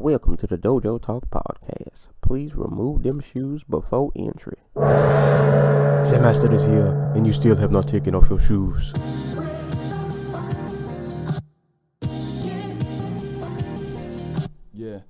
welcome to the Dojo Talk Podcast. Please remove them shoes before entry. Sam Master is here, and you still have not taken off your shoes. Yeah.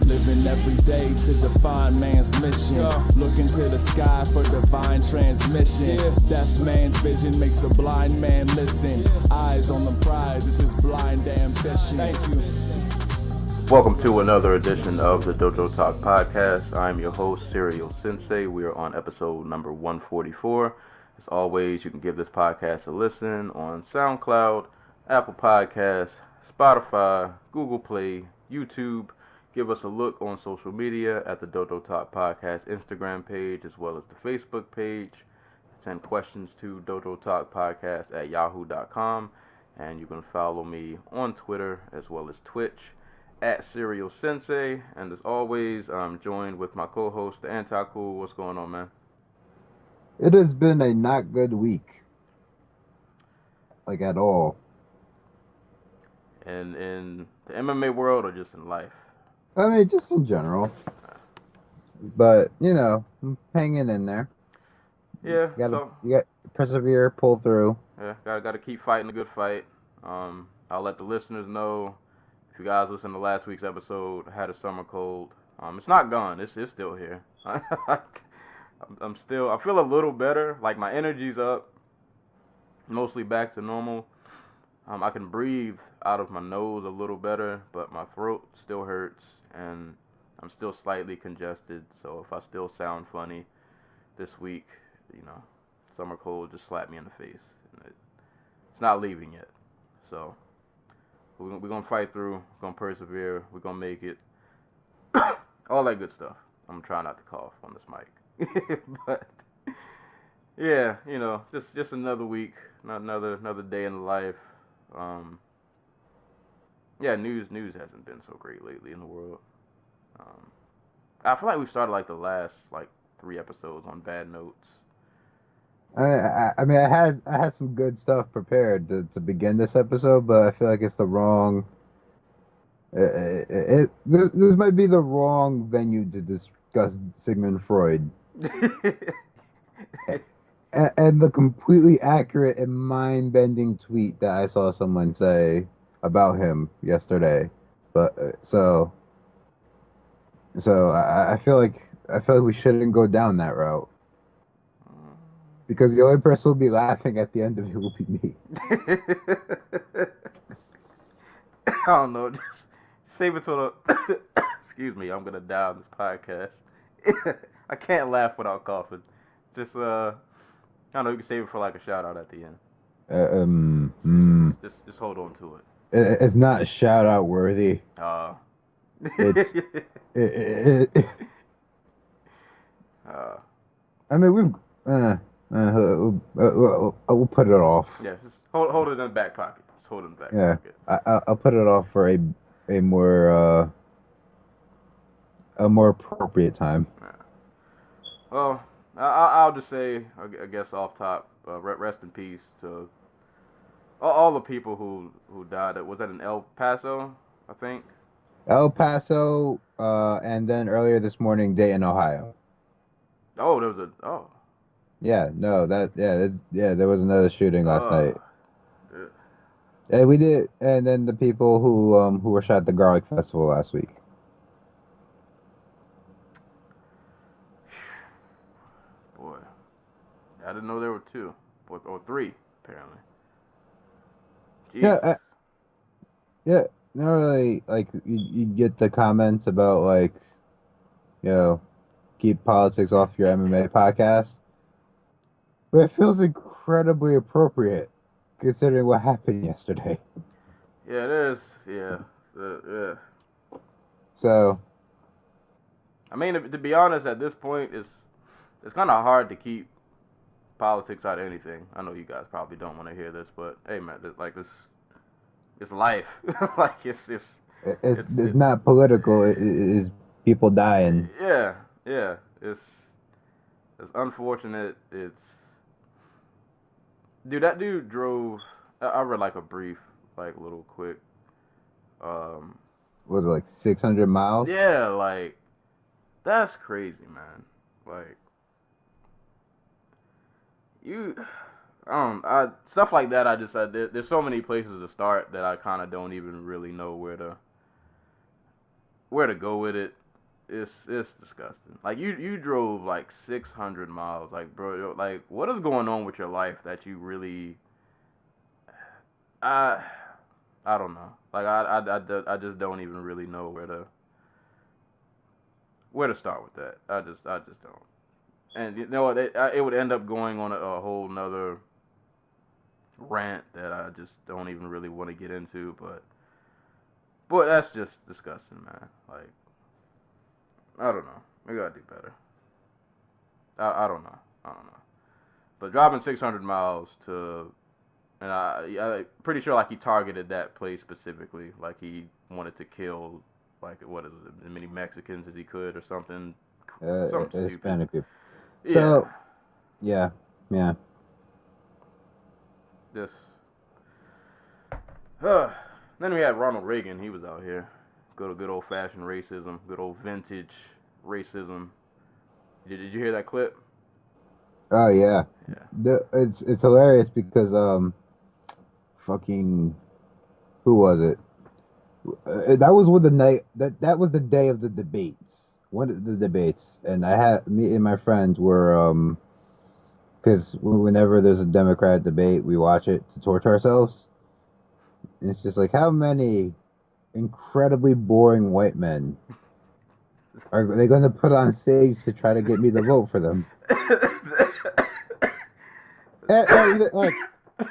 Living every day to define man's mission. Looking to the sky for divine transmission. Deaf man's vision makes the blind man listen. Eyes on the prize, this is blind ambition. Thank you. Welcome to another edition of the Dojo Talk Podcast. I'm your host, Serial Sensei. We are on episode number 144. As always, you can give this podcast a listen on SoundCloud, Apple Podcasts, Spotify, Google Play, YouTube. Give us a look on social media at the Dojo Talk Podcast Instagram page as well as the Facebook page. Send questions to dojotalkpodcast@yahoo.com, and you can follow me on Twitter as well as Twitch at Serial Sensei. And as always, I'm joined with my co-host, the Anti-Cool. What's going on, man? It has been a not good week. Like, at all. And in the MMA world or just in life? I mean, just in general. But, you know, I'm hanging in there. Yeah, you got to persevere, pull through. Yeah, gotta keep fighting a good fight. I'll let the listeners know, if you guys listened to last week's episode, I had a summer cold. It's not gone. It's still here. I feel a little better. Like, my energy's up, mostly back to normal. I can breathe out of my nose a little better, but my throat still hurts, and I'm still slightly congested. So if I still sound funny this week, you know, summer cold just slapped me in the face. It's not leaving yet. So we're going to fight through, we're going to persevere, we're going to make it. All that good stuff. I'm trying not to cough on this mic. But yeah, you know, just another week, another day in the life. Yeah, news hasn't been so great lately in the world. I feel like we've started like the last 3 episodes on bad notes. I mean, I had some good stuff prepared to begin this episode, but I feel like it's the wrong. This might be the wrong venue to discuss Sigmund Freud. And the completely accurate and mind-bending tweet that I saw someone say about him yesterday, but so I feel like we shouldn't go down that route, because the only person who will be laughing at the end of it will be me. I don't know, just save it till the excuse me, I'm gonna die on this podcast. I can't laugh without coughing. Just I don't know, you can save it for like a shout out at the end. Just hold on to it. It's not shout out worthy. It's I mean, we'll put it off. Yeah, just hold it in the back pocket. Just hold it in the back pocket. I'll put it off for a more appropriate time. Well, I'll just say, I guess off top, rest in peace to all the people who died. Was that in El Paso, I think? El Paso, and then earlier this morning, Dayton, Ohio. Oh, there was Yeah, no, there was another shooting last night. Yeah. Yeah, we did, and then the people who were shot at the Garlic Festival last week. Boy, I didn't know there were 2 or 3 apparently. Jeez. Yeah, not really. Like, you get the comments about, like, you know, keep politics off your MMA podcast, but it feels incredibly appropriate considering what happened yesterday. Yeah, it is. Yeah. Yeah. So, I mean, to be honest, at this point, it's kind of hard to keep politics out of anything. I know you guys probably don't want to hear this, but hey, man, it's life. Like it's not political. It's people dying. Yeah. It's unfortunate. Dude, that dude drove I read like a brief, like little quick. Was it like 600 miles? Yeah, like that's crazy, man. Like you, stuff like that. There's so many places to start that I kind of don't even really know where to go with it. It's disgusting. Like you drove like 600 miles. Like bro, like what is going on with your life that you really I I don't know. Like I just don't even really know where to start with that. I just don't. And you know what? It would end up going on a whole nother rant that I just don't even really want to get into. But that's just disgusting, man. Like I don't know. Maybe I do better. I don't know. I don't know. But driving 600 miles to, and I pretty sure like he targeted that place specifically. Like he wanted to kill, like what is it, as many Mexicans as he could or something. Something stupid. Hispanic people. Yeah. So, yeah. This. Then we had Ronald Reagan. He was out here. Good old fashioned racism. Good old vintage racism. Did you hear that clip? Oh yeah. Yeah. It's hilarious because fucking who was it? That was with the night that was the day of the debates. One of the debates, and me and my friends were because whenever there's a Democrat debate, we watch it to torture ourselves. And it's just like how many incredibly boring white men are they going to put on stage to try to get me to vote for them? Like,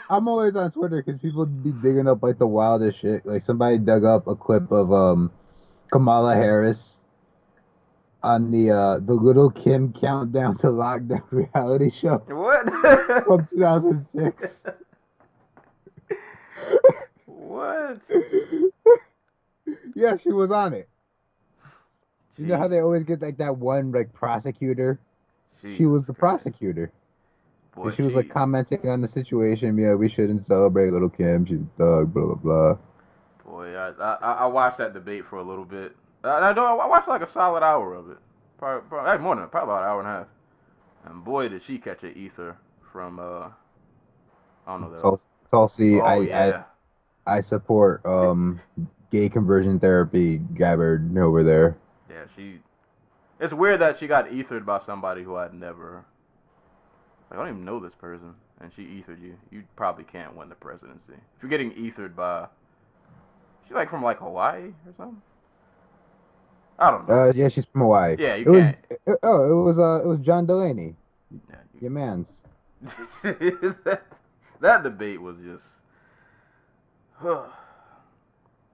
I'm always on Twitter because people be digging up like the wildest shit. Like somebody dug up a clip of Kamala Harris on the Little Kim Countdown to Lockdown reality show. What? From 2006. What? Yeah, she was on it. Jeez. You know how they always get like that one like prosecutor? She was the prosecutor. Boy, she was like commenting on the situation. Yeah, we shouldn't celebrate Little Kim. She's a thug. Blah blah blah. Boy, I watched that debate for a little bit. I watched like a solid hour of it. Probably more than that, probably about an hour and a half. And boy, did she catch an ether from I don't know that. Tulsi, Oh yeah. I support gay conversion therapy. Gabbard over there. Yeah, it's weird that she got ethered by somebody who I'd never. Like, I don't even know this person, and she ethered you. You probably can't win the presidency if you're getting ethered by. She's like from like Hawaii or something. I don't know. Yeah, she's from Hawaii. Yeah, you can't. It was John Delaney. Yeah, your man's. that debate was just.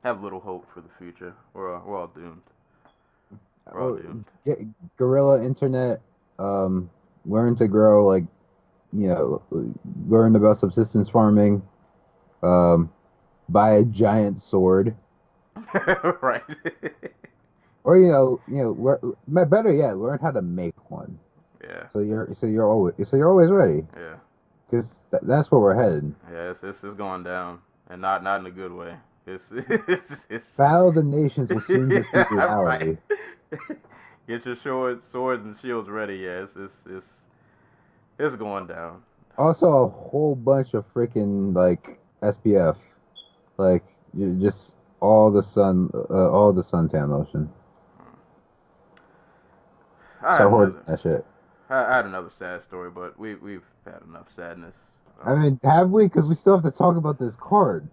Have little hope for the future. We're all doomed. We're all doomed. Guerrilla internet. Learn to grow like, learn about subsistence farming. Buy a giant sword. Right. Or better yet, learn how to make one. Yeah. So you're always ready. Yeah. Because that's where we're headed. Yeah, it's going down, and not in a good way. It's Battle of the Nations will soon just be reality. Right. Get your swords and shields ready. Yeah, it's going down. Also, a whole bunch of freaking like SPF, like you just all the suntan lotion. That shit. I had another sad story, but we've had enough sadness. I mean, have we? Because we still have to talk about this card.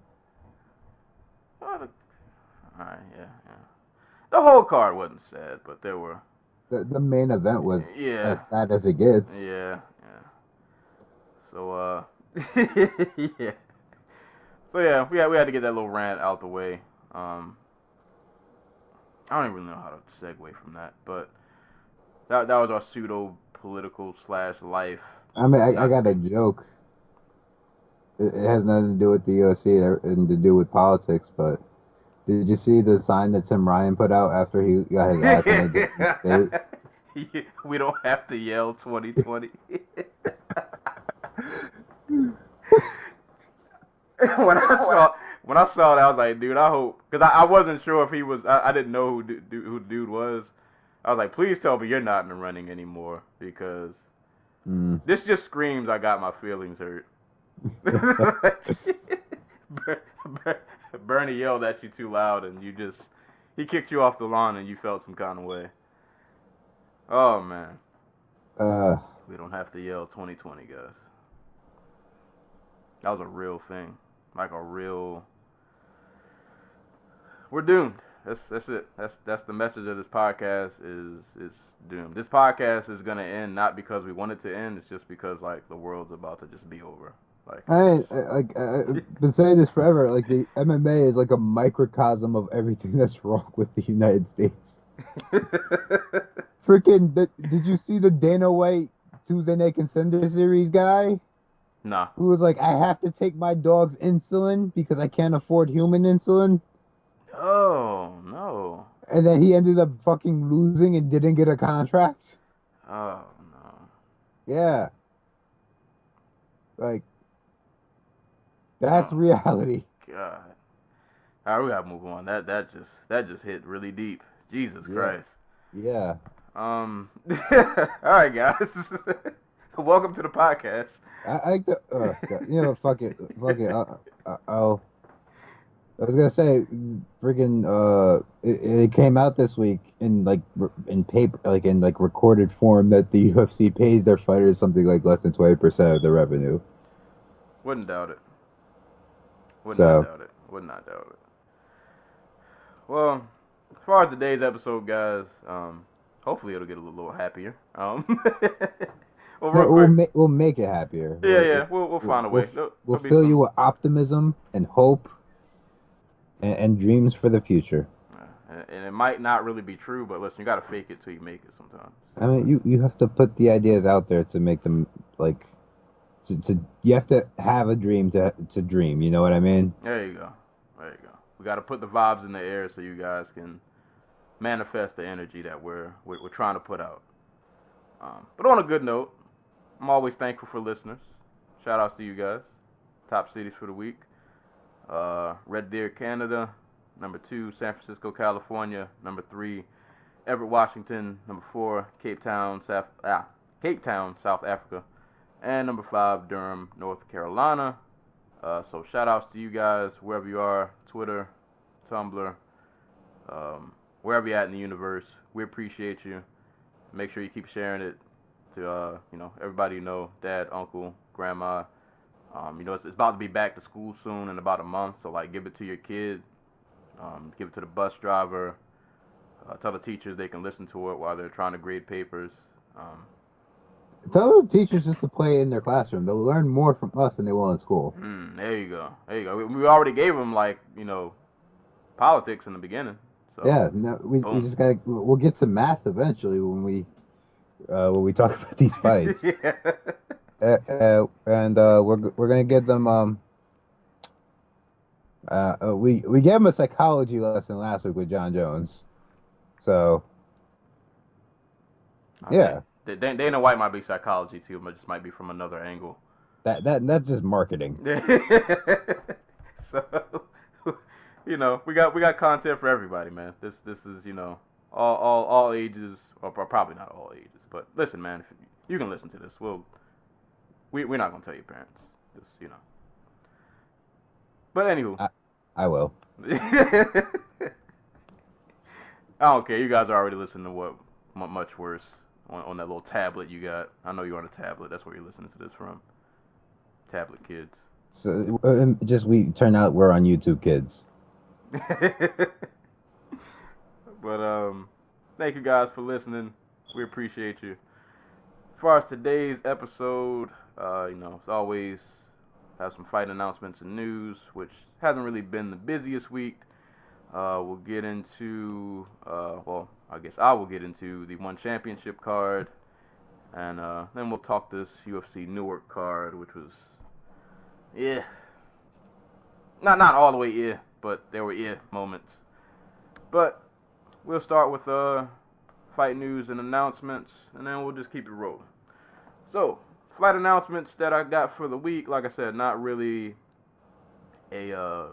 Alright, yeah. The whole card wasn't sad, but there were. The main event was as sad as it gets. Yeah. So yeah. So yeah, we had to get that little rant out the way. I don't even know how to segue from that, but that was our pseudo political / life. I mean, I got a joke. It has nothing to do with the UFC and to do with politics, but did you see the sign that Tim Ryan put out after he got his ass in a debate? We don't have to yell 2020. when I saw that, I was like, dude, I hope, because I wasn't sure if he was. I didn't know who the dude was. I was like, please tell me you're not in the running anymore, because this just screams I got my feelings hurt. Bernie yelled at you too loud, and he kicked you off the lawn, and you felt some kind of way. Oh man. We don't have to yell 2020, guys. That was a real thing. Like a real. We're doomed. That's it. That's the message of this podcast is doomed. This podcast is gonna end not because we want it to end. It's just because like the world's about to just be over. Like I've been saying this forever. Like the MMA is like a microcosm of everything that's wrong with the United States. Freaking! Did you see the Dana White Tuesday Night Contender Series guy? Nah. Who was like, I have to take my dog's insulin because I can't afford human insulin. Oh no. And then he ended up fucking losing and didn't get a contract. Oh no. Yeah. Like, that's reality. God. All right, we gotta move on. That just hit really deep. Jesus Christ. Yeah. All right, guys. Welcome to the podcast. I like the, fuck it. I was gonna say, friggin', it came out this week in paper, like in recorded form that the UFC pays their fighters something like less than 20% of the revenue. Wouldn't doubt it. Would not doubt it. Well, as far as today's episode, guys, hopefully it'll get a little happier. We'll make it happier. We'll find a way. We'll fill you with optimism and hope and dreams for the future. And it might not really be true, but listen, you gotta fake it till you make it sometimes. I mean, you have to put the ideas out there to make them you have to have a dream to dream. You know what I mean? There you go. We gotta put the vibes in the air so you guys can manifest the energy that we're trying to put out. But on a good note, I'm always thankful for listeners. Shout outs to you guys. Top cities for the week. Red Deer, Canada. Number 2, San Francisco, California. Number 3, Everett, Washington. Number 4, Cape Town, South Africa. And number 5, Durham, North Carolina. So shout outs to you guys wherever you are. Twitter, Tumblr, wherever you're at in the universe. We appreciate you. Make sure you keep sharing it to everybody you know, dad, uncle, grandma. It's about to be back to school soon in about a month, so like give it to your kid, give it to the bus driver, tell the teachers they can listen to it while they're trying to grade papers. Tell the teachers just to play in their classroom. They'll learn more from us than they will in school. There you go. We already gave them politics in the beginning. So, yeah, no, we just we'll get to math eventually when we talk about these fights. Yeah. And we're gonna give them we gave them a psychology lesson last week with John Jones, so yeah. Dana White might be psychology too, but just might be from another angle. That's just marketing. So we got content for everybody, man. This is all ages, or probably not all ages, but listen, man, if you can listen to this. We're not gonna tell your parents, just But anywho, I will. I don't care. You guys are already listening to what much worse on that little tablet you got. I know you're on a tablet. That's where you're listening to this from. Tablet kids. So we turn out we're on YouTube Kids. But thank you guys for listening. We appreciate you. As far as today's episode, as always, have some fight announcements and news, which hasn't really been the busiest week. We'll get into, I guess I will get into the one championship card, and then we'll talk this UFC Newark card, which was, not all the way but there were moments. But we'll start with fight news and announcements, and then we'll just keep it rolling. So, fight announcements that I got for the week, like I said, not really a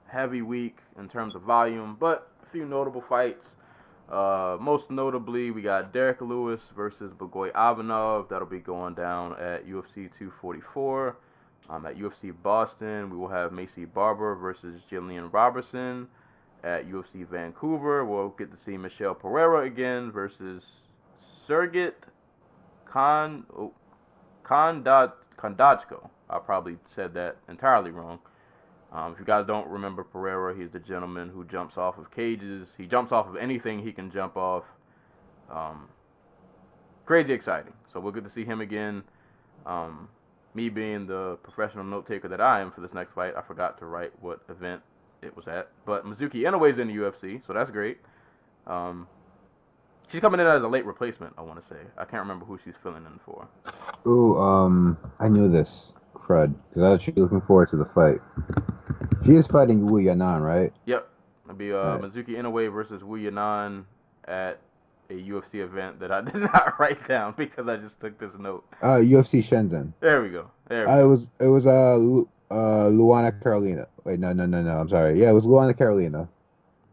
heavy week in terms of volume, but a few notable fights. Most notably, we got Derek Lewis versus Bogoy Ivanov. That'll be going down at UFC 244. At UFC Boston, we will have Macy Barber versus Jillian Robertson. At UFC Vancouver, we'll get to see Michelle Pereira again versus Sergit Kondachko. I probably said that entirely wrong. If you guys don't remember Pereira, he's the gentleman who jumps off of cages. He jumps off of anything he can jump off. Crazy exciting. So we'll get to see him again. Me being the professional note taker that I am for this next fight, I forgot to write what event it was at. But Mizuki Inoue's in the UFC, so that's great. She's coming in as a late replacement, I want to say. I can't remember who she's filling in for. Ooh, I knew this, crud, because I was actually looking forward to the fight. She is fighting Wu Yanan, right? Yep. It'll be Mizuki Inoue versus Wu Yanan at a UFC event that I did not write down because I just took this note. UFC Shenzhen. There we go. It was Luana Carolina. Wait, no. I'm sorry. Yeah, it was Luana Carolina.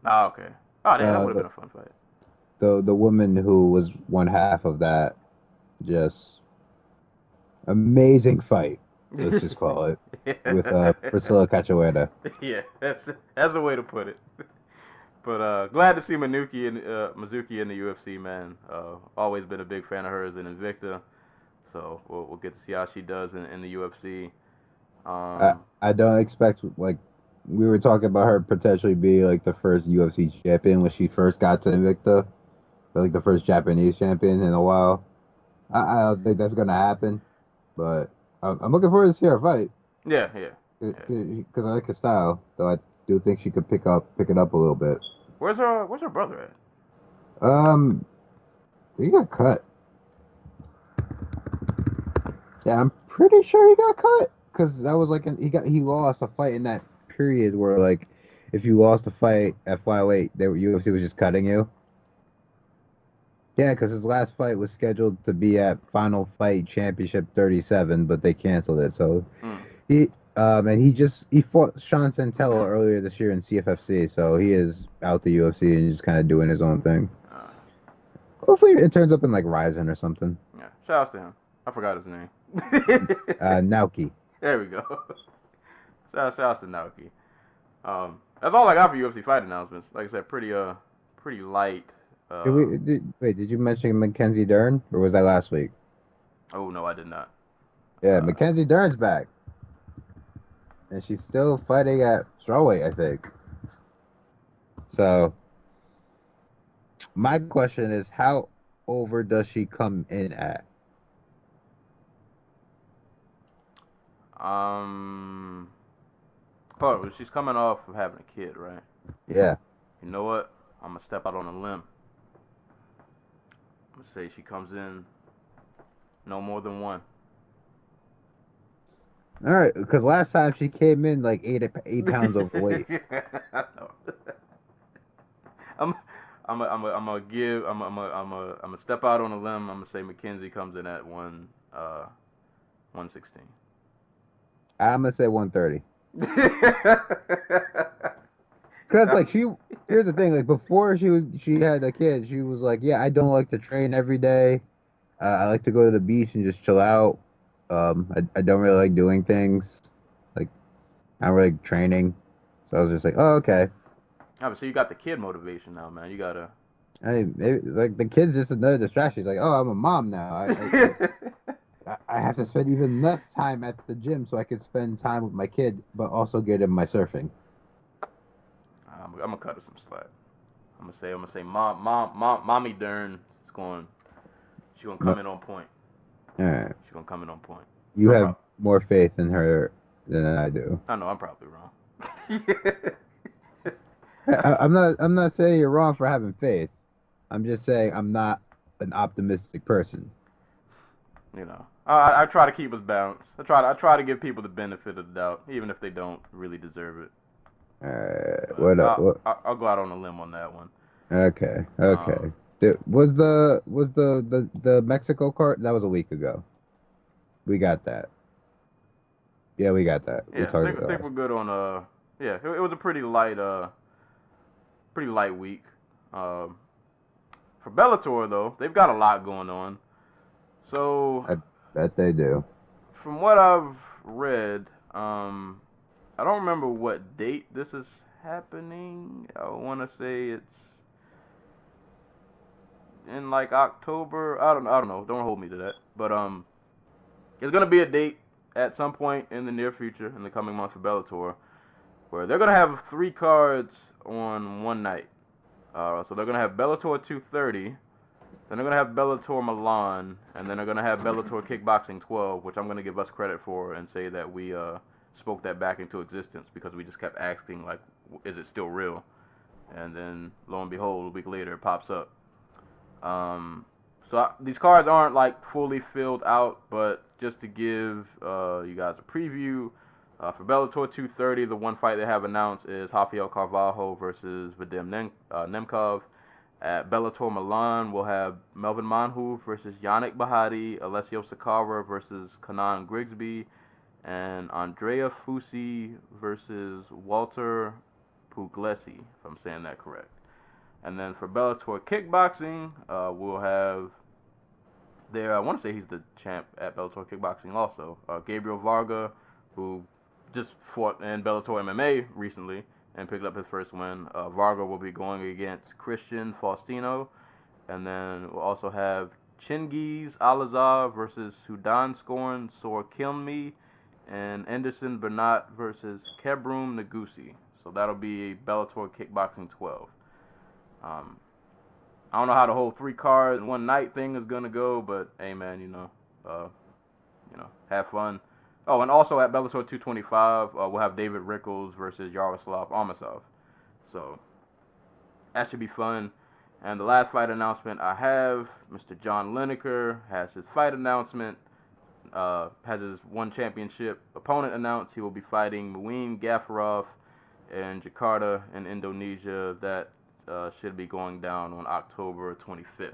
Oh, okay. Oh, damn, that would have been a fun fight. The woman who was one half of that, just amazing fight. Let's just call it with Priscilla Cachoeira. Yeah, that's a way to put it. But glad to see Mizuki in the UFC, man. Always been a big fan of hers in Invicta, so we'll get to see how she does in the UFC. I don't expect, like, we were talking about her potentially being like the first UFC champion when she first got to Invicta, like the first Japanese champion in a while. I don't think that's gonna happen, but I'm looking forward to see her fight. Yeah. Because I like her style, though I do think she could pick it up a little bit. Where's her brother at? He got cut. Yeah, I'm pretty sure he got cut because that was like he lost a fight in that period where, like, if you lost a fight at flyweight, UFC was just cutting you. Yeah, because his last fight was scheduled to be at Final Fight Championship 37, but they canceled it. So he fought Sean Santello earlier this year in CFFC, so he is out the UFC and just kind of doing his own thing. Hopefully it turns up in like Ryzen or something. Yeah, shout out to him. I forgot his name. Naoki. There we go. Shout out to Naoki. That's all I got for UFC fight announcements. Like I said, pretty light. Did you mention Mackenzie Dern, or was that last week? Oh, no, I did not. Yeah, Mackenzie Dern's back. And she's still fighting at strawweight, I think. So, my question is, how over does she come in at? She's coming off of having a kid, right? Yeah. You know what? I'm gonna step out on a limb. I'm gonna say she comes in no more than one. All right, because last time she came in like 8 pounds overweight. I'm gonna step out on a limb. I'm gonna say Mackenzie comes in at 116. I'm gonna say 130. Because like here's the thing, like before she had a kid, she was like, yeah, I don't like to train every day. I like to go to the beach and just chill out. I don't really like doing things. Like, I don't really like training. So I was just like, oh, okay. Oh, so you got the kid motivation now, man. You gotta. Maybe, like, the kid's just another distraction. He's like, oh, I'm a mom now. I have to spend even less time at the gym so I can spend time with my kid, but also get in my surfing. I'm gonna cut her some slack. I'm gonna say, mommy Dern is going. She's gonna come in on point. All right. She's gonna come in on point. You have more faith in her than I do. I know I'm probably wrong. I'm not saying you're wrong for having faith. I'm just saying I'm not an optimistic person. You know, I try to keep us balanced. I try to give people the benefit of the doubt, even if they don't really deserve it. I'll go out on a limb on that one. Okay. Was the Mexico card? That was a week ago. We got that. Yeah, we got that. We Yeah, talked I about think that. we're good on yeah, it was a pretty light week. Um, for Bellator though, they've got a lot going on. So I bet they do. from what I've read, I don't remember what date this is happening. I want to say it's in like October. I don't know. Don't hold me to that. But it's gonna be a date at some point in the near future, in the coming months for Bellator, where they're gonna have 3 cards on one night. So they're gonna have Bellator 230, then they're gonna have Bellator Milan, and then they're gonna have Bellator Kickboxing 12, which I'm gonna give us credit for and say that we spoke that back into existence because we just kept asking like, is it still real? And then lo and behold, a week later it pops up. These cards aren't like fully filled out, but just to give you guys a preview, for Bellator 230, the one fight they have announced is Rafael Carvalho versus Vadim Nemkov. At Bellator Milan, we'll have Melvin Manhoef versus Yannick Bahati, Alessio Sakara versus Kanan Grigsby, and Andrea Fusi versus Walter Puglisi, if I'm saying that correct. And then for Bellator Kickboxing, we'll have I want to say he's the champ at Bellator Kickboxing also, Gabriel Varga, who just fought in Bellator MMA recently and picked up his first win. Varga will be going against Christian Faustino. And then we'll also have Chingiz Alazar versus Sudan Scorn Sor Kilmi, and Anderson Bernat versus Kebroom Nagusi. So that'll be Bellator Kickboxing 12. I don't know how the whole 3 cards and one night thing is gonna go, but hey man, have fun. Oh, and also at Bellator 225, we'll have David Rickles versus Yaroslav Amosov. So that should be fun. And the last fight announcement I have, Mr. John Lineker has his fight announcement. Has his one championship opponent announced. He will be fighting Muin Gafarov in Jakarta in Indonesia. That should be going down on October 25th.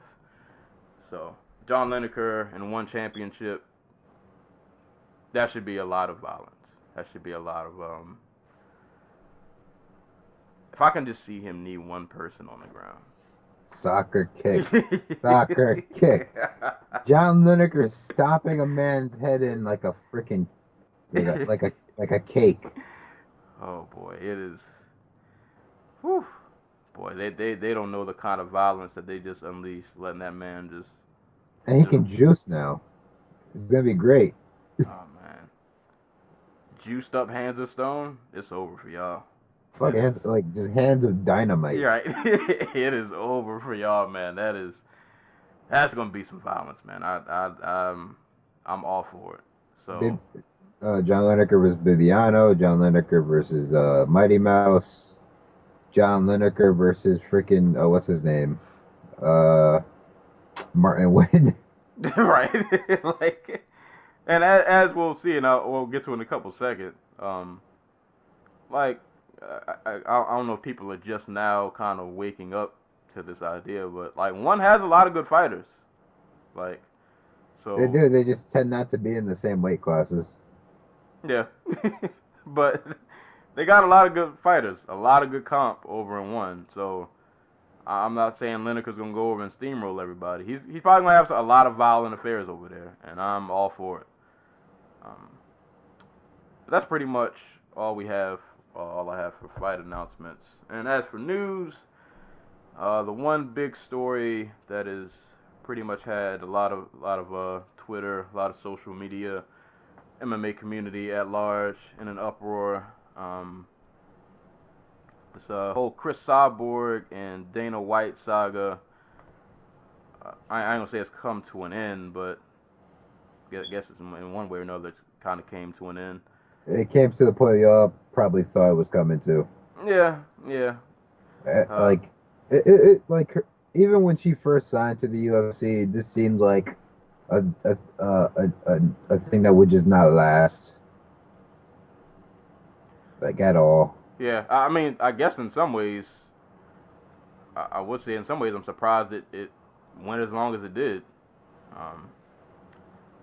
So John Lineker and one championship. That should be a lot of violence. That should be a lot of if I can just see him knee one person on the ground. Soccer kick. Soccer kick. John Lineker stomping a man's head in like a freaking like a cake. Oh boy, it is. Whew. Boy, they don't know the kind of violence that they just unleashed, letting that man just. And he can juice now. It's gonna be great. Oh man, juiced up hands of stone. It's over for y'all. Fuck, like just hands of dynamite. You're right. It is over for y'all, man. That's gonna be some violence, man. I'm all for it. So. John Lineker versus Viviano. John Lineker versus Mighty Mouse. John Lineker versus freaking what's his name? Martin Wynn. Right. Like, and as we'll see, and we'll get to in a couple seconds. Like, I don't know if people are just now kind of waking up to this idea, but like one has a lot of good fighters. Like, so They do. They just tend not to be in the same weight classes. Yeah, but they got a lot of good fighters, a lot of good comp over in one. So I'm not saying Lineker's gonna go over and steamroll everybody. He's probably gonna have a lot of violent affairs over there, and I'm all for it. But that's pretty much all I have for fight announcements. And as for news, the one big story that is pretty much had a lot of Twitter, a lot of social media, MMA community at large in an uproar. This whole Cris Cyborg and Dana White saga. I ain't gonna say it's come to an end, but I guess it's in one way or another it's kind of came to an end. It came to the point y'all probably thought it was coming to. Yeah. Like even when she first signed to the UFC, this seemed like a thing that would just not last, like at all. Yeah, I mean, I guess in some ways, I would say in some ways I'm surprised it went as long as it did.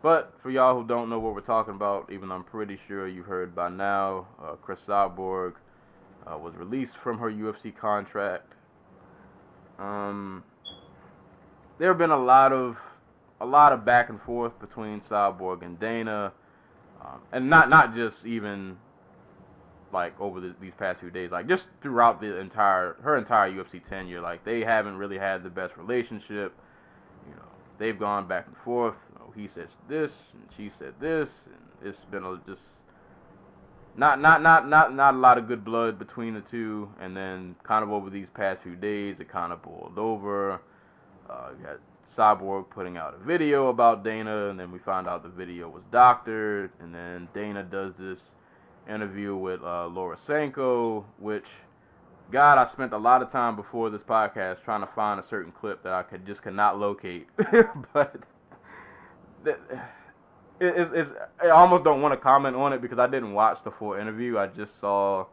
But for y'all who don't know what we're talking about, even though I'm pretty sure you've heard by now, Cris Cyborg was released from her UFC contract. There have been a lot of back and forth between Cyborg and Dana, and not just even like over these past few days, like just throughout her entire UFC tenure. Like they haven't really had the best relationship. You know, they've gone back and forth. You know, he says this and she said this, and it's been just not a lot of good blood between the two. And then kind of over these past few days, it kind of boiled over. You had Cyborg putting out a video about Dana, and then we found out the video was doctored, and then Dana does this interview with Laura Sanko, which, God, I spent a lot of time before this podcast trying to find a certain clip that I could not locate, but I almost don't want to comment on it because I didn't watch the full interview. I just saw,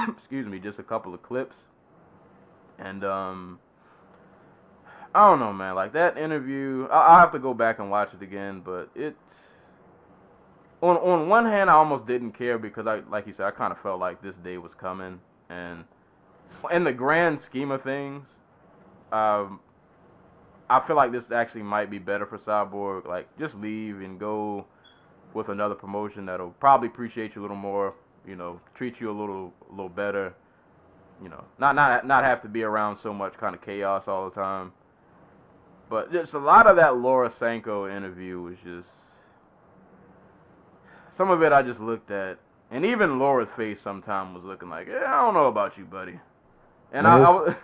excuse me, just a couple of clips, and I don't know, man. Like that interview, I'll have to go back and watch it again. But on one hand, I almost didn't care because like you said, I kind of felt like this day was coming. And in the grand scheme of things, I feel like this actually might be better for Cyborg. Like just leave and go with another promotion that'll probably appreciate you a little more. You know, treat you a little better. You know, not have to be around so much kind of chaos all the time. But just a lot of that Laura Sanko interview was just, some of it I just looked at, and even Laura's face sometimes was looking like, I don't know about you, buddy. And I was,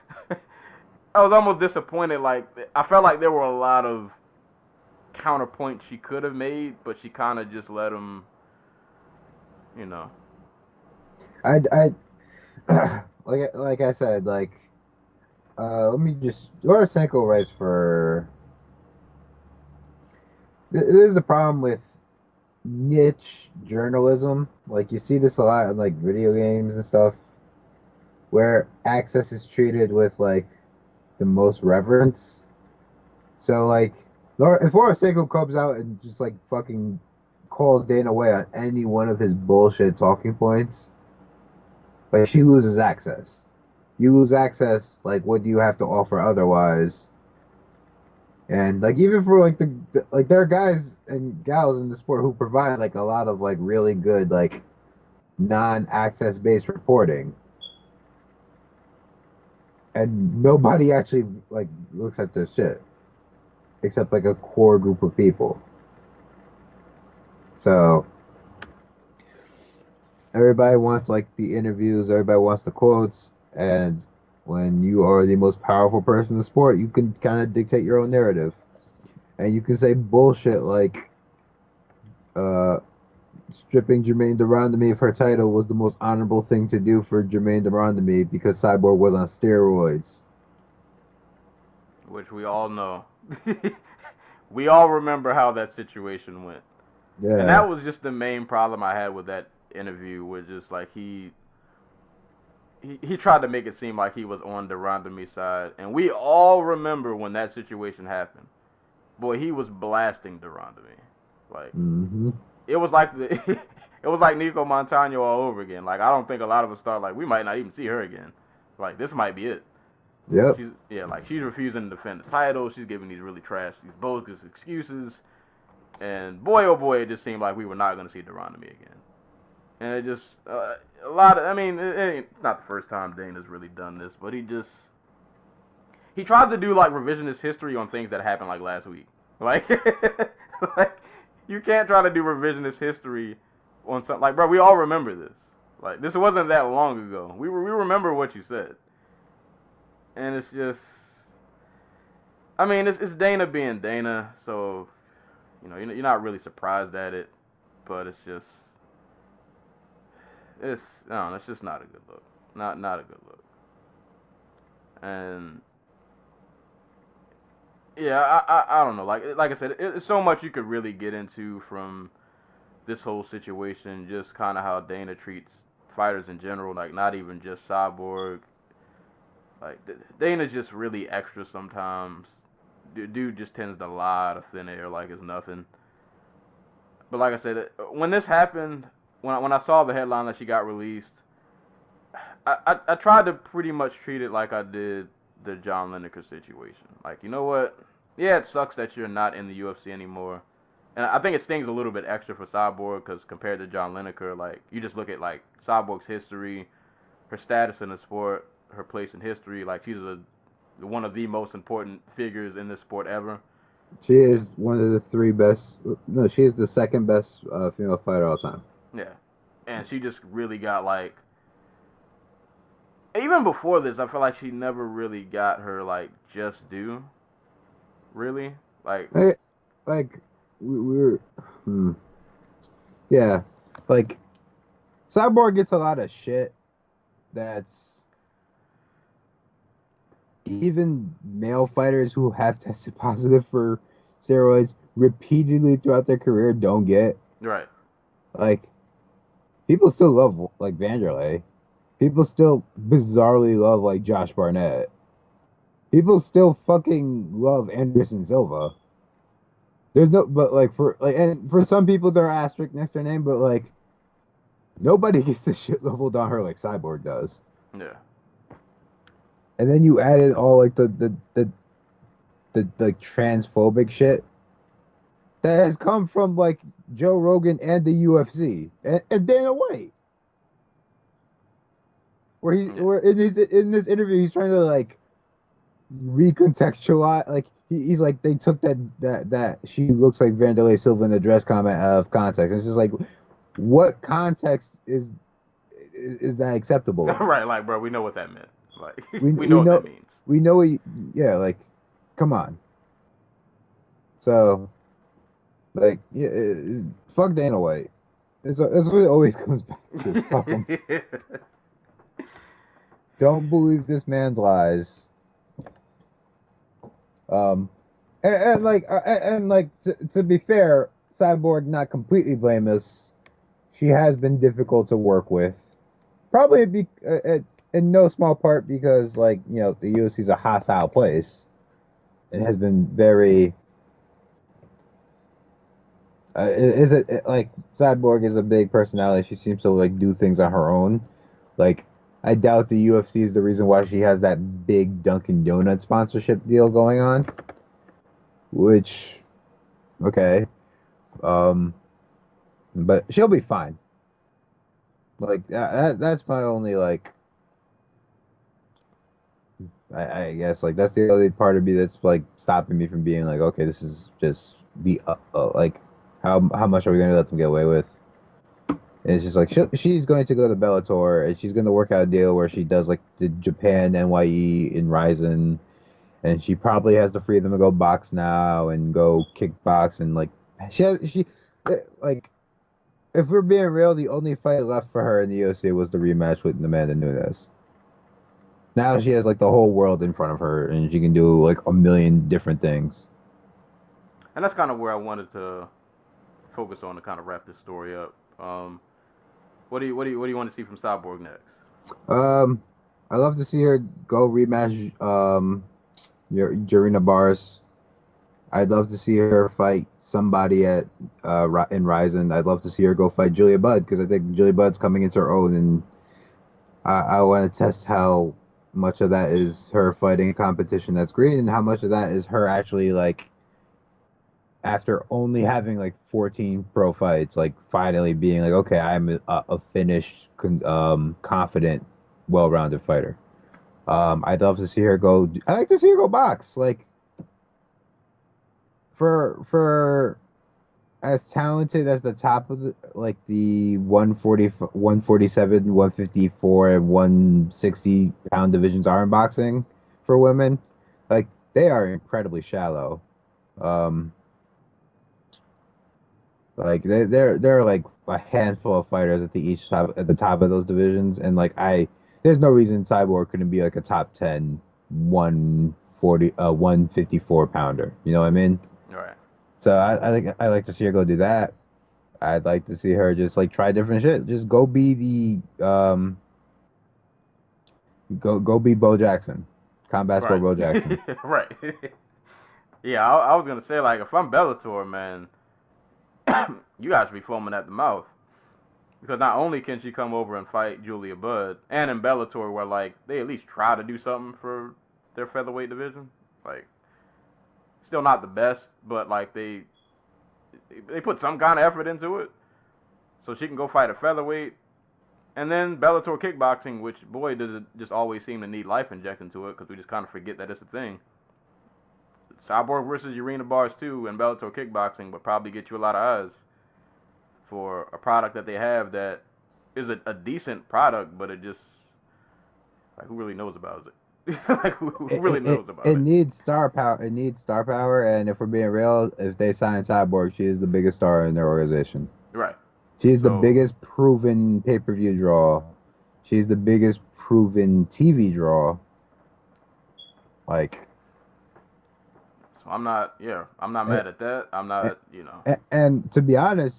I was almost disappointed. Like I felt like there were a lot of counterpoints she could have made, but she kind of just let them, you know. I like I said, like let me just, Laura Sanko writes for. There's a problem with niche journalism. Like you see this a lot in like video games and stuff, where access is treated with like the most reverence. So like, if Laura Sanko comes out and just like fucking calls Dana away on any one of his bullshit talking points, like she loses access. You lose access. Like, what do you have to offer otherwise? And like even for like like there are guys and gals in the sport who provide like a lot of like really good like non-access based reporting, and nobody actually like looks at their shit except like a core group of people. So everybody wants like the interviews, everybody wants the quotes, and when you are the most powerful person in the sport, you can kind of dictate your own narrative. And you can say bullshit like stripping Jermaine Durandamy of her title was the most honorable thing to do for Jermaine Durandamy because Cyborg was on steroids. Which we all know. We all remember how that situation went. Yeah. And that was just the main problem I had with that interview, was just like he tried to make it seem like he was on Durandamy's side. And we all remember when that situation happened. Boy, he was blasting Durandamy. Like, it was like it was like Nico Montano all over again. Like, I don't think a lot of us thought, like, we might not even see her again. Like, this might be it. Yep. She's refusing to defend the title. She's giving these really these bogus excuses. And boy, oh boy, it just seemed like we were not going to see Durandamy again. And it just, a lot of, I mean, it's not the first time Dana's really done this, but he tried to do, like, revisionist history on things that happened, like, last week. Like, like, you can't try to do revisionist history on something, like, bro, we all remember this. Like, this wasn't that long ago. We remember what you said. And it's just, I mean, it's Dana being Dana, so, you know, you're not really surprised at it, but it's just, I don't know, it's just not a good look. Not a good look. And yeah, I don't know. Like I said, it's so much you could really get into from this whole situation. Just kind of how Dana treats fighters in general. Like, not even just Cyborg. Like, Dana's just really extra sometimes. Dude just tends to lie out of thin air like it's nothing. But like I said, when this happened, when I saw the headline that she got released, I tried to pretty much treat it like I did the John Lineker situation. Like, you know what? Yeah, it sucks that you're not in the UFC anymore. And I think it stings a little bit extra for Cyborg because compared to John Lineker, like, you just look at, like, Cyborg's history, her status in the sport, her place in history. Like, she's one of the most important figures in this sport ever. She is one of the three best. No, she is the second best female fighter all time. Yeah. And she just really got, like, even before this, I feel like she never really got her, like, just due. Really? Like, yeah, like, Cyborg gets a lot of shit that's even male fighters who have tested positive for steroids repeatedly throughout their career don't get. right. Like, people still love, like, Vanderlei. People still bizarrely love, like, Josh Barnett. People still fucking love Anderson Silva. There's no, but, like, and for some people, there are asterisks next to their name, but, like, nobody gets the shit leveled on her like Cyborg does. Yeah. And then you added all, like, the like, transphobic shit that has come from, like, Joe Rogan and the UFC and Dana White. Where in this interview he's trying to, like, recontextualize, like, he's like, they took that she looks like Vanderlei Silva in the dress comment out of context. It's just like, what context is that acceptable? Right, like, bro, we know what that meant. Like, we know what that means. We know yeah, like, come on. So, like, yeah, fuck Dana White. It's what it always comes back to. Fuck him. Don't believe this man's lies. And to be fair, Cyborg not completely blameless. She has been difficult to work with. Probably in no small part because, like, you know, the UFC is a hostile place. It has been very. Like, Cyborg is a big personality. She seems to, like, do things on her own. Like, I doubt the UFC is the reason why she has that big Dunkin' Donuts sponsorship deal going on. Which, okay, but she'll be fine. Like, that's my only, like, I guess, like, that's the only part of me that's, like, stopping me from being like, okay, this is just the like, how much are we gonna let them get away with? And it's just like, she's going to go to Bellator, and she's going to work out a deal where she does, like, the Japan NYE in Ryzen, and she probably has the freedom to go box now and go kickbox, and, like, like, if we're being real, the only fight left for her in the UFC was the rematch with Amanda Nunes. Now she has, like, the whole world in front of her, and she can do, like, a million different things. And that's kind of where I wanted to focus on to kind of wrap this story up. What do you want to see from Cyborg next? I love to see her go rematch Jarina Bars. I'd love to see her fight somebody in Ryzen. I'd love to see her go fight Julia Budd because I think Julia Budd's coming into her own, and I want to test how much of that is her fighting competition that's green and how much of that is her actually, like, after only having, like, 14 pro fights, like, finally being like, okay, I'm a finished, confident, well-rounded fighter. I'd love to see her go. I like to see her go box. Like, for as talented as the top of the, like, the 140, 147, 154, and 160 pound divisions are in boxing for women, like, they are incredibly shallow. Like, they're like a handful of fighters at the top of those divisions, and, like, there's no reason Cyborg couldn't be, like, a top 10 154 pounder. You know what I mean? All right. So I like to see her go do that. I'd like to see her just, like, try different shit. Just go be the go be Bo Jackson, combat sport Bo Jackson. Right. Yeah, I was gonna say, like, if I'm Bellator, man, you guys should be foaming at the mouth. Because not only can she come over and fight Julia Budd, and in Bellator where, like, they at least try to do something for their featherweight division. Like, still not the best, but, like, they put some kind of effort into it. So she can go fight a featherweight. And then Bellator kickboxing, which, boy, does it just always seem to need life injected into it, because we just kind of forget that it's a thing. Cyborg versus Urena Bars 2 and Bellator kickboxing would probably get you a lot of eyes for a product that they have that is a decent product, but it just, like, who really knows about it? Like, who really knows about it? It needs star power. It needs star power, and if we're being real, if they sign Cyborg, she is the biggest star in their organization. Right. She's the biggest proven pay-per-view draw. She's the biggest proven TV draw. Like, so I'm not mad at that. I'm not, you know. And to be honest,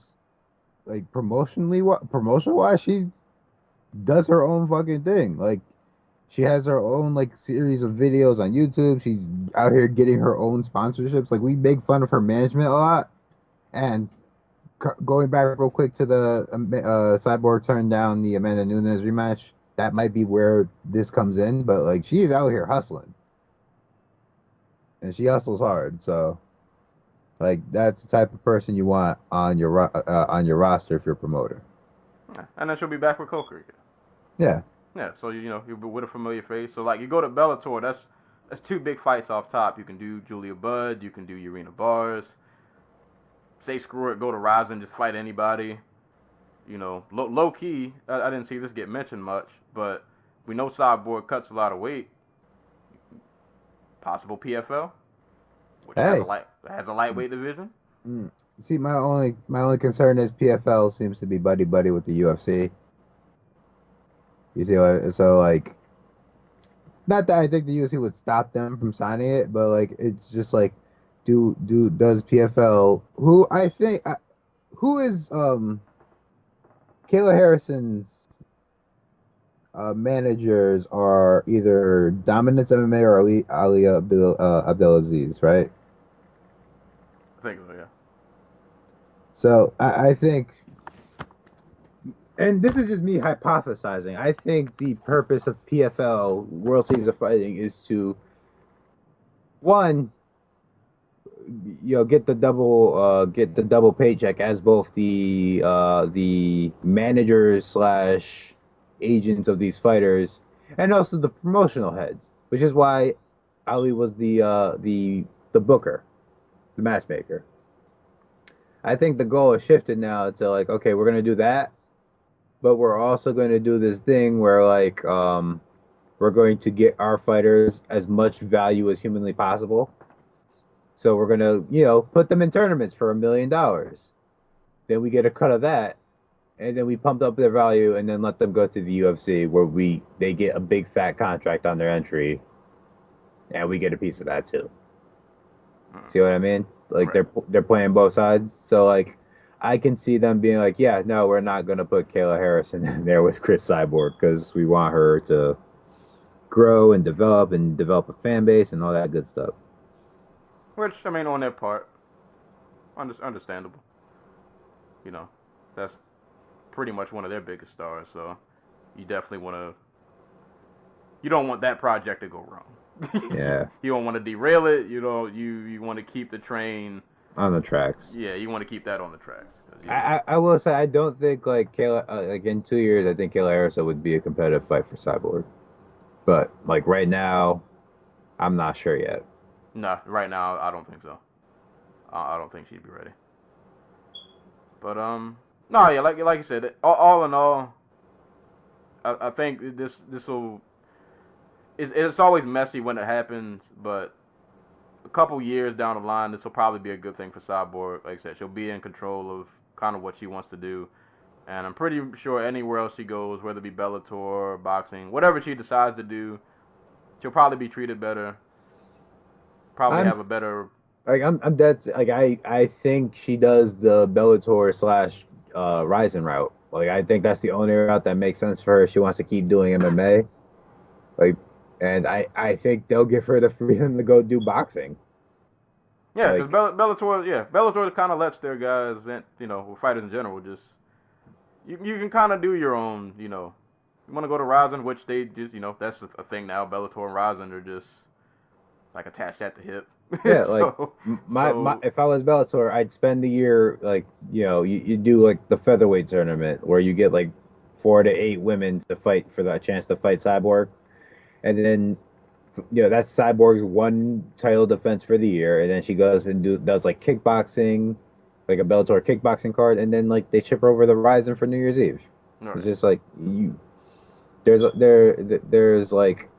like, promotion-wise, she does her own fucking thing. Like, she has her own, like, series of videos on YouTube. She's out here getting her own sponsorships. Like, we make fun of her management a lot. And going back real quick to the Cyborg turned down the Amanda Nunes rematch, that might be where this comes in. But, like, she's out here hustling. And she hustles hard, so, like, that's the type of person you want on your roster if you're a promoter. Yeah. And then she'll be back with Coker again. Yeah. Yeah, so, you know, you'll be with a familiar face. So, like, you go to Bellator, that's two big fights off top. You can do Julia Budd, you can do Urena Bars. Say screw it, go to Ryzen, just fight anybody. You know, low key, I didn't see this get mentioned much, but we know Cyborg cuts a lot of weight. Possible PFL, which has a lightweight division. See, my only concern is PFL seems to be buddy with the UFC. You see, so, like, not that I think the UFC would stop them from signing it, but, like, it's just like, does PFL, who is Kayla Harrison's managers are either Dominance MMA or Ali Abdelaziz, right? I think so, yeah. So I think, and this is just me hypothesizing, I think the purpose of PFL, World Series of Fighting, is to, one, you know, get the double paycheck as both the managers / agents of these fighters, and also the promotional heads, which is why Ali was the booker, the matchmaker. I think the goal has shifted now to, like, okay, we're gonna do that, but we're also going to do this thing where, like, we're going to get our fighters as much value as humanly possible. So we're gonna, you know, put them in tournaments for $1 million. Then we get a cut of that, and then we pump up their value, and then let them go to the UFC where they get a big fat contract on their entry, and we get a piece of that too. See what I mean? Like, right. They're playing both sides. So, like, I can see them being like, yeah, no, we're not gonna put Kayla Harrison in there with Cris Cyborg because we want her to grow and develop a fan base and all that good stuff. Which, I mean, on their part, understandable. You know, that's pretty much one of their biggest stars, so you definitely you don't want that project to go wrong. Yeah. You don't want to derail it. You want to keep the train on the tracks. Yeah, you want to keep that on the tracks. I will say, I don't think, like, Kayla, like, in 2 years, I think Kayla Harrison would be a competitive fight for Cyborg. But, like, right now, I'm not sure yet. No, right now, I don't think so. I don't think she'd be ready. But, no, yeah, like you said, all in all, I think this will, it's always messy when it happens, but a couple years down the line, this will probably be a good thing for Cyborg. Like I said, she'll be in control of kind of what she wants to do. And I'm pretty sure anywhere else she goes, whether it be Bellator, boxing, whatever she decides to do, she'll probably be treated better. Probably have a better... Like, I think she does the Bellator / Ryzen route. Like, I think that's the only route that makes sense for her if she wants to keep doing MMA. Like, and I think they'll give her the freedom to go do boxing. Yeah, Like, because Bellator kind of lets their guys, and fighters in general, just you can kind of do your own, You want to go to Ryzen, which they just, that's a thing now. Bellator and Ryzen are just like attached at the hip. yeah, like so, my if I was Bellator, I'd spend the year like you do like the featherweight tournament where you get like 4 to 8 women to fight for the chance to fight Cyborg, and then that's Cyborg's one title defense for the year, and then she goes and does like kickboxing, like a Bellator kickboxing card, and then like they ship her over the Ryzen for New Year's Eve. right. It's just like there's like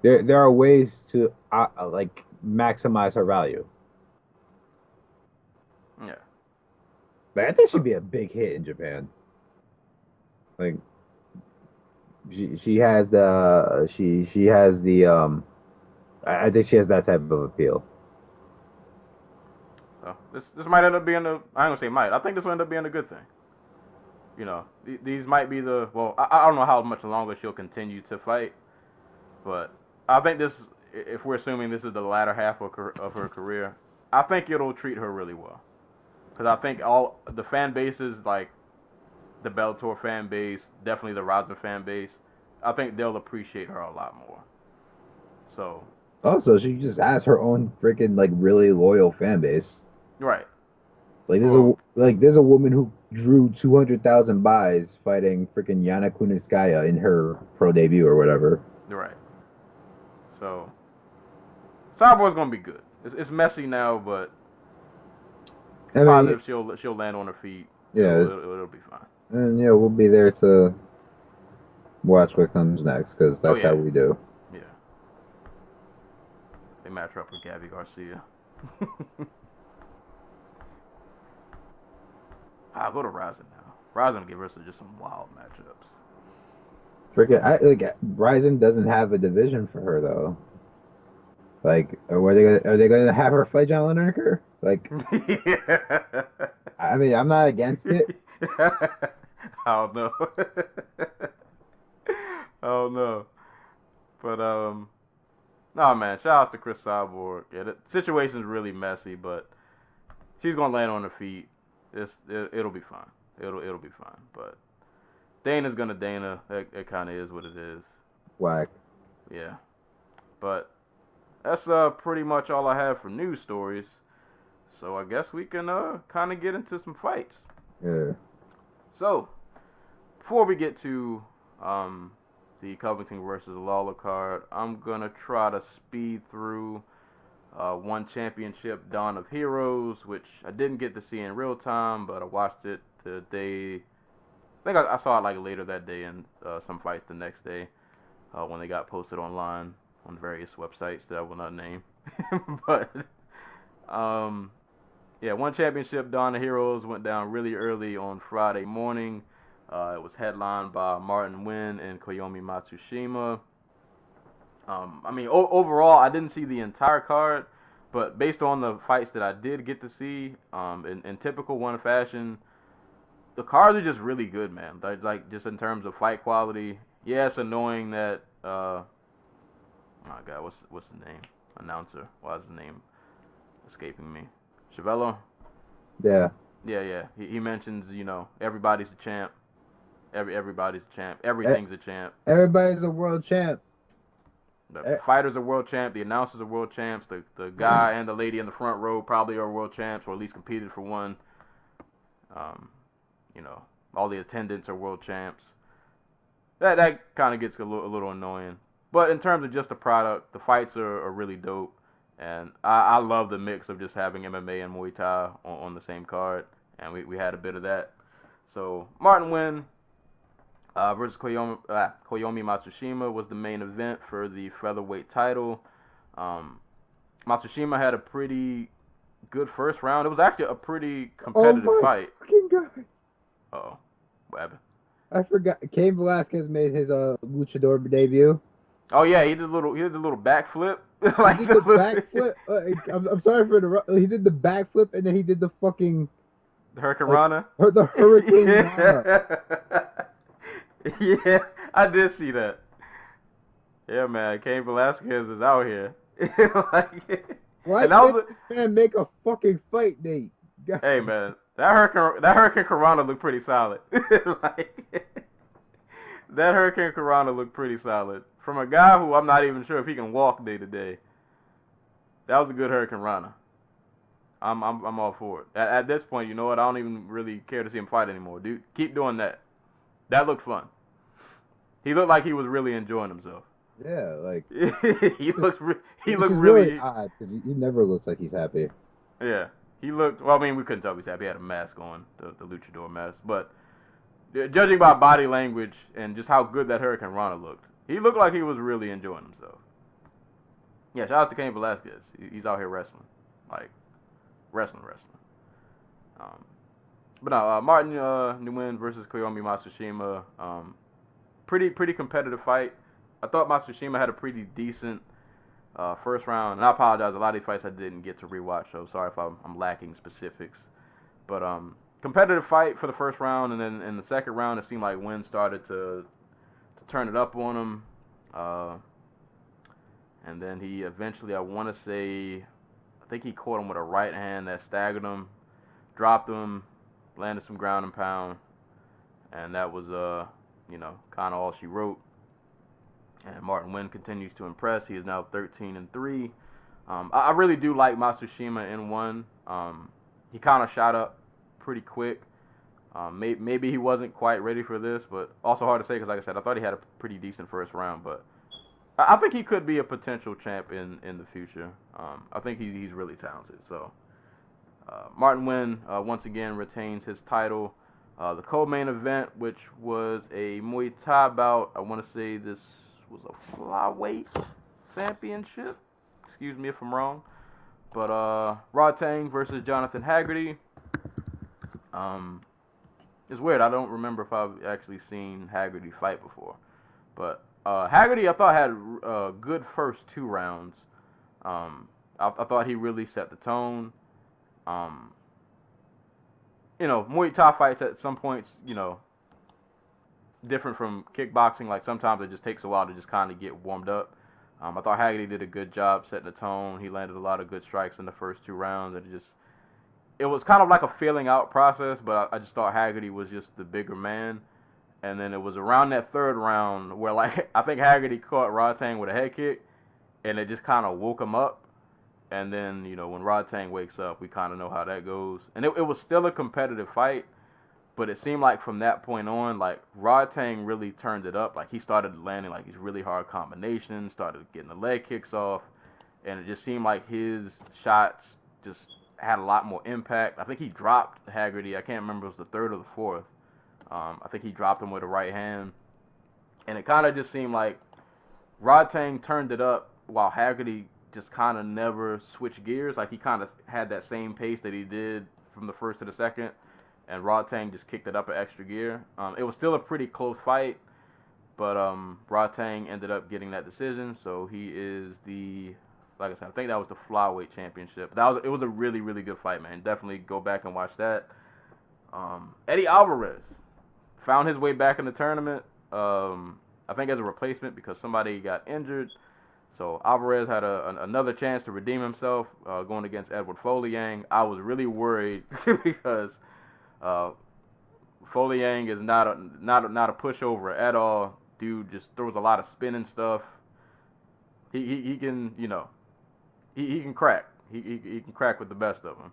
there are ways to like maximize her value. Yeah. But I think she'd be a big hit in Japan. Like she has the I think she has that type of appeal. So this might end up being I ain't gonna say might. I think this will end up being a good thing. These might be I don't know how much longer she'll continue to fight, but I think this, if we're assuming this is the latter half of her career, I think it'll treat her really well. Because I think all the fan bases, like the Bellator fan base, definitely the Ryzen fan base, I think they'll appreciate her a lot more. So. Also, she just has her own freaking like really loyal fan base. Right. Like there's a woman who drew 200,000 buys fighting freaking Yana Kunitskaya in her pro debut or whatever. Right. So, Cyborg's gonna be good. It's messy now, but positive she'll land on her feet. Yeah, it'll be fine. And we'll be there to watch what comes next because that's how we do. Yeah. They match her up with Gabby Garcia. I'll go to Ryzen now. Ryzen give us just some wild matchups. Ryzen doesn't have a division for her though. Like, are they gonna have her fight John Lineker? Like, yeah. I mean, I'm not against it. I don't know. I don't know. But nah, man. Shout out to Cris Cyborg. Yeah, the situation's really messy, but she's gonna land on her feet. It'll be fine. It'll be fine. But Dana's gonna Dana. It kind of is what it is. Whack. Yeah. But that's pretty much all I have for news stories. So I guess we can kind of get into some fights. Yeah. So before we get to the Covington versus Lawler card, I'm gonna try to speed through One Championship Dawn of Heroes, which I didn't get to see in real time, but I watched it the day. I think I saw it like later that day, and some fights the next day when they got posted online on various websites that I will not name. But yeah, One Championship Dawn of Heroes went down really early on Friday morning. It was headlined by Martin Nguyen and Koyomi Matsushima. I mean, overall, I didn't see the entire card, but based on the fights that I did get to see, in typical One fashion, the cards are just really good, man. Like just in terms of fight quality. Yeah, it's annoying that oh my God, what's his name? Announcer. Why is his name escaping me? Chavello? Yeah. Yeah. He mentions, everybody's a champ. Everybody's a champ. Everything's a champ. Everybody's a world champ. The fighters are world champ. The announcers are world champs. The guy and the lady in the front row probably are world champs, or at least competed for one. All the attendants are world champs. That kind of gets a little annoying. But in terms of just the product, the fights are really dope. And I love the mix of just having MMA and Muay Thai on the same card. And we had a bit of that. So Martin Nguyen versus Koyomi Matsushima was the main event for the featherweight title. Matsushima had a pretty good first round. It was actually a pretty competitive fight. Fucking God. Uh-oh. What happened? I forgot. Cain Velasquez made his luchador debut. Oh yeah, he did a little backflip. Like he did the backflip. I'm sorry for the. He did the backflip and then he did the fucking. The Hurricane Rana. The Hurricane Rana. Yeah, I did see that. Yeah, man, Cain Velasquez is out here. Why And that was did this man make a fucking fight date? God. hey man, that Hurricane Corona looked pretty solid. Like, that Hurricane Corona looked pretty solid from a guy who I'm not even sure if he can walk day to day. That was a good Hurricane Rana. I'm all for it. At this point, you know what? I don't even really care to see him fight anymore, dude. Keep doing that. That looked fun. He looked like he was really enjoying himself. Yeah, like he looked which is really odd because he never looks like he's happy. yeah. He looked well. I mean, we couldn't tell if he's happy. He had a mask on, the luchador mask. But judging by body language and just how good that Hurricane Rana looked, he looked like he was really enjoying himself. Yeah, shout out to Cain Velasquez. He's out here wrestling, like wrestling. But no, Martin Nguyen versus Koyomi Matsushima. Pretty competitive fight. I thought Matsushima had a pretty decent first round, and I apologize. A lot of these fights I didn't get to rewatch, so sorry if I'm lacking specifics. But competitive fight for the first round, and then in the second round, it seemed like Nguyen started to turn it up on him. And then he eventually, I think he caught him with a right hand that staggered him, dropped him, landed some ground and pound, and that was kind of all she wrote. And Martin Nguyen continues to impress. He is now 13-3. I really do like Matsushima in one. He kind of shot up pretty quick. Maybe he wasn't quite ready for this, but also hard to say because, like I said, I thought he had a pretty decent first round, but I think he could be a potential champ in the future. I think he's really talented. So Martin Nguyen once again retains his title. The co-main event, which was a Muay Thai bout, I want to say this was a flyweight championship. Excuse me if I'm wrong. But Rod Tang versus Jonathan Haggerty. It's weird. I don't remember if I've actually seen Haggerty fight before. But Haggerty, I thought, had a good first two rounds. I thought he really set the tone. Muay Thai fights at some points, different from kickboxing. Like sometimes it just takes a while to just kind of get warmed up. I thought Haggerty did a good job setting the tone. He landed a lot of good strikes in the first two rounds. It was kind of like a feeling out process, but I just thought Haggerty was just the bigger man. And then it was around that third round where, like, I think Haggerty caught Rod Tang with a head kick, and it just kind of woke him up. And then, when Rod Tang wakes up, we kind of know how that goes. And it was still a competitive fight, but it seemed like from that point on, like, Rod Tang really turned it up. Like, he started landing, like, these really hard combinations, started getting the leg kicks off, and it just seemed like his shots just had a lot more impact. I think he dropped Haggerty. I can't remember if it was the third or the fourth. I think he dropped him with a right hand. And it kind of just seemed like Rod Tang turned it up while Haggerty just kind of never switched gears. Like, he kind of had that same pace that he did from the first to the second. And Rod Tang just kicked it up an extra gear. It was still a pretty close fight. But Rod Tang ended up getting that decision. So he is like I said, I think that was the flyweight championship. It was a really, really good fight, man. Definitely go back and watch that. Eddie Alvarez found his way back in the tournament, I think as a replacement because somebody got injured. So Alvarez had another chance to redeem himself going against Edward Foleyang. I was really worried because Foleyang is not a pushover at all. Dude just throws a lot of spin and stuff. He can, he can crack. He can crack with the best of them.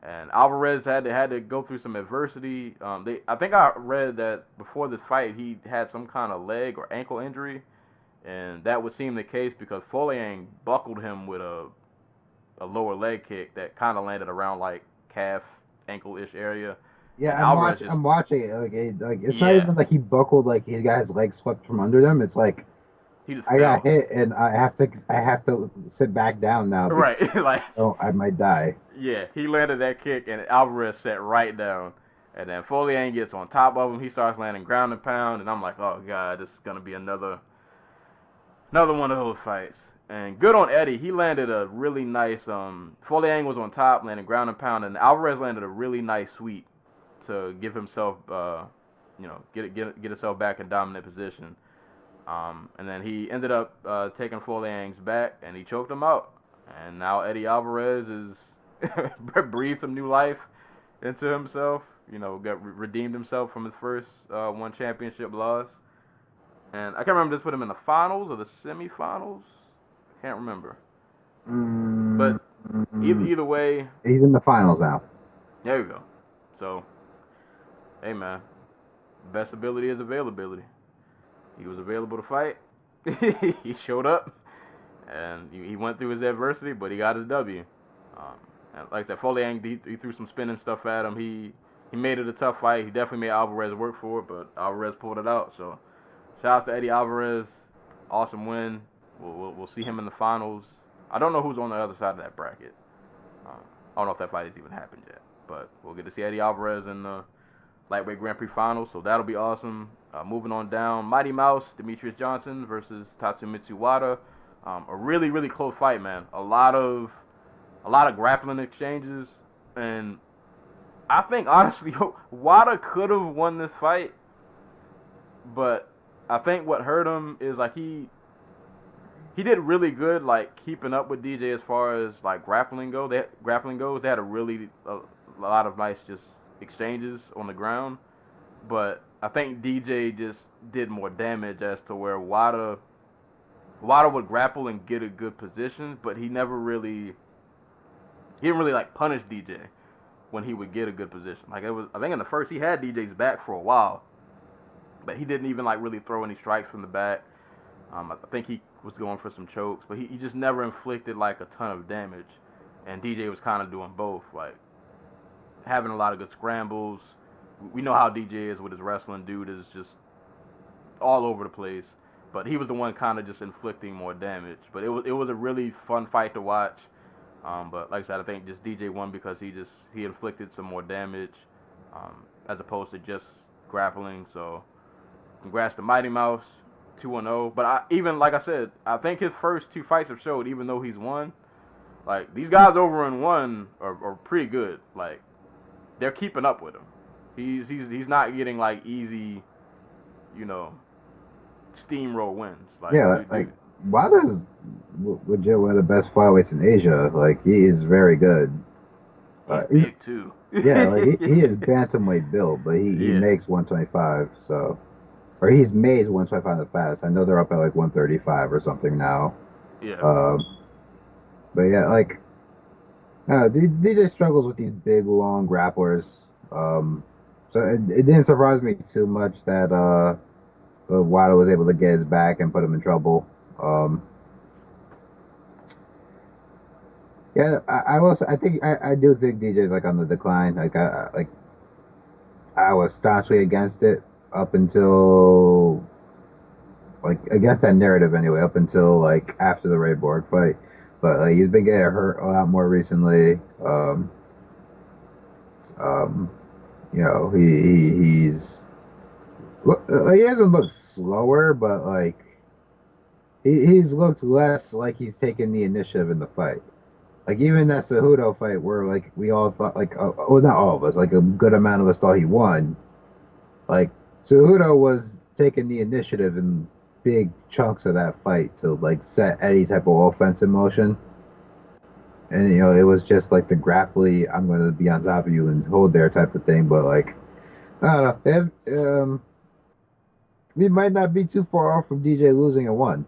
And Alvarez had to go through some adversity. I think I read that before this fight he had some kind of leg or ankle injury, and that would seem the case because Foleyang buckled him with a lower leg kick that kind of landed around like calf, ankle-ish area. Yeah, I'm watching it. Like it's not even like he buckled, like he got his legs swept from under him. It's like he just I got hit and I have to sit back down now. Right, like I might die. Yeah, he landed that kick and Alvarez sat right down, and then Foleyang gets on top of him. He starts landing ground and pound, and I'm like, oh god, this is gonna be another one of those fights. And good on Eddie. He landed a really nice. Foleyang was on top, landing ground and pound, and Alvarez landed a really nice sweep to give himself, get himself back in dominant position. And then he ended up taking Foleyang's back, and he choked him out. And now Eddie Alvarez is breathed some new life into himself. You know, redeemed himself from his first one championship loss. And I can't remember this put him in the finals or the semifinals. I can't remember. But either way, he's in the finals now. there you go. So, hey man, best ability is availability. He was available to fight. He showed up, and he went through his adversity, but he got his W. And like I said, Folayang, he threw some spinning stuff at him. He made it a tough fight. He definitely made Alvarez work for it, but Alvarez pulled it out. So, shout out to Eddie Alvarez. Awesome win. We'll see him in the finals. I don't know who's on the other side of that bracket. I don't know if that fight has even happened yet, but we'll get to see Eddie Alvarez in the lightweight Grand Prix finals, so that'll be awesome. Moving on down, Mighty Mouse, Demetrius Johnson versus Tatsumitsu Wada. A really, really close fight, man. A lot of grappling exchanges, and I think honestly, Wada could have won this fight, but I think what hurt him is like he did really good like keeping up with DJ as far as like grappling goes. They had a lot of nice just exchanges on the ground, but I think DJ just did more damage as to where Wada would grapple and get a good position, but he didn't really like punish DJ when he would get a good position. Like I think in the first he had DJ's back for a while, but he didn't even like really throw any strikes from the back. I think he was going for some chokes, but he just never inflicted like a ton of damage, and DJ was kind of doing both, like having a lot of good scrambles. We know how DJ is with his wrestling. Dude is just all over the place, but he was the one kind of just inflicting more damage. But it was a really fun fight to watch. But like I said, I think just DJ won because he inflicted some more damage as opposed to just grappling. So congrats to Mighty Mouse, 2-0. But even like I said, I think his first two fights have showed, even though he's won, like these guys over in one are pretty good. Like they're keeping up with him. He's not getting like easy, steamroll wins. Like, Yeah, like Wada's legit one of the best flyweights in Asia. Like he is very good. He's big too. Yeah, like he is bantamweight built, but he makes 125. So, or he's made 125 in the past. I know they're up at like 135 or something now. Yeah. But yeah, like DJ struggles with these big long grapplers. So it didn't surprise me too much that Wada was able to get his back and put him in trouble. Yeah, I do think DJ's like on the decline. Like I was staunchly against it up until like against that narrative anyway, up until like after the Ray Borg fight. But like he's been getting hurt a lot more recently. He's he hasn't looked slower, but like he's looked less like he's taken the initiative in the fight. Like even that Cejudo fight where like we all thought like not all of us, like a good amount of us thought he won. Like Cejudo was taking the initiative in big chunks of that fight to like set any type of offense in motion. And it was just like the grapply, I'm going to be on top of you and hold there type of thing. But like, I don't know. We might not be too far off from DJ losing at one.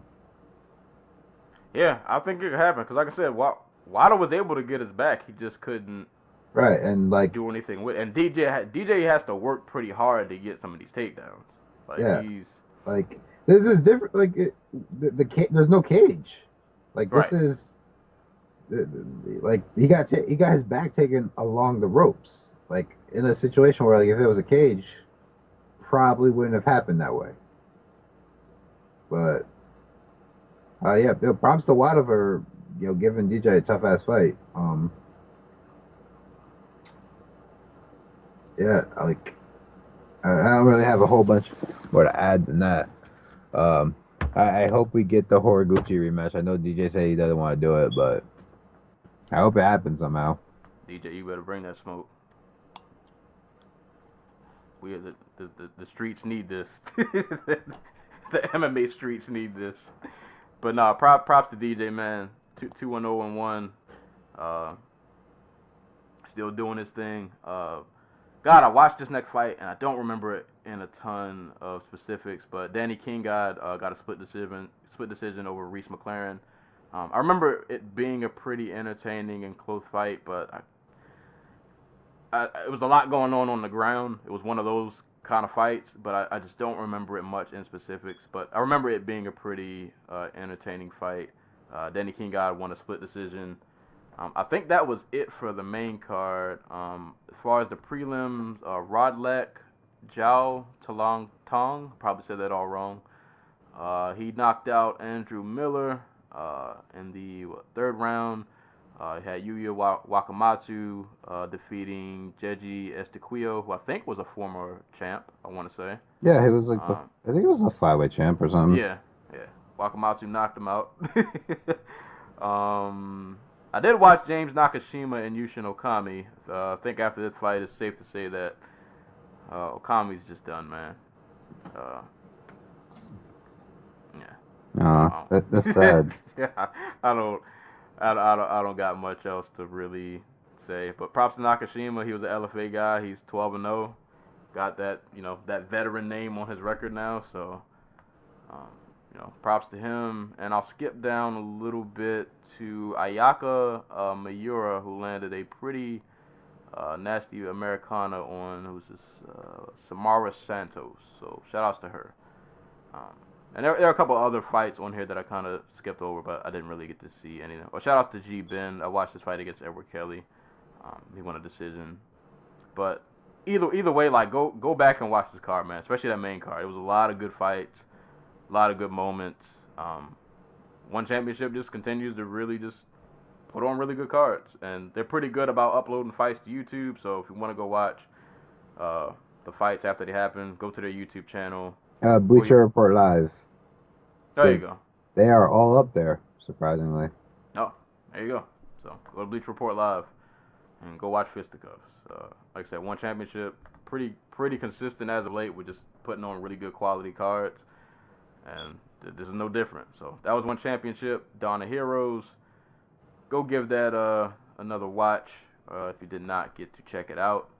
Yeah, I think it could happen because, like I said, Wada was able to get his back. He just couldn't, right? And like do anything with. And DJ has to work pretty hard to get some of these takedowns. Like he's like this is different. Like there's no cage. Like this is. Like he got his back taken along the ropes. Like in a situation where like if it was a cage, probably wouldn't have happened that way. But props to Wada for giving DJ a tough ass fight. Like I don't really have a whole bunch more to add than that. I hope we get the Horiguchi rematch. I know DJ said he doesn't want to do it, but I hope it happens somehow. DJ, you better bring that smoke. The streets need this. The MMA streets need this. But nah, props to DJ, man. 2-0-1. Still doing his thing. God, I watched this next fight, and I don't remember it in a ton of specifics, but Danny King got a split decision over Reese McLaren. I remember it being a pretty entertaining and close fight, but it was a lot going on the ground. It was one of those kind of fights, but I just don't remember it much in specifics. But I remember it being a pretty entertaining fight. Danny King won a split decision. I think that was it for the main card. As far as the prelims, Rodlek Jao Talong Tong, probably said that all wrong. He knocked out Andrew Miller in the third round. He had Yuya Wakamatsu defeating Jeji Estequio, who I think was a former champ, I want to say. Yeah, he was like, I think he was a flyweight champ or something. Yeah. Wakamatsu knocked him out. I did watch James Nakashima and Yushin Okami. I think after this fight, it's safe to say that Okami's just done, man. That's sad. Yeah, I don't got much else to really say. But props to Nakashima. He was an LFA guy. He's 12-0. Got that that veteran name on his record now. So props to him. And I'll skip down a little bit to Ayaka Mayura, who landed a pretty nasty Americana on who's this Samara Santos. So shout outs to her. And there are a couple other fights on here that I kind of skipped over, but I didn't really get to see anything. Well, shout out to G Ben. I watched this fight against Edward Kelly. He won a decision. But either way, like go back and watch this card, man. Especially that main card. It was a lot of good fights, a lot of good moments. One Championship just continues to really just put on really good cards, and they're pretty good about uploading fights to YouTube. So if you want to go watch the fights after they happen, go to their YouTube channel. Bleacher Report Live. There you go. They are all up there, surprisingly. Oh, there you go. So go to Bleach Report Live and go watch Fisticuffs. Like I said, One Championship, pretty consistent as of late with just putting on really good quality cards, and this is no different. So that was One Championship. Dawn of Heroes. Go give that another watch if you did not get to check it out.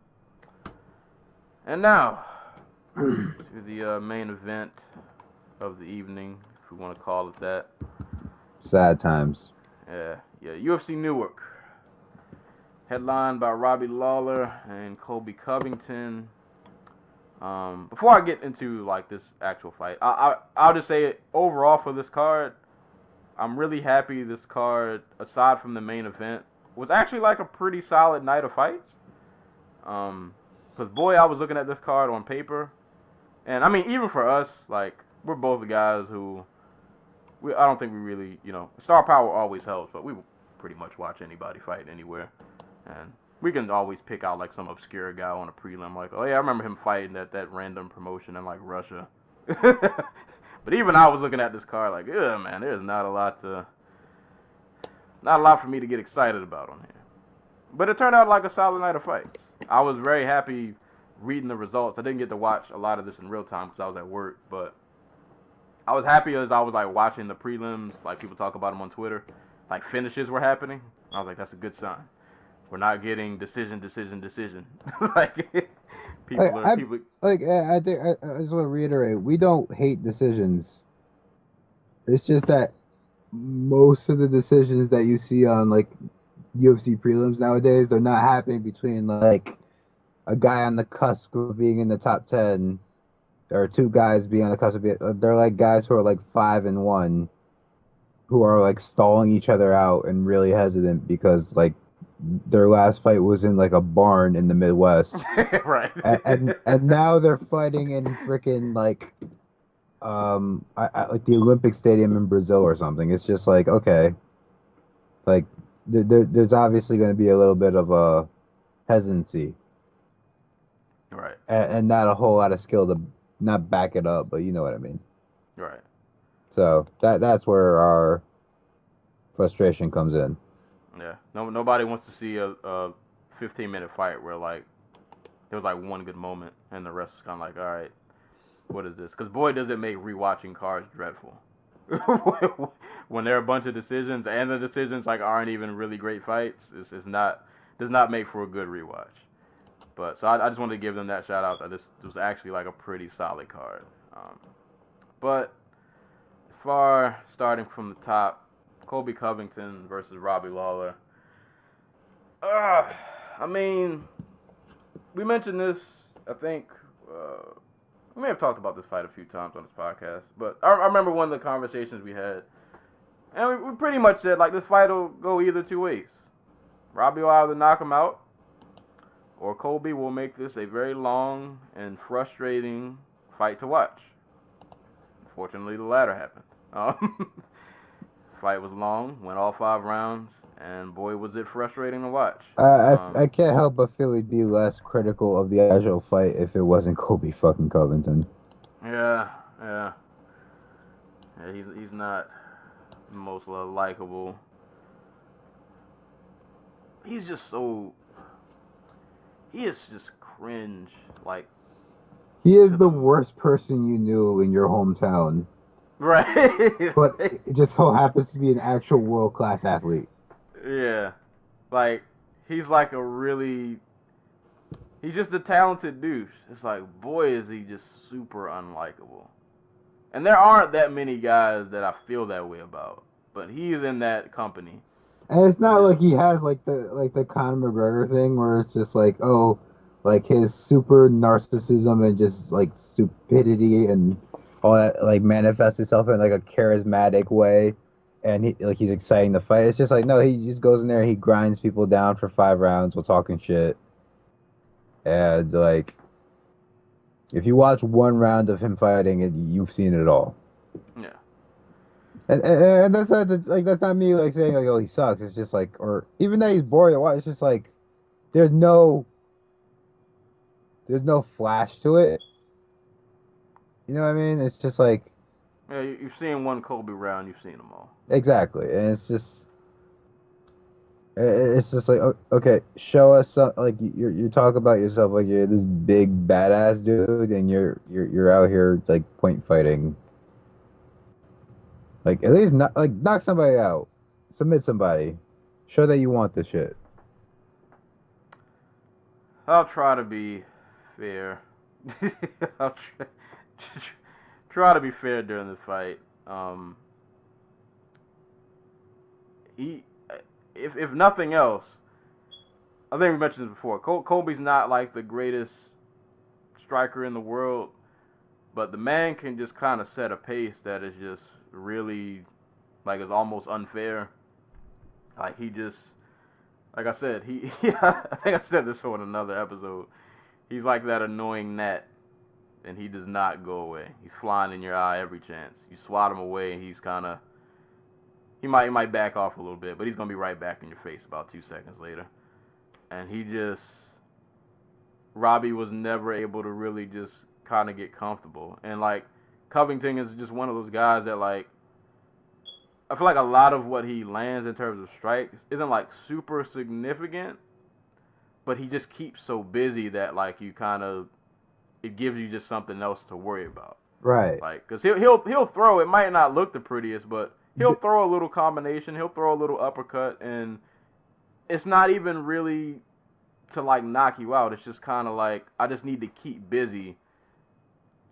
And now to the main event of the evening, if we want to call it that. Sad times. Yeah. UFC Newark, headlined by Robbie Lawler and Colby Covington. Before I get into like this actual fight, I'll just say it overall for this card. I'm really happy this card, aside from the main event, was actually like a pretty solid night of fights. Because boy, I was looking at this card on paper, and I mean, even for us, like, we're both the guys who, I don't think we really, star power always helps, but we pretty much watch anybody fight anywhere. And we can always pick out, like, some obscure guy on a prelim, like, oh yeah, I remember him fighting at that random promotion in, like, Russia. But even I was looking at this card like, yeah, man, there's not a lot for me to get excited about on here. But it turned out like a solid night of fights. I was very happy reading the results. I didn't get to watch a lot of this in real time because I was at work, but I was happy as I was like watching the prelims, like people talk about them on Twitter, like finishes were happening. I was like, that's a good sign. We're not getting decision. Like people. I think I just want to reiterate, we don't hate decisions. It's just that most of the decisions that you see on like UFC prelims nowadays, they're not happening between like a guy on the cusp of being in the top 10 or two guys being on the cusp of being, they're like guys who are like 5-1 who are like stalling each other out and really hesitant because like their last fight was in like a barn in the Midwest. Right. and now they're fighting in freaking like like the Olympic Stadium in Brazil or something. It's just like, okay, like there's obviously going to be a little bit of a hesitancy, right, and not a whole lot of skill to not back it up, but you know what I mean. Right. So that's where our frustration comes in. Yeah. Nobody wants to see a 15-minute fight where like there was like one good moment and the rest was kind of like, all right, what is this? Because boy, does it make rewatching cards dreadful. when there are a bunch of decisions and the decisions like aren't even really great fights, it's not does not make for a good rewatch. But so I just wanted to give them that shout out that this was actually like a pretty solid card. But as far starting from the top, Colby Covington versus Robbie Lawler. I mean, we mentioned this. I think we may have talked about this fight a few times on this podcast, but I remember one of the conversations we had, and we pretty much said like this fight will go either two ways. Robbie will either knock him out, or Colby will make this a very long and frustrating fight to watch. Fortunately, the latter happened. This fight was long, went all 5 rounds, and boy, was it frustrating to watch. I can't help but feel we'd be less critical of the actual fight if it wasn't Colby fucking Covington. Yeah. He's not the most likable. He's just so. He is just cringe. Like. He is the worst person you knew in your hometown. Right. But it just so happens to be an actual world-class athlete. Yeah. Like, he's like a really... He's just a talented douche. It's like, boy, is he just super unlikable. And there aren't that many guys that I feel that way about. But he's in that company. And it's not like he has like the Conor McGregor thing where it's just like, oh, like his super narcissism and just like stupidity and all that like manifests itself in like a charismatic way, and he's exciting to fight. It's just like, no, he just goes in there, he grinds people down for 5 rounds while talking shit, and like if you watch 1 round of him fighting, you've seen it all. Yeah. And that's not me like saying like, oh, he sucks. It's just like, or even that he's boring to watch. It's just like there's no flash to it. You know what I mean? It's just like... Yeah, you've seen one Colby round, you've seen them all. Exactly. And it's just like, okay, show us some, like, you talk about yourself like you're this big badass dude, and you're out here, like, point fighting. Like, at least, knock somebody out. Submit somebody. Show that you want this shit. I'll try to be fair. I'll try to be fair during this fight. If nothing else, I think we mentioned this before. Colby's not like the greatest striker in the world, but the man can just kind of set a pace that is just really, like, is almost unfair. Like, he just, like I said, I think I said this on another episode. He's like that annoying gnat, and he does not go away. He's flying in your eye every chance. You swat him away, and he's kind of, he might back off a little bit, but he's going to be right back in your face about 2 seconds later. And Robbie was never able to really just kind of get comfortable. And, like, Covington is just one of those guys that, like, I feel like a lot of what he lands in terms of strikes isn't, like, super significant, but he just keeps so busy that, like, it gives you just something else to worry about. Right. Like, because he'll throw, it might not look the prettiest, but he'll throw a little combination, he'll throw a little uppercut, and it's not even really to, like, knock you out. It's just kind of like, I just need to keep busy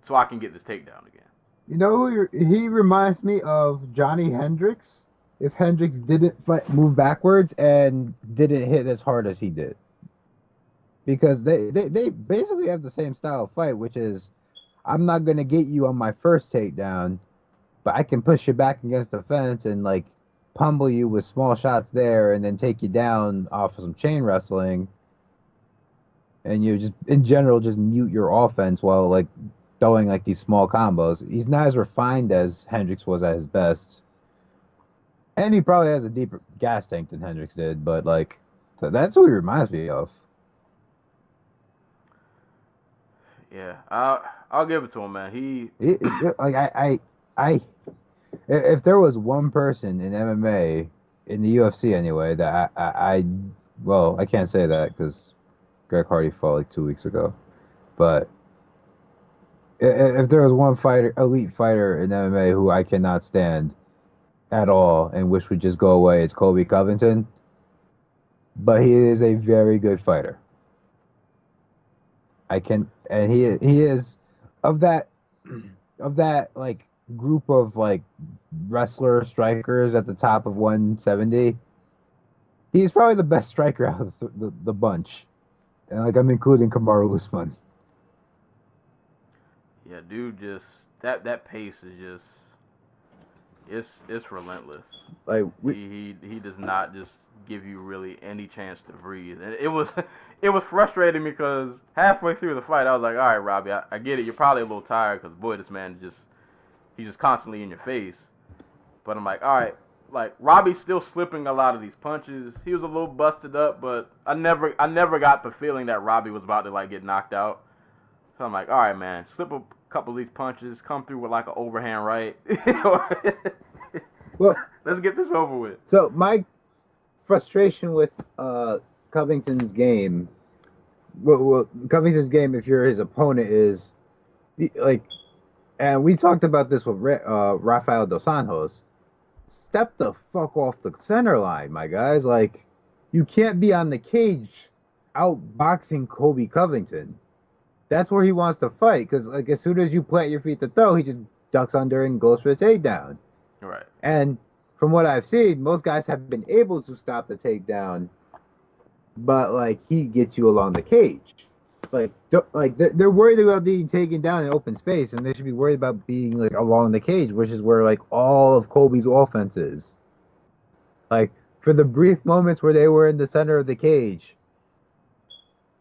so I can get this takedown again. You know who he reminds me of? Johnny Hendricks. If Hendricks didn't move backwards and didn't hit as hard as he did. Because they basically have the same style of fight, which is, I'm not going to get you on my first takedown, but I can push you back against the fence and, like, pummel you with small shots there and then take you down off of some chain wrestling. And you just, in general, just mute your offense while, like, throwing, like, these small combos. He's not as refined as Hendricks was at his best. And he probably has a deeper gas tank than Hendricks did, but, like, that's what he reminds me of. Yeah, I'll give it to him, man. If there was one person in MMA, in the UFC anyway, that I can't say that because Greg Hardy fought like 2 weeks ago, but If there was one fighter, elite fighter in MMA who I cannot stand at all and wish would just go away, it's Colby Covington. But he is a very good fighter. He is of that like group of like wrestler strikers at the top of 170. He's probably the best striker out of the bunch, and like I'm including Kamaru Usman. Yeah, dude, just that pace is just it's relentless. Like He does not just give you really any chance to breathe. And it was frustrating because halfway through the fight I was like, all right, Robbie, I get it. You're probably a little tired because boy, this man he's just constantly in your face. But I'm like, all right, like Robbie's still slipping a lot of these punches. He was a little busted up, but I never got the feeling that Robbie was about to like get knocked out. So I'm like, all right, man, slip a couple of these punches, come through with like an overhand right. well, let's get this over with. So my frustration with Covington's game, Covington's game, if you're his opponent, is like, and we talked about this with Rafael Dos Anjos. Step the fuck off the center line, my guys. Like, you can't be on the cage outboxing Colby Covington. That's where he wants to fight, because like as soon as you plant your feet to throw, he just ducks under and goes for the takedown. Right. And from what I've seen, most guys have been able to stop the takedown, but like he gets you along the cage. Like they're worried about being taken down in open space, and they should be worried about being like along the cage, which is where like all of Colby's offense is. Like for the brief moments where they were in the center of the cage,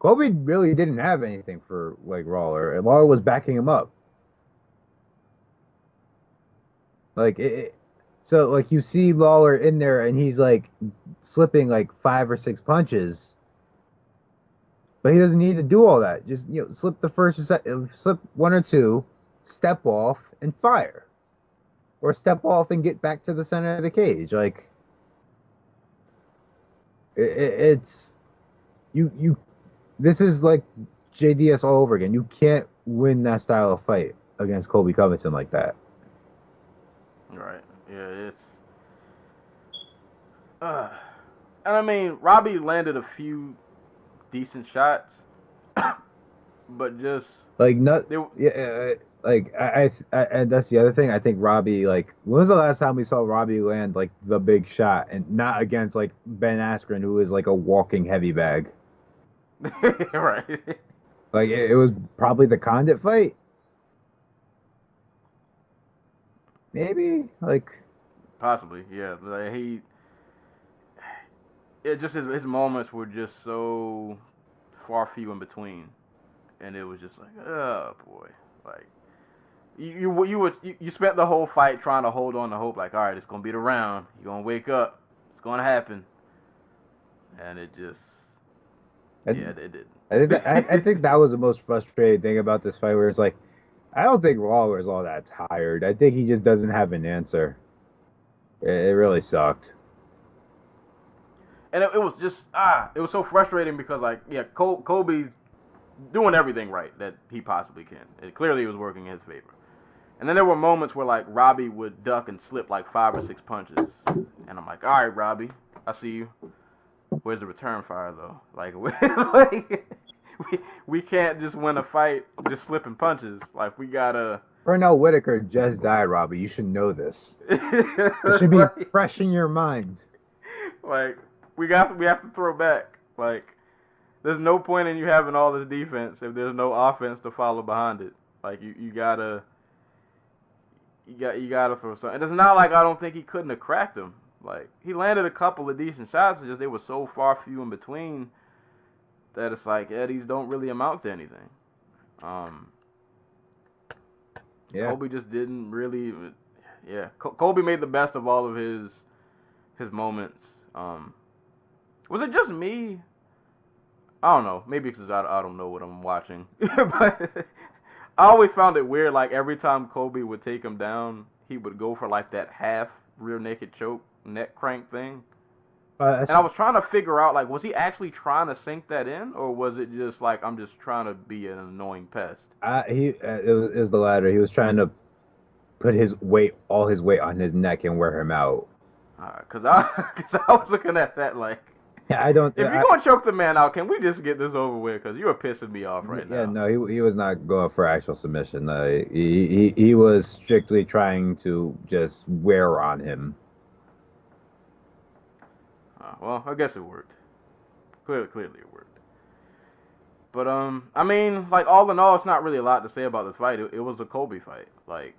Colby really didn't have anything for like Lawler, and Lawler was backing him up. Like so like you see Lawler in there, and he's like slipping like 5 or 6 punches. But he doesn't need to do all that. Just slip the first or second, slip 1 or 2, step off and fire, or step off and get back to the center of the cage. Like it's you. This is like JDS all over again. You can't win that style of fight against Colby Covington like that. Right. Yeah. It's. And I mean, Robbie landed a few decent shots, but just like not like I and that's the other thing. I think Robbie, like, when was the last time we saw Robbie land like the big shot, and not against like Ben Askren, who is like a walking heavy bag. Right. Like it was probably the Condit fight, maybe, like Possibly, yeah. Like it just his moments were just so far few in between, and it was just like, oh boy, like you spent the whole fight trying to hold on to hope, like, all right, it's gonna be the round, you're gonna wake up, it's gonna happen, and it just, it didn't. I think that was the most frustrating thing about this fight, where it's like, I don't think Lawler is all that tired. I think he just doesn't have an answer. It really sucked. And it was just, it was so frustrating because, like, yeah, Colby doing everything right that he possibly can. It clearly was working in his favor. And then there were moments where, like, Robbie would duck and slip, like, 5 or 6 punches. And I'm like, all right, Robbie, I see you. Where's the return fire, though? Like, we can't just win a fight just slipping punches. Like, we gotta... Pernell Whitaker just died, Robbie. You should know this. It should be fresh in your mind. Like, we have to throw back. Like, there's no point in you having all this defense if there's no offense to follow behind it. Like, you gotta throw something. And it's not like I don't think he couldn't have cracked him. Like, he landed a couple of decent shots. It's just they were so far few in between that it's like, these don't really amount to anything. Yeah. Colby just didn't really. Yeah, Colby made the best of all of his moments. Was it just me? I don't know. Maybe because I don't know what I'm watching. But I always found it weird. Like, every time Colby would take him down, he would go for like that half rear naked choke neck crank thing. And I was trying to figure out, like, was he actually trying to sink that in, or was it just like, I'm just trying to be an annoying pest? It was the latter. He was trying to put all his weight on his neck and wear him out. Cause I was looking at that like, I don't. if you're gonna choke the man out, can we just get this over with? Cause you are pissing me off right now. Yeah, no, he was not going for actual submission. He was strictly trying to just wear on him. Well, I guess it worked. Clearly it worked. But I mean, like all in all, it's not really a lot to say about this fight. It was a Colby fight. Like,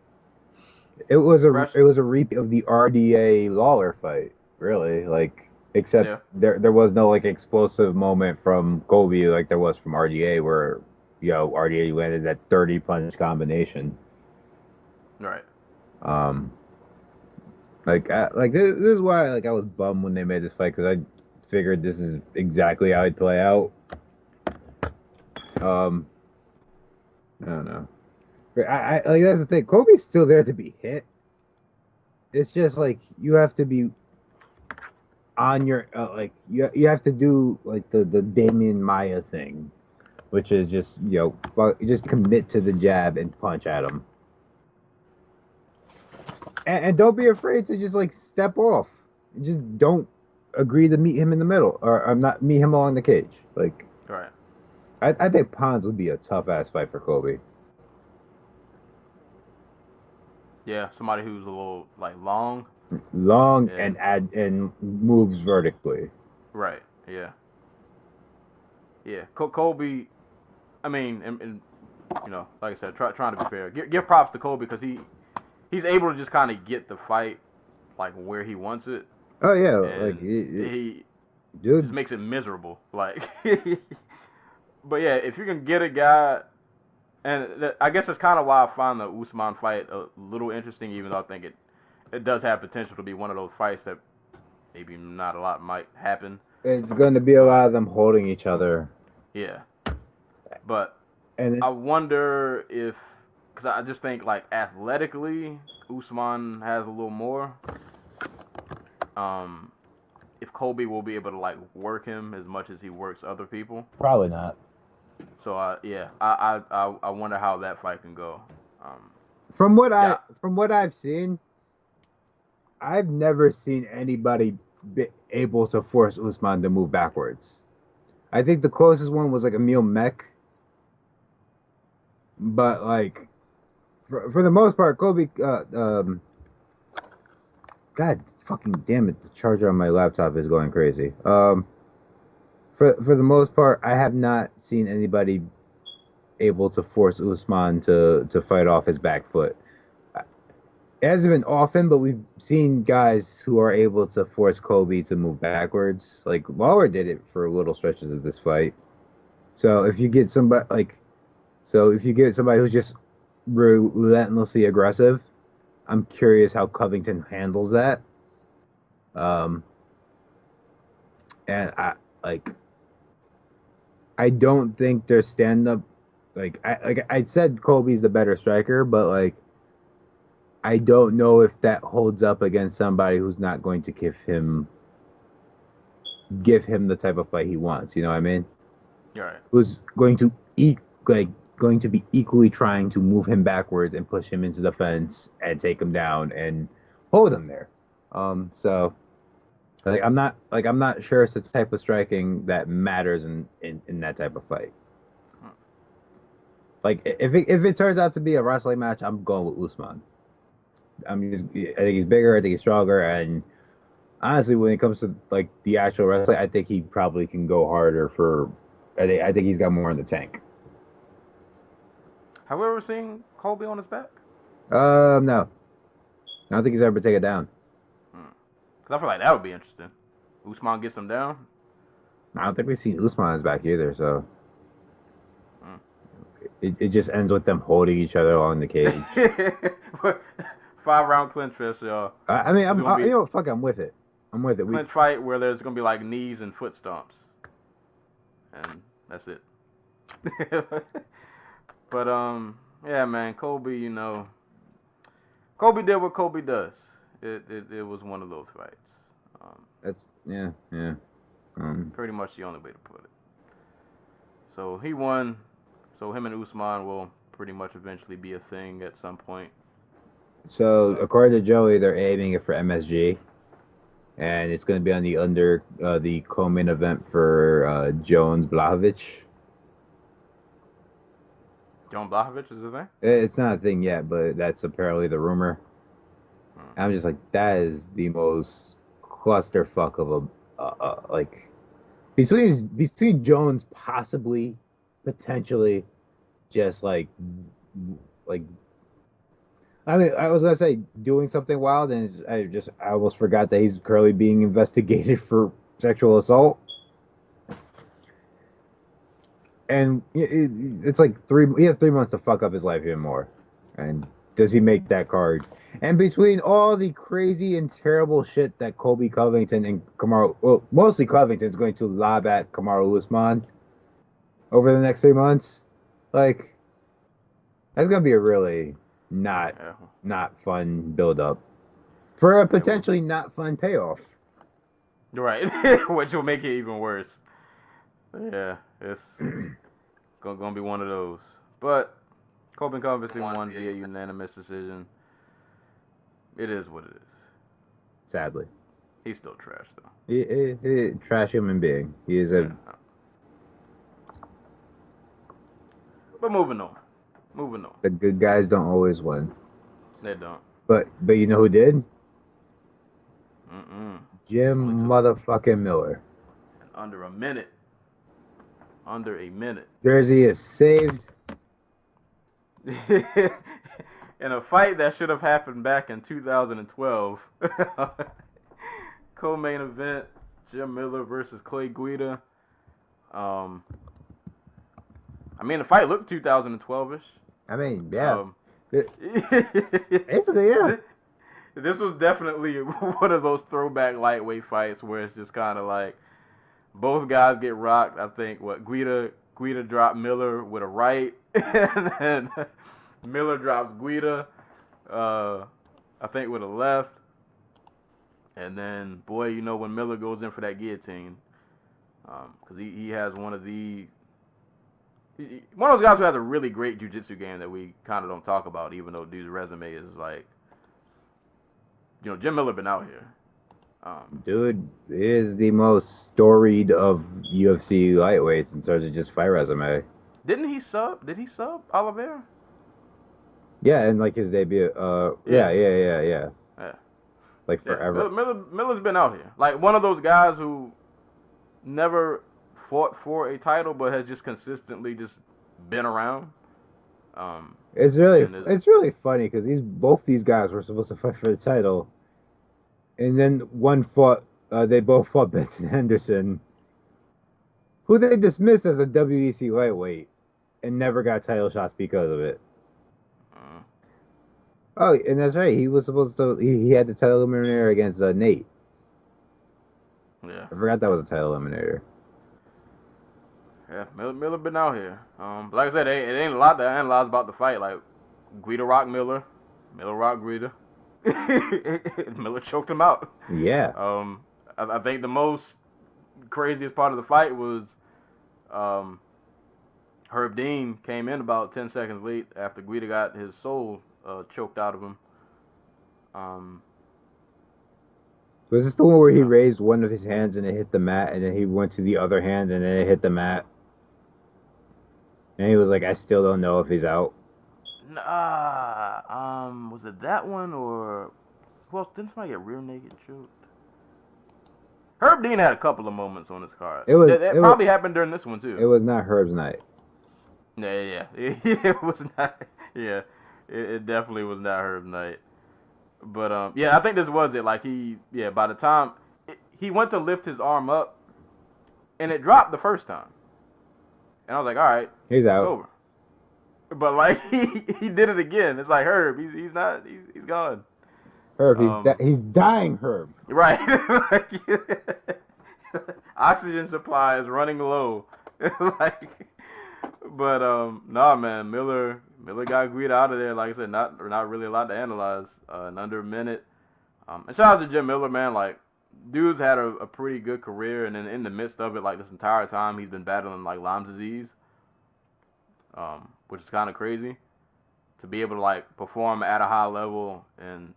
it was a repeat of the RDA Lawler fight, really. Like, except there was no like explosive moment from Colby like there was from RDA, where RDA landed that 30 punch combination. Right. This is why I was bummed when they made this fight, because I figured this is exactly how it'd play out. I don't know. I that's the thing. Colby's still there to be hit. It's just like you have to be on your you have to do like the Damian Maya thing, which is just just commit to the jab and punch at him, and don't be afraid to just like step off. Just don't agree to meet him in the middle, or I'm not meet him along the cage. Like, right. I think Pons would be a tough ass fight for Colby. Yeah, somebody who's a little like long and moves vertically. Right. Yeah. Yeah. Colby. I mean, and like I said, trying to be fair. Give props to Colby because he's able to just kind of get the fight like where he wants it. Oh yeah, like he just makes it miserable. Like, but yeah, if you can get a guy. And I guess that's kind of why I find the Usman fight a little interesting, even though I think it does have potential to be one of those fights that maybe not a lot might happen. It's going to be a lot of them holding each other. Yeah. But I wonder if, because I just think like athletically, Usman has a little more. If Colby will be able to like work him as much as he works other people. Probably not. So I wonder how that fight can go. From what I've seen, I've never seen anybody be able to force Usman to move backwards. I think the closest one was like Emil Mech, but like for the most part, Colby. God fucking damn it! The charger on my laptop is going crazy. For the most part, I have not seen anybody able to force Usman to fight off his back foot. It hasn't been often, but we've seen guys who are able to force Colby to move backwards. Like Lawler did it for little stretches of this fight. So if you get somebody who's just relentlessly aggressive, I'm curious how Covington handles that. And I don't think their stand-up, I said Colby's the better striker, but like I don't know if that holds up against somebody who's not going to give him the type of fight he wants. You know what I mean? Right. Who's going to be equally trying to move him backwards and push him into the fence and take him down and hold him there. So. I'm not sure it's the type of striking that matters in that type of fight. Like if it turns out to be a wrestling match, I'm going with Usman. I think he's bigger, I think he's stronger, and honestly, when it comes to like the actual wrestling, I think he probably can go harder I think he's got more in the tank. Have we ever seen Colby on his back? No. I don't think he's ever taken it down. Because I feel like that would be interesting. Usman gets him down. I don't think we've seen Usman on his back either, so it just ends with them holding each other along the cage. 5-round clinch fest, y'all. I mean, I'm with it. I'm with it. Clinch fight where there's gonna be like knees and foot stomps, and that's it. But yeah, man, Colby. Colby did what Colby does. It was one of those fights. That's yeah. Pretty much the only way to put it. So he won. So him and Usman will pretty much eventually be a thing at some point. So according to Joey, they're aiming it for MSG, and it's going to be on the co-main event for Jones Blachowicz. John Blachowicz is the thing? It's not a thing yet, but that's apparently the rumor. I'm just like, that is the most clusterfuck of a like between Jones possibly, potentially, just like I mean, I was gonna say doing something wild, and I almost forgot that he's currently being investigated for sexual assault. And it's like he has 3 months to fuck up his life even more. And does he make that card? And between all the crazy and terrible shit that Colby Covington and Kamaru, well, mostly Covington's going to lob at Kamaru Usman over the next 3 months, like, that's gonna be a really not fun build up for a potentially not fun payoff. Right, which will make it even worse. Yeah, it's gonna be one of those. But Colby Covington won via unanimous decision. It is what it is. Sadly, he's still trash though. He trash human being. He is a. But moving on. The good guys don't always win. They don't. But you know who did? Jim Really motherfucking Miller. Under a minute. Jersey is saved. In a fight that should have happened back in 2012. Co-main event, Jim Miller versus Clay Guida. I mean, the fight looked 2012-ish. I mean, yeah. Basically, yeah. This was definitely one of those throwback lightweight fights where it's just kind of like both guys get rocked. I think Guida dropped Miller with a right, and then Miller drops Guida, I think with a left, and then boy, you know when Miller goes in for that guillotine, because he has one of those guys who has a really great jiu-jitsu game that we kind of don't talk about, even though dude's resume is like, you know, Jim Miller been out here. Dude is the most storied of UFC lightweights in terms of just fight resume. Did he sub Oliveira? Yeah, and like his debut. Yeah. Like forever. Miller's been out here. Like one of those guys who never fought for a title, but has just consistently just been around. It's really funny because both these guys were supposed to fight for the title, and then they both fought Benson Henderson, who they dismissed as a WEC lightweight, and never got title shots because of it. Oh, and that's right. He was supposed to. He had the title eliminator against Nate. Yeah, I forgot that was a title eliminator. Yeah, Miller been out here. Like I said, it ain't a lot to analyze about the fight. Like, Guida rocked Miller rocked Guida. Miller choked him out. Yeah. I think the most craziest part of the fight was Herb Dean came in about 10 seconds late after Guida got his soul choked out of him. Was this the one where he raised one of his hands and it hit the mat, and then he went to the other hand and then it hit the mat? And he was like, I still don't know if he's out. Was it that one or... Well, didn't somebody get rear naked choked? Herb Dean had a couple of moments on his card. It probably happened during this one, too. It was not Herb's night. Yeah. It was not... Yeah, it definitely was not Herb's night. But, yeah, I think this was it. Like, by the time... He went to lift his arm up, and it dropped the first time. And I was like, all right. He's out. It's over. But, like, he did it again. It's like, Herb, he's gone. Herb, he's dying, Herb. Right. Oxygen supply is running low. Nah, man, Miller got Guida out of there. Like I said, not really a lot to analyze. In under a minute. And shout out to Jim Miller, man. Like, dude's had a pretty good career, and then in the midst of it, like this entire time, he's been battling like Lyme disease, which is kind of crazy to be able to like perform at a high level and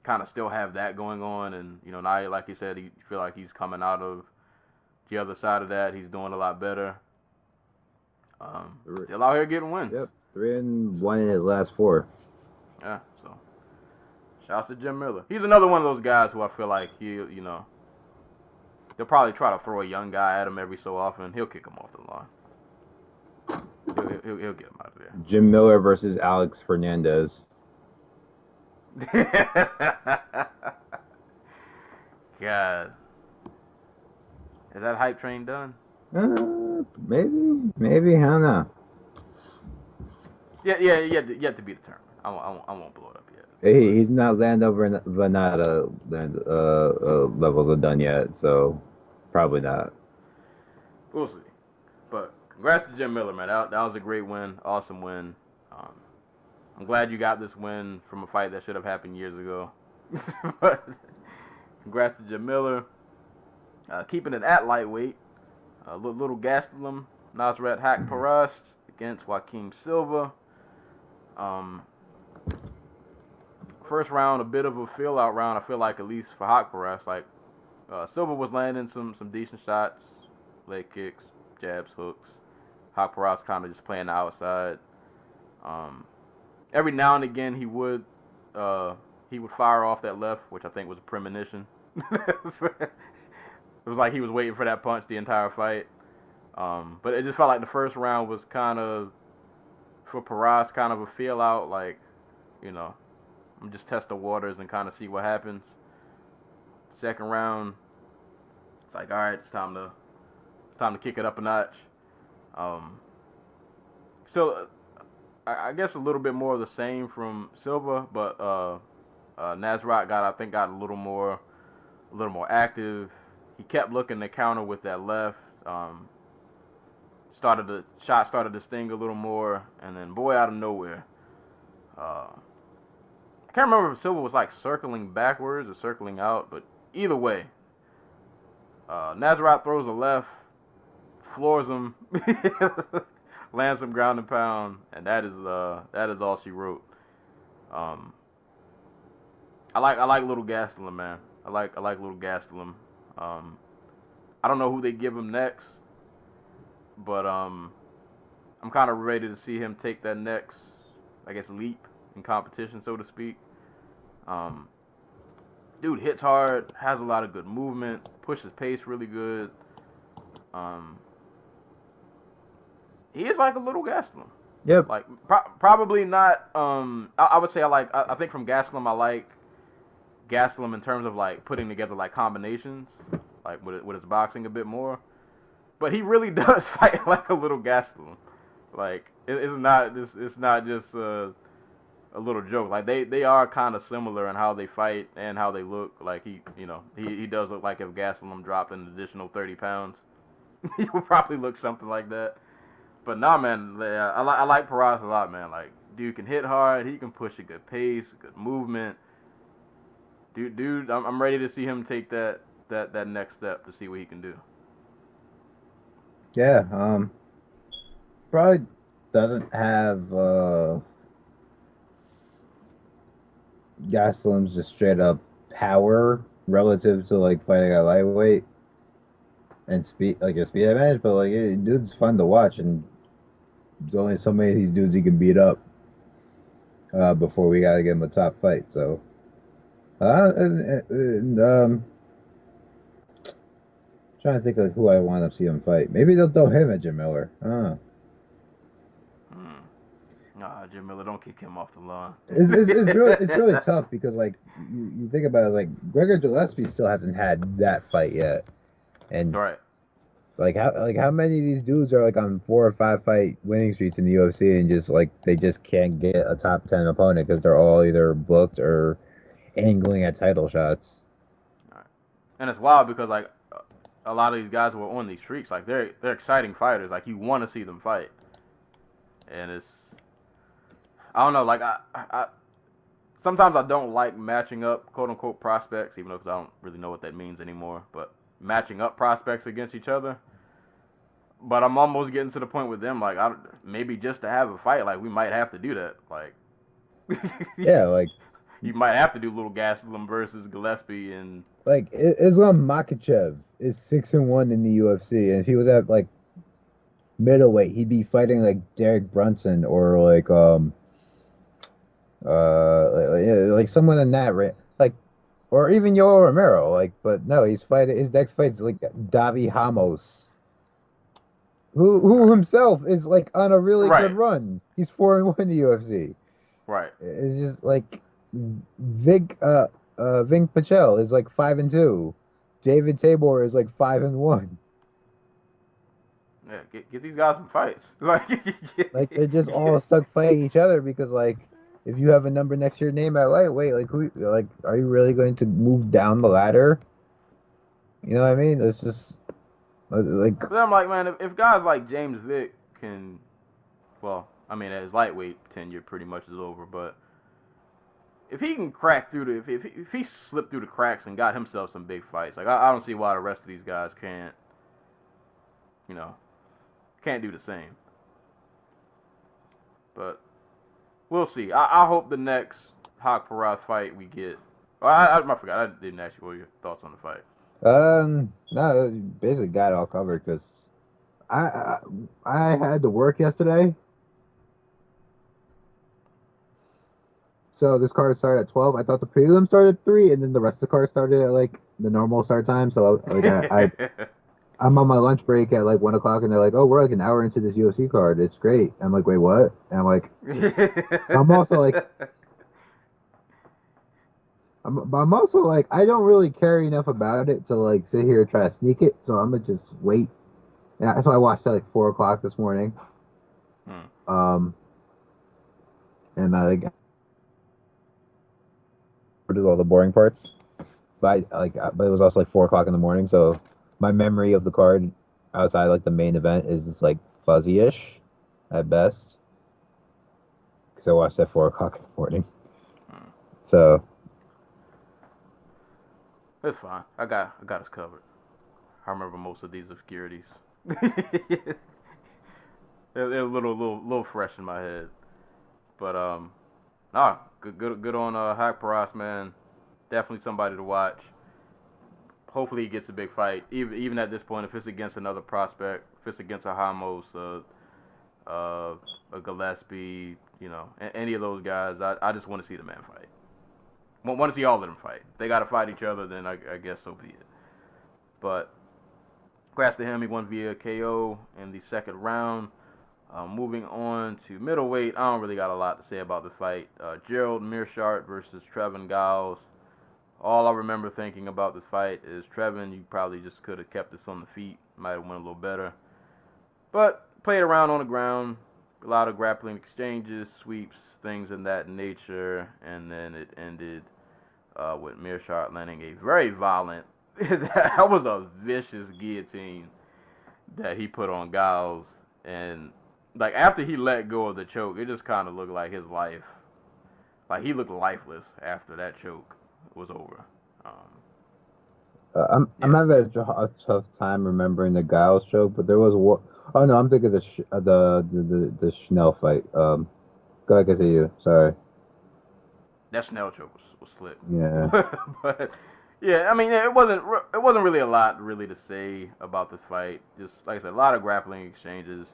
kind of still have that going on. And you know, now like you said, you feel like he's coming out of the other side of that. He's doing a lot better. Still out here getting wins. Yep, 3-1 in his last 4. Yeah, so shouts to Jim Miller. He's another one of those guys who I feel like they'll probably try to throw a young guy at him every so often. He'll kick him off the line. He'll get him out of there. Jim Miller versus Alex Fernandez. God. Is that hype train done? Maybe, I don't know. Yeah, yet to be determined. I won't blow it up yet. He's not Landover Venata levels are done yet, so probably not. We'll see. But congrats to Jim Miller, man. That was a great win. Awesome win. I'm glad you got this win from a fight that should have happened years ago. But congrats to Jim Miller. Keeping it at lightweight. Little Gastelum, Nasrat Haqparast against Joaquim Silva. First round, a bit of a feel-out round, I feel like, at least for Haqparast. Like, Silva was landing some decent shots, leg kicks, jabs, hooks. Haqparast kind of just playing the outside. Every now and again, he would fire off that left, which I think was a premonition. It was like he was waiting for that punch the entire fight. But it just felt like the first round was kind of, for Paras, kind of a feel-out, like, I'm just test the waters and kind of see what happens. Second round, it's like, all right, it's time to kick it up a notch. So I guess a little bit more of the same from Silva, but Nasrat got a little more active. He kept looking to counter with that left. Started to sting a little more, and then boy, out of nowhere, I can't remember if Silva was like circling backwards or circling out, but either way, Nasrat throws a left, floors him, lands some ground and pound, and that is all she wrote. I like little Gastelum, man. I like little Gastelum. I don't know who they give him next, but I'm kind of ready to see him take that next, I guess, leap in competition, so to speak. Dude hits hard, has a lot of good movement, pushes pace really good. He is like a little Gastelum. Yep. Like probably not. I would say I think from Gastelum I like Gastelum in terms of like putting together like combinations, like with his boxing a bit more. But he really does fight like a little Gastelum. Like it's not just a little joke. Like they are kind of similar in how they fight and how they look. Like he does look like if Gastelum dropped an additional 30 pounds, he would probably look something like that. But nah, man, I like Paras a lot, man. Like dude can hit hard, he can push a good pace, good movement. Dude, I'm ready to see him take that next step to see what he can do. Yeah, probably doesn't have Gastelum's just straight up power relative to like fighting at lightweight and speed, like a speed advantage, but like dude's fun to watch, and there's only so many of these dudes he can beat up before we gotta give him a top fight. So, trying to think of who I want to see him fight. Maybe they'll throw him at Jim Miller. Nah, Jim Miller, don't kick him off the line. It's really tough because like you think about it, like Gregor Gillespie still hasn't had that fight yet, and right. Like how many of these dudes are like on 4 or 5 fight winning streaks in the UFC and just like they just can't get a top 10 opponent because they're all either booked or angling at title shots. Right. And it's wild because like a lot of these guys who are on these streaks, like they're exciting fighters. Like you want to see them fight, and I don't know. Like sometimes I don't like matching up quote unquote prospects, even though I don't really know what that means anymore. But matching up prospects against each other. But I'm almost getting to the point with them, like maybe just to have a fight, like we might have to do that, like. Yeah, like you might have to do little Gastelum versus Gillespie and like Islam Makhachev is 6-1 in the UFC, and if he was at like middleweight, he'd be fighting like Derek Brunson or like someone in that like, or even Yoel Romero, like. But no, he's fighting. His next fight's like Davi Ramos, who himself is like on a really good right, run. He's 4-1 in the UFC. right. It's just like Vink Pachel is like 5-2. David Tabor is like 5-1. Yeah, get these guys some fights. Like they're just all stuck fighting each other because like if you have a number next to your name at lightweight, like who like are you really going to move down the ladder? You know what I mean? It's just like But I'm like, man, if guys like James Vick can, well, I mean, at his lightweight tenure pretty much is over, but if he can crack through if he slipped through the cracks and got himself some big fights, like I don't see why the rest of these guys can't, you know, can't do the same. But we'll see. I hope the next Hawk Paraz fight we get. I forgot. I didn't ask you what your thoughts on the fight. no, basically got it all covered because I had to work yesterday. So this card started at 12. I thought the prelim started at 3, and then the rest of the card started at like the normal start time. So I'm on my lunch break at like 1 o'clock, and they're like, "Oh, we're like an hour into this UFC card. It's great." I'm like, "Wait, what?" And I'm like, I'm also like, I'm also like, I don't really care enough about it to like sit here and try to sneak it. So I'm gonna just wait. And so I watched at like 4 o'clock this morning. And I like did all the boring parts, but but it was also like 4 o'clock in the morning, so my memory of the card outside like the main event is just like fuzzy-ish at best because I watched at 4 o'clock in the morning. So It's fine. I got us covered. I remember most of these obscurities. They're a little fresh in my head, but good on Hawk Paraz, man. Definitely somebody to watch. Hopefully he gets a big fight. Even at this point, if it's against another prospect, if it's against a Ramos, a Gillespie, you know, any of those guys, I just want to see the man fight. Want to see all of them fight. If they got to fight each other, then I guess so be it. But congrats to him. He won via KO in the second round. Moving on to middleweight, I don't really got a lot to say about this fight. Gerald Meerschaert versus Trevin Giles. All I remember thinking about this fight is Trevin, you probably just could have kept this on the feet. Might have went a little better. But played around on the ground. A lot of grappling exchanges, sweeps, things in that nature. And then it ended with Meerschaert landing a very violent, that was a vicious guillotine that he put on Giles. And like after he let go of the choke, it just kind of looked like his life. Like he looked lifeless after that choke was over. I'm having a tough time remembering the Giles choke, but there was one. Oh no, I'm thinking the Schnell fight. Go ahead, I see you. Sorry. That Schnell choke was slick. Yeah. But yeah, I mean, it wasn't really a lot really to say about this fight. Just like I said, a lot of grappling exchanges.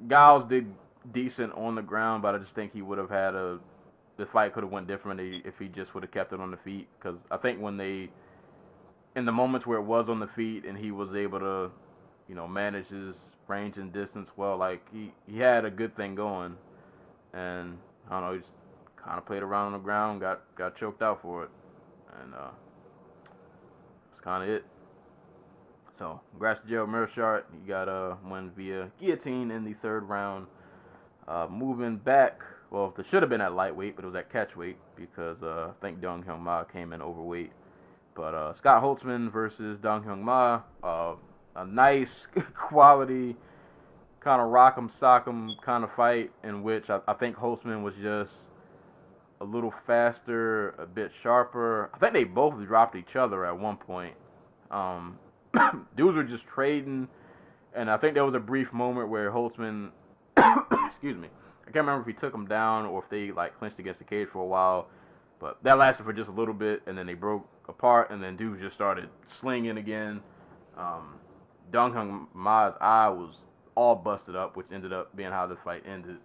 Giles did decent on the ground, but I just think he would have had the fight could have went differently if he just would have kept it on the feet. Because I think when in the moments where it was on the feet and he was able to, you know, manage his range and distance well, like he had a good thing going, and I don't know, he just kind of played around on the ground, got choked out for it, and that's kind of it. So, congrats to Gerald Meerschaert. He got win via guillotine in the third round. Moving back, well, it should have been at lightweight, but it was at catchweight because I think Dong Hyung Ma came in overweight. But Scott Holtzman versus Dong Hyung Ma, a nice quality kind of rock'em sock'em kind of fight in which I think Holtzman was just a little faster, a bit sharper. I think they both dropped each other at one point. Dudes were just trading, and I think there was a brief moment where Holtzman, excuse me, I can't remember if he took him down or if they like clinched against the cage for a while, but that lasted for just a little bit, and then they broke apart, and then dudes just started slinging again. Dong Hyun Ma's eye was all busted up, which ended up being how this fight ended.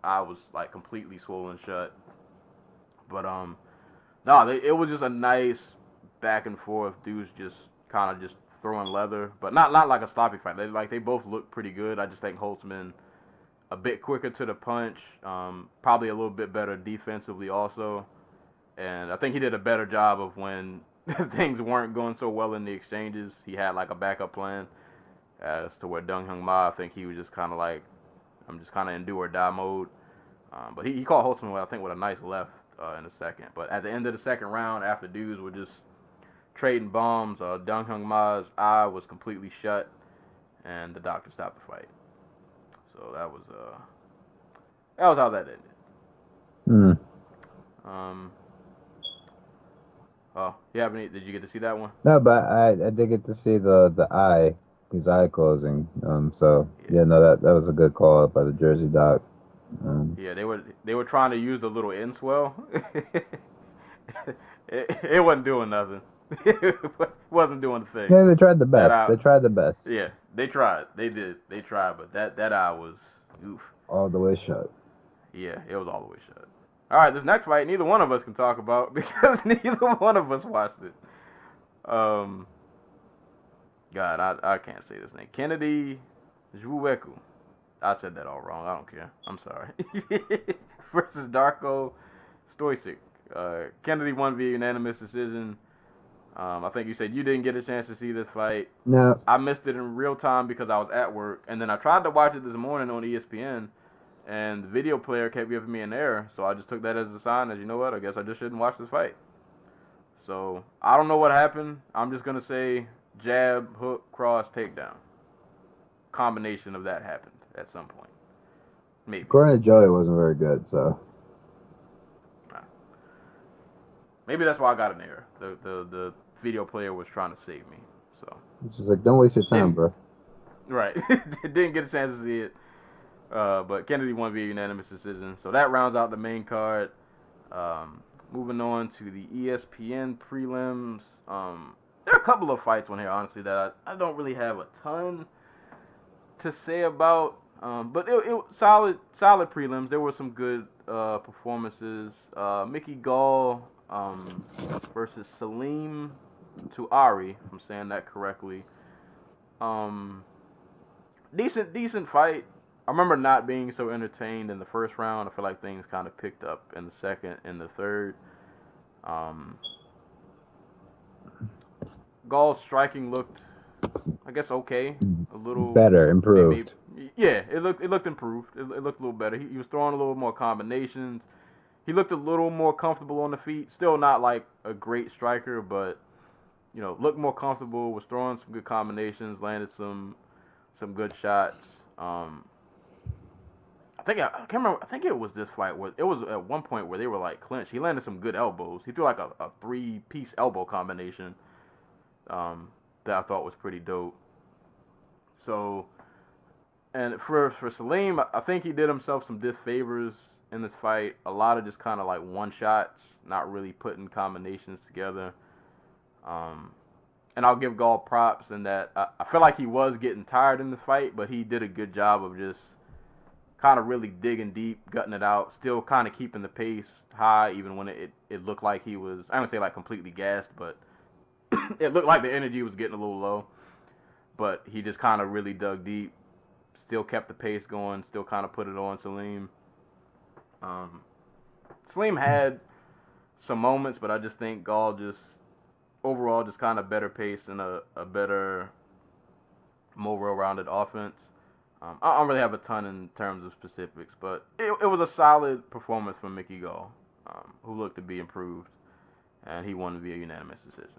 Eye was like completely swollen shut. But no, it was just a nice back and forth. Dudes just kind of just throwing leather, but not like a sloppy fight. They both looked pretty good. I just think Holtzman a bit quicker to the punch, probably a little bit better defensively also, and I think he did a better job of when things weren't going so well in the exchanges. He had like a backup plan as to where Dong Hyun Ma, I think he was just kind of like, I'm just kind of in do or die mode. But he caught Holtzman, I think, with a nice left in the second. But at the end of the second round, after dudes were just trading bombs, Dong Hyun Ma's eye was completely shut, and the doctor stopped the fight. So that was how that ended. Oh, did you get to see that one? No, but I did get to see his eye closing. So yeah, no, that was a good call by the Jersey doc. Yeah, they were trying to use the little end swell. it wasn't doing nothing. It wasn't doing the thing. Yeah, they tried the best. Yeah, they tried. They did. They tried, but that eye was oof. All the way shut. Yeah, it was all the way shut. All right, this next fight, neither one of us can talk about because neither one of us watched it. God, I can't say this name. Kennedy Zhuweku. I said that all wrong. I don't care. I'm sorry. Versus Darko Stoicic. Kennedy won via unanimous decision. I think you said you didn't get a chance to see this fight. No. I missed it in real time because I was at work, and then I tried to watch it this morning on ESPN, and the video player kept giving me an error, so I just took that as a sign that, you know what, I guess I just shouldn't watch this fight. So I don't know what happened. I'm just gonna say jab, hook, cross, takedown. Combination of that happened at some point. Maybe. According to Joey, wasn't very good, so. Maybe that's why I got an error. The video player was trying to save me. So. It's just like, don't waste your time, bro. Right. Didn't get a chance to see it. But Kennedy won via unanimous decision. So that rounds out the main card. Moving on to the ESPN prelims. There are a couple of fights on here, honestly, that I don't really have a ton to say about. But it solid prelims. There were some good performances. Mickey Gall versus Salim Tuari, if I'm saying that correctly. Decent fight. I remember not being so entertained in the first round. I feel like things kind of picked up in the second and the third. Gall's striking looked, I guess, okay. A little better, improved. Maybe, yeah, it looked improved. It looked a little better. He was throwing a little more combinations. He looked a little more comfortable on the feet. Still not like a great striker, but looked more comfortable. Was throwing some good combinations. Landed some good shots. I can't remember. I think it was this fight where it was at one point where they were like clinched. He landed some good elbows. He threw like a 3-piece elbow combination that I thought was pretty dope. So, and for Salim, I think he did himself some disfavors in this fight. A lot of just kind of like one shots, not really putting combinations together. And I'll give Gall props in that I feel like he was getting tired in this fight, but he did a good job of just kind of really digging deep, gutting it out, still kind of keeping the pace high, even when it looked like he was, I don't say like completely gassed, but it looked like the energy was getting a little low. But he just kind of really dug deep, still kept the pace going, still kind of put it on Salim. Salim had some moments, but I just think Gall just, overall, just kind of better pace and a better, more well-rounded offense. I don't really have a ton in terms of specifics, but it was a solid performance from Mickey Gall, who looked to be improved, and he won via unanimous decision.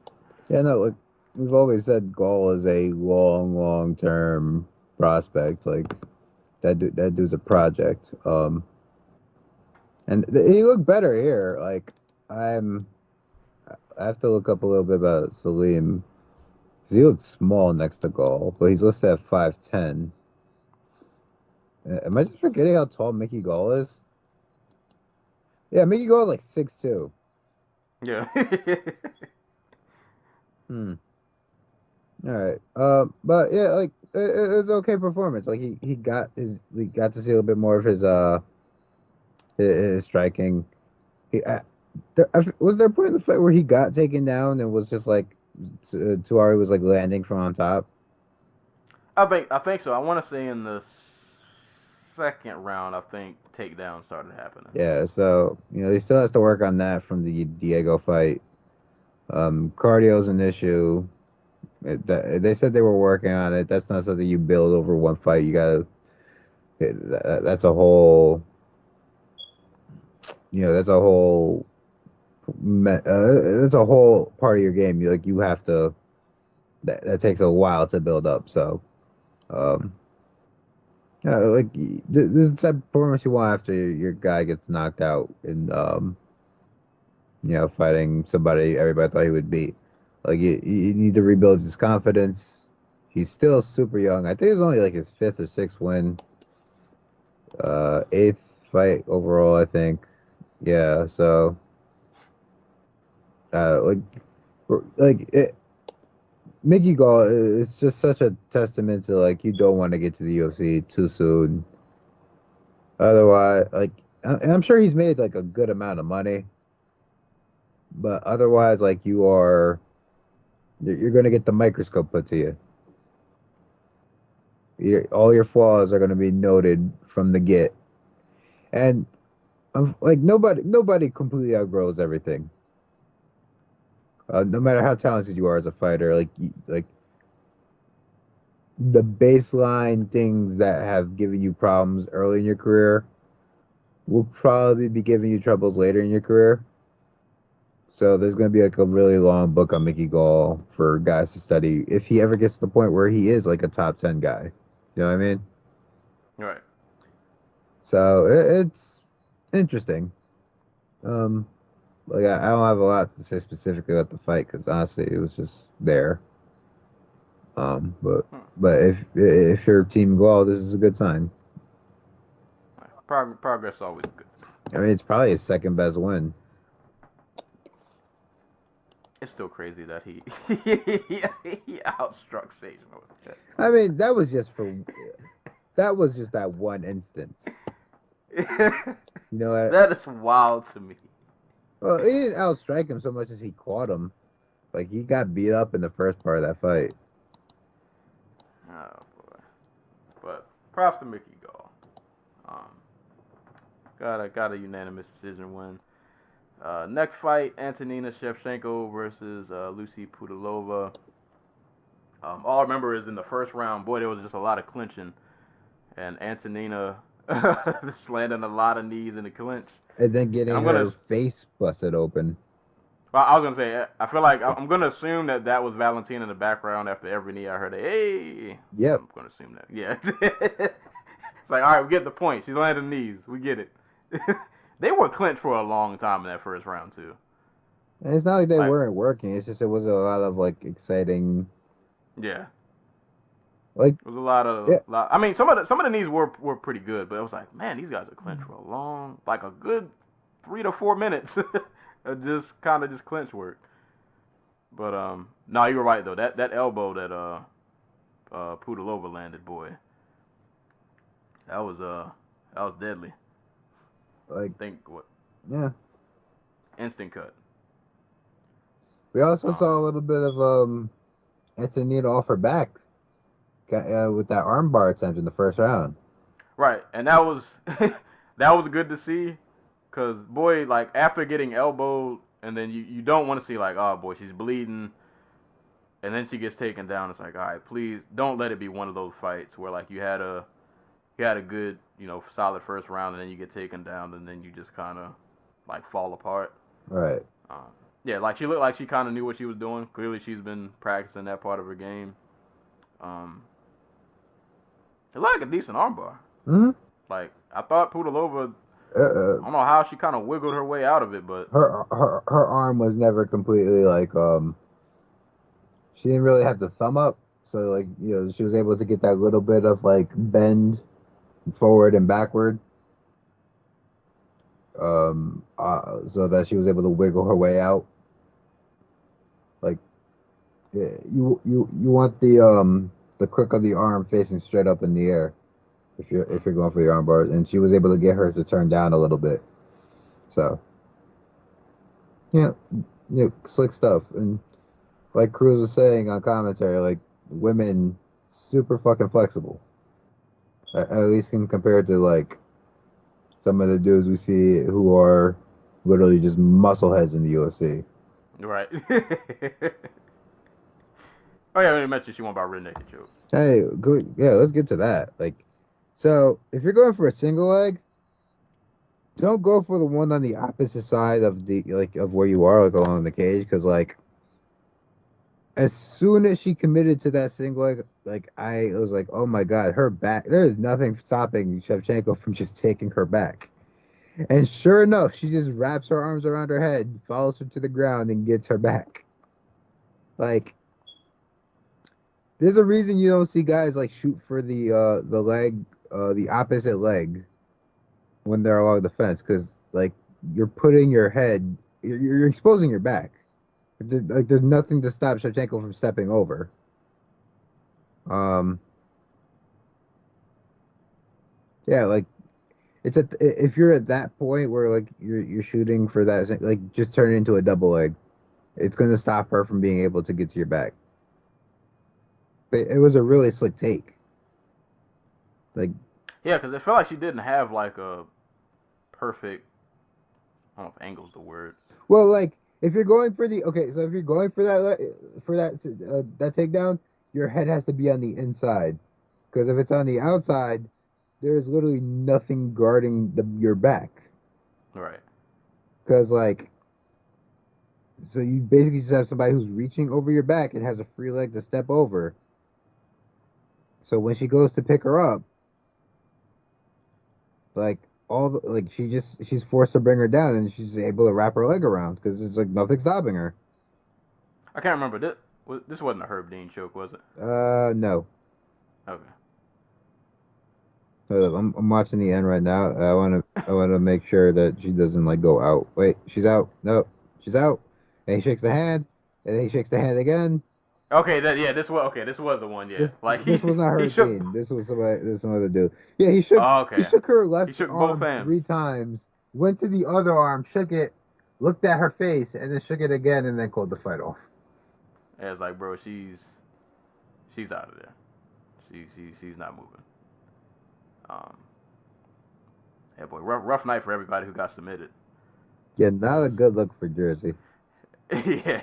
Yeah, no, like we've always said, Gall is a long-term prospect. Like that dude's a project. And he looked better here. Like I have to look up a little bit about Salim. 'Cause he looks small next to Gall, but he's listed at 5'10". Am I just forgetting how tall Mickey Gall is? Yeah, Mickey Gall is like 6'2". Yeah. All right. But yeah, like it was an okay performance. Like we got to see a little bit more of his striking. Was there a point in the fight where he got taken down and was just like Tuari was like landing from on top? I think so. I want to say in the second round, I think takedown started happening. Yeah. So he still has to work on that from the Diego fight. Cardio's an issue. They said they were working on it. That's not something you build over one fight. You gotta. That's a whole. That's a whole. That's a whole part of your game. You have to. That takes a while to build up. So, like this is the type of performance you want after your guy gets knocked out in, fighting somebody everybody thought he would beat. Like you need to rebuild his confidence. He's still super young. I think it's only like his 5th or 6th win. 8th fight overall, I think. Yeah, so Mickey Gall is just such a testament to like you don't want to get to the UFC too soon. Otherwise, and I'm sure he's made like a good amount of money, but otherwise, like you're gonna get the microscope put to you. All your flaws are gonna be noted from the get, and like nobody completely outgrows everything. No matter how talented you are as a fighter, like the baseline things that have given you problems early in your career will probably be giving you troubles later in your career. So there's going to be like a really long book on Mickey Gall for guys to study if he ever gets to the point where he is like a top 10 guy. You know what I mean? Right. So it's interesting. Like I don't have a lot to say specifically about the fight because honestly it was just there. But if you're Team Gall, this is a good sign. Progress is always good. I mean, it's probably his second best win. It's still crazy that he outstruck Sage. I mean, that was just that one instance. You know what? That is wild to me. Well, he didn't outstrike him so much as he caught him. Like he got beat up in the first part of that fight. Oh boy. But props to Mickey Gall. Got a unanimous decision win. Next fight, Antonina Shevchenko versus Lucy Pudilova. All I remember is in the first round, boy, there was just a lot of clinching, and Antonina just landing a lot of knees in the clinch. And then getting her face busted open. Well, I was gonna say, I feel like I'm gonna assume that was Valentina in the background after every knee. I heard a hey. Yep. I'm gonna assume that. Yeah. It's like, all right, we get the point. She's landing knees. We get it. They were clinched for a long time in that first round too. And it's not like they weren't working. It's just it was a lot of like exciting. Yeah. Like it was a lot of. Yeah. I mean, some of the knees were pretty good, but it was like, man, these guys are clinched for a good 3 to 4 minutes. Just kind of clinch work. But no, you were right though. That elbow that Pudilova landed, boy. That was deadly. Like Think what? Yeah. Instant cut. We also saw a little bit of Antonina off her back with that armbar attempt in the first round. Right, and that was that was good to see, cause boy, like after getting elbowed, and then you don't want to see like, oh boy, she's bleeding, and then she gets taken down. It's like, all right, please don't let it be one of those fights where like you had a good, solid first round, and then you get taken down, and then you just kind of like fall apart. Right. Yeah, like she looked like she kind of knew what she was doing. Clearly, she's been practicing that part of her game. It looked like a decent armbar. Mm-hmm. Like I thought Pudilova I don't know how she kind of wiggled her way out of it, but her arm was never completely like she didn't really have the thumb up, so like she was able to get that little bit of like bend forward and backward, so that she was able to wiggle her way out. Like you want the crook of the arm facing straight up in the air if you're going for the arm bars, and she was able to get hers to turn down a little bit. So yeah, slick stuff. And like Cruz was saying on commentary, like women super fucking flexible. At least can compare to like some of the dudes we see who are literally just muscle heads in the UFC. right. Oh yeah, you mentioned she won by rear naked choke. Hey, good. Yeah, let's get to that. Like, so if you're going for a single leg, don't go for the one on the opposite side of the of where you are, like along the cage, because like as soon as she committed to that single leg, like I was like, oh my god, her back. There is nothing stopping Shevchenko from just taking her back. And sure enough, she just wraps her arms around her head, follows her to the ground, and gets her back. Like, there's a reason you don't see guys like shoot for the leg, the opposite leg, when they're along the fence, because like you're putting your head, you're exposing your back. There's nothing to stop Shevchenko from stepping over. Yeah, like if you're at that point where like you're shooting for that, like just turn it into a double leg. It's going to stop her from being able to get to your back. But it was a really slick take. Like, yeah, because it felt like she didn't have like a perfect. I don't know if angle's the word. Well, like if you're going for so if you're going for that takedown, your head has to be on the inside, because if it's on the outside, there's literally nothing guarding your back. Right. Because like, so you basically just have somebody who's reaching over your back and has a free leg to step over. So when she goes to pick her up, like she's forced to bring her down, and she's able to wrap her leg around because there's like nothing stopping her. I can't remember. This wasn't a Herb Dean choke, was it? No. Okay. I'm watching the end right now. I wanna make sure that she doesn't like go out. Wait, she's out. No, she's out. And he shakes the hand, and then he shakes the hand again. Okay, this was the one. Yeah, This was not her shook. team. This was some other dude. Yeah, he shook. Oh, okay. He shook her left He shook arm both hands 3 times. Went to the other arm, shook it, looked at her face, and then shook it again, and then called the fight off. Yeah, it's like, bro, she's out of there. She's not moving. Yeah, boy, rough night for everybody who got submitted. Yeah, not a good look for Jersey. Yeah,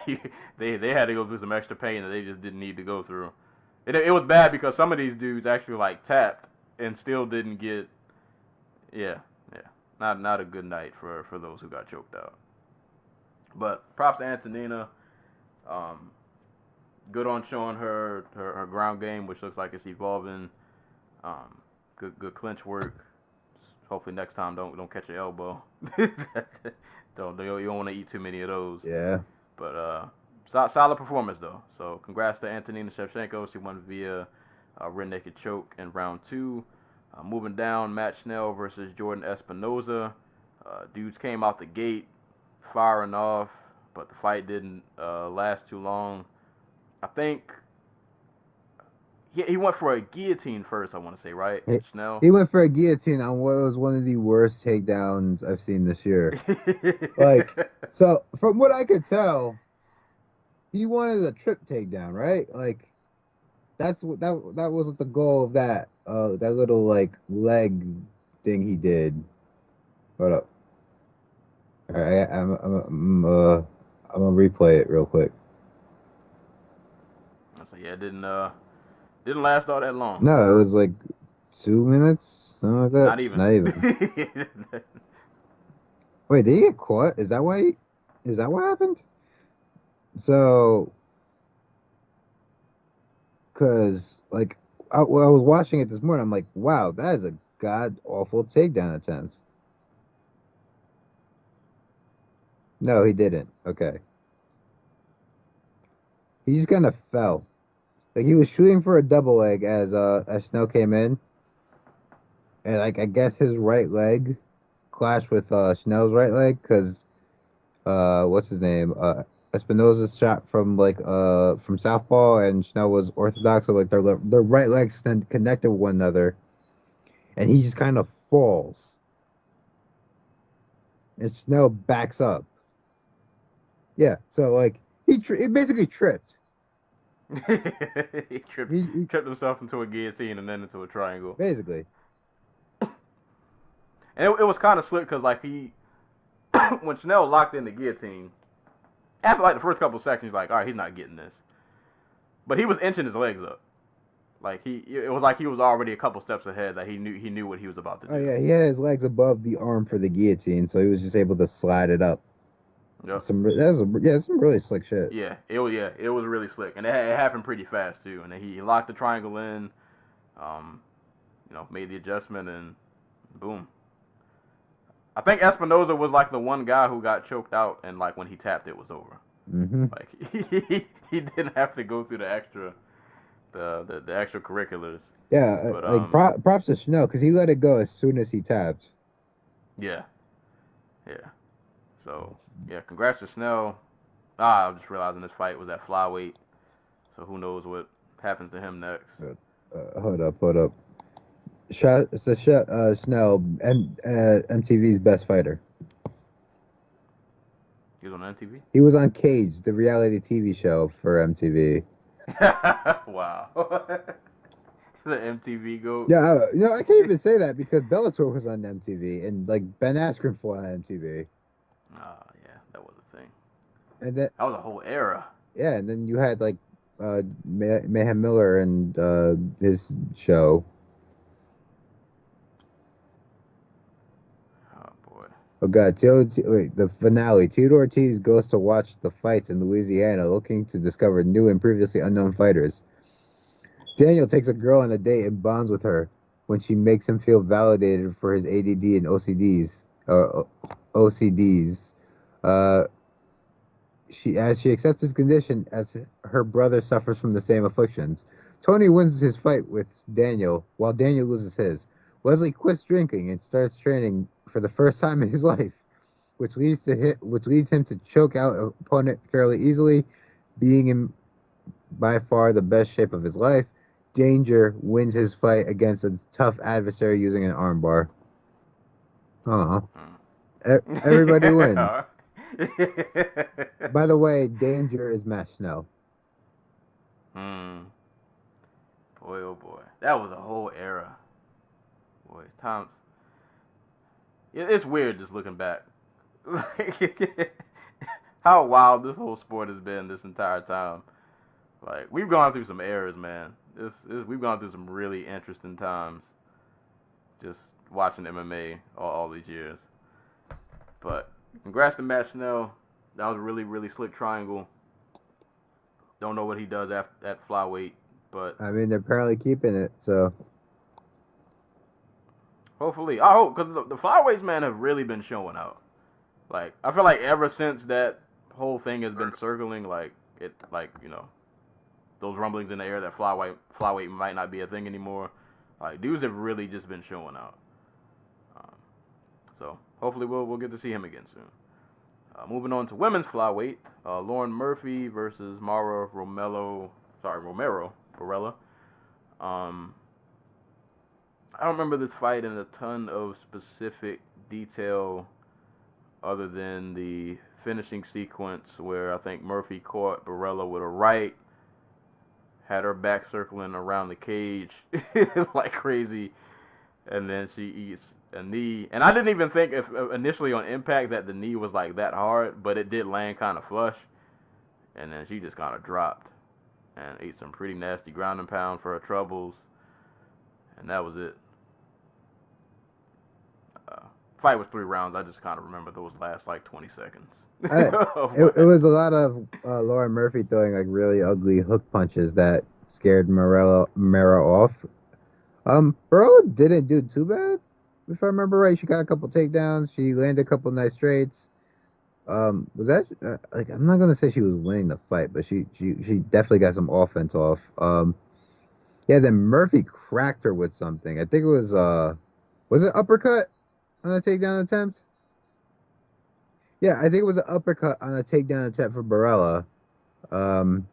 they had to go through some extra pain that they just didn't need to go through. It was bad because some of these dudes actually like tapped and still didn't get. Yeah, not a good night for those who got choked out. But props to Antonina. Good on showing her ground game, which looks like it's evolving. Good clinch work. Hopefully next time don't catch your elbow. You don't want to eat too many of those. Yeah. But solid performance though. So congrats to Antonina Shevchenko. She won via rear naked choke in round 2. Moving down, Matt Schnell versus Jordan Espinoza. Dudes came out the gate firing off, but the fight didn't last too long. I think he went for a guillotine first, I want to say, right? Schnell? He went for a guillotine on what was one of the worst takedowns I've seen this year. Like, so from what I could tell, he wanted a trip takedown, right? Like, that wasn't the goal of that little like leg thing he did. Hold up. All right, I'm gonna replay it real quick. So yeah, it didn't last all that long. No, it was like 2 minutes, something like that. Not even. Wait, did he get caught? Is that what happened? So, because like when I was watching it this morning, I'm like, wow, that is a god awful takedown attempt. No, he didn't. Okay. He just kind of fell. Like he was shooting for a double leg as Snow came in, and like I guess his right leg clashed with Snell's right leg because what's his name? Espinosa's shot from from southpaw and Snell was orthodox, so like their right legs connected with one another, and he just kind of falls, and Snell backs up. Yeah, so like he basically tripped. He tripped, He tripped himself into a guillotine and then into a triangle. basically. And it was kind of slick because like he, when Chanel locked in the guillotine, after like the first couple seconds, like, all right, he's not getting this. But he was inching his legs up. Like it was like he was already a couple steps ahead. That he knew what he was about to do. Oh yeah, he had his legs above the arm for the guillotine, so he was just able to slide it up. Yep. Some really slick shit. Yeah, it was really slick, and it happened pretty fast too. And then he locked the triangle in, made the adjustment, and boom. I think Espinosa was like the one guy who got choked out, and like when he tapped, it was over. Mm-hmm. Like he didn't have to go through the extracurriculars. Yeah, But, props to Snow because he let it go as soon as he tapped. Yeah. So yeah, congrats to Snell. I'm just realizing this fight was at flyweight, so who knows what happens to him next. Hold up. Snell, MTV's best fighter. He was on MTV. He was on Cage, the reality TV show for MTV. Wow. The MTV goat. Yeah, I can't even say that because Bellator was on MTV and like Ben Askren fought on MTV. Yeah, that was a thing. And that was a whole era. Yeah, and then you had like Mayhem Miller and his show. Oh boy. Oh god, the finale. Theodore Ortiz goes to watch the fights in Louisiana, looking to discover new and previously unknown fighters. Daniel takes a girl on a date and bonds with her when she makes him feel validated for his ADD and OCDs. She accepts his condition as her brother suffers from the same afflictions. Tony wins his fight with Daniel, while Daniel loses his. Wesley quits drinking and starts training for the first time in his life, which leads him to choke out an opponent fairly easily, being in by far the best shape of his life. Danger wins his fight against a tough adversary using an armbar. Everybody wins. By the way, Danger is Matt Snow. Boy, oh boy. That was a whole era. Boy, times. It's weird just looking back. How wild this whole sport has been this entire time. Like, we've gone through some eras, man. We've gone through some really interesting times just watching MMA all these years. But congrats to Matt Schnell. That was a really, really slick triangle. Don't know what he does at flyweight, but I mean, they're apparently keeping it, so hopefully. I hope, because the flyweights, man, have really been showing out. Like, I feel like ever since that whole thing has been circling, those rumblings in the air that flyweight might not be a thing anymore. Like, dudes have really just been showing out. So hopefully we'll get to see him again soon. Moving on to women's flyweight, Lauren Murphy versus Romero Barella. I don't remember this fight in a ton of specific detail other than the finishing sequence where I think Murphy caught Barella with a right, had her back circling around the cage like crazy, and then she eats a knee. And I didn't even think initially on impact that the knee was like that hard, but it did land kind of flush. And then she just kind of dropped and ate some pretty nasty ground and pound for her troubles. And that was it. Fight was 3 rounds. I just kind of remember those last like 20 seconons. It was a lot of Lauren Murphy throwing like really ugly hook punches that scared Mero off. Barella didn't do too bad. If I remember right, she got a couple takedowns. She landed a couple nice straights. Was that like I'm not gonna say she was winning the fight, but she definitely got some offense off. Yeah, then Murphy cracked her with something. I think it was it uppercut on the takedown attempt? Yeah, I think it was an uppercut on a takedown attempt for Barella. Um,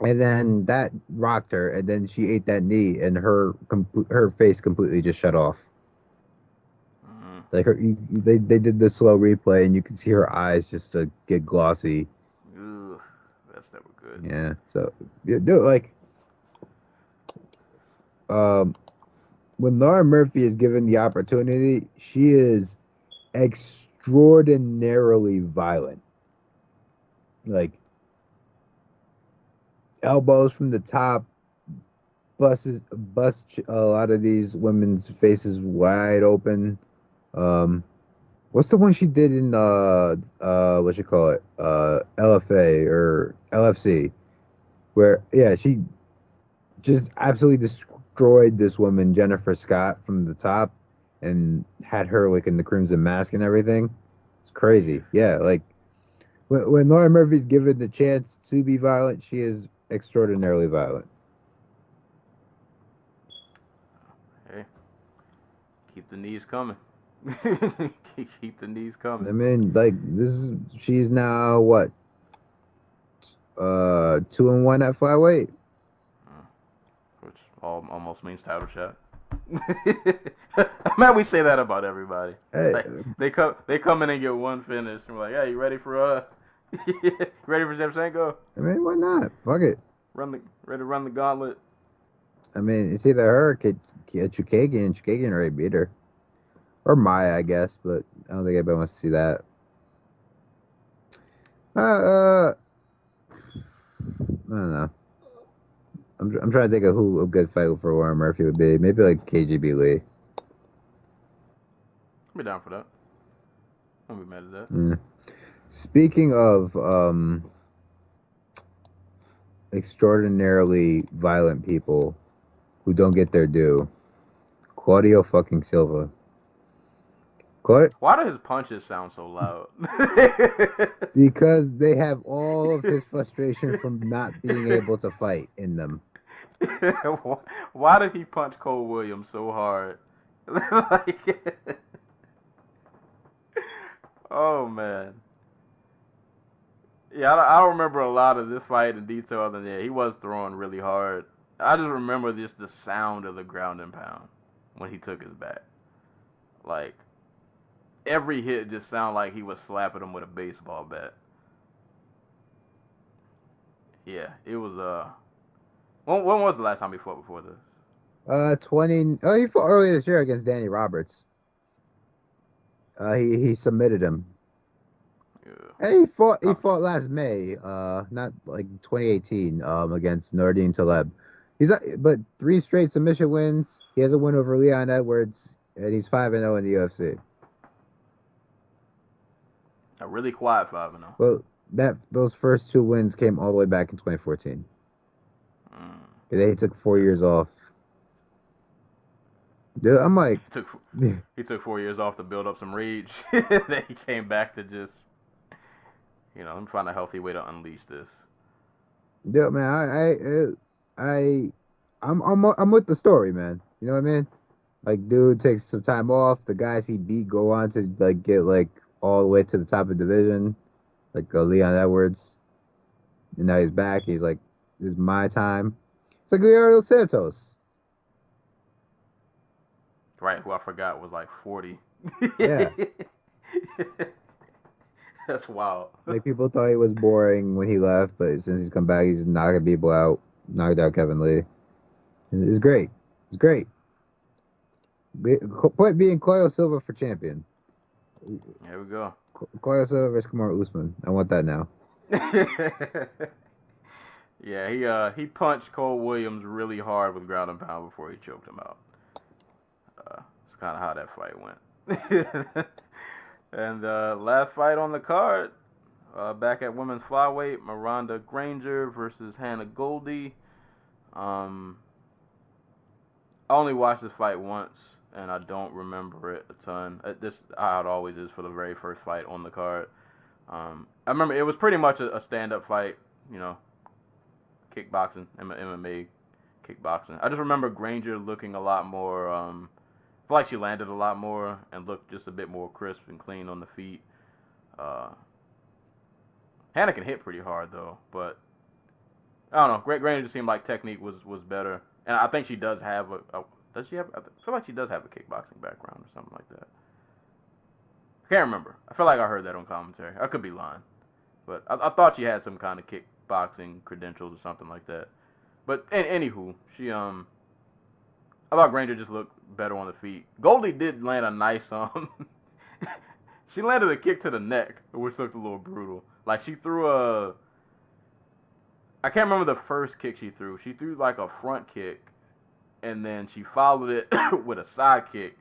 and then that rocked her, and then she ate that knee, and her face completely just shut off. Like they did the slow replay, and you can see her eyes just get glossy. Ugh, that's never good. Yeah, so yeah, dude, like um, when Laura Murphy is given the opportunity, she is extraordinarily violent. Like elbows from the top, bust a lot of these women's faces wide open. Um, what's the one she did in what you call it, LFA or LFC, where yeah she just absolutely destroyed this woman Jennifer Scott from the top and had her like in the crimson mask and everything. It's crazy. Yeah, like when Laura Murphy's given the chance to be violent, she is extraordinarily violent. Hey, keep the knees coming. Keep the knees coming. I mean, like she's now what 2-1 at flyweight. Which almost means title shot. Man, we say that about everybody. Hey, Like, they come in and get one finish, and we're like, "Hey, you ready for ready for Shevchenko? I mean, why not? Fuck it. Ready to run the gauntlet?" I mean, it's either her or Chukagian. Chukagian already beat her. Or Maya, I guess, but I don't think anybody wants to see that. I don't know. I'm trying to think of who a good fight for Warren Murphy would be. Maybe like KGB Lee. I'll be down for that. I won't be mad at that. Speaking of extraordinarily violent people who don't get their due, Claudio fucking Silva. Why do his punches sound so loud? Because they have all of his frustration from not being able to fight in them. Why did he punch Cole Williams so hard? Like, oh man. Yeah, I don't remember a lot of this fight in detail other than he was throwing really hard. I just remember just the sound of the ground and pound when he took his back. Like, every hit just sounded like he was slapping him with a baseball bat. Yeah, it was when was the last time he fought before this? 20. Oh, he fought earlier this year against Danny Roberts. He submitted him. Yeah. Hey, he fought last May. Not like 2018. Against Nordine Taleb. But 3 straight submission wins. He has a win over Leon Edwards, and he's 5-0 in the UFC. A really quiet 5-0. Well, those first 2 wins came all the way back in 2014. They took 4 years off. Dude, I'm like, he took 4 years off to build up some rage. Then he came back to just, I'm find a healthy way to unleash this. Dude, man, I'm with the story, man. You know what I mean? Like, dude takes some time off. The guys he beat go on to like get like all the way to the top of the division, like Leon Edwards, and now he's back. He's like, "This is my time." It's like Leonardo Santos. Right, who I forgot was like 40. Yeah. That's wild. Like, people thought he was boring when he left, but since he's come back, he's knocking people out. Knocked out Kevin Lee. It's great. It's great. Point being, Coyle Silva for champion. There we go. Coyle Silva versus Kamaru Usman. I want that now. Yeah, he punched Cole Williams really hard with ground and pound before he choked him out. It's kind of how that fight went. And last fight on the card, back at women's flyweight, Miranda Granger versus Hannah Goldie. I only watched this fight once, and I don't remember it a ton. This how it always is for the very first fight on the card. I remember it was pretty much a stand-up fight, you know, kickboxing, MMA kickboxing. I just remember Granger looking a lot more, I feel like she landed a lot more and looked just a bit more crisp and clean on the feet. Hannah can hit pretty hard though, but I don't know. Granger just seemed like technique was better, and I think she does have does she have? I feel like she does have a kickboxing background or something like that. I can't remember. I feel like I heard that on commentary. I could be lying, but I thought she had some kind of kickboxing credentials or something like that. But anywho, I thought Granger just looked better on the feet. Goldie did land a nice she landed a kick to the neck, which looked a little brutal. Like she threw I can't remember the first kick she threw. She threw like a front kick, and then she followed it with a side kick,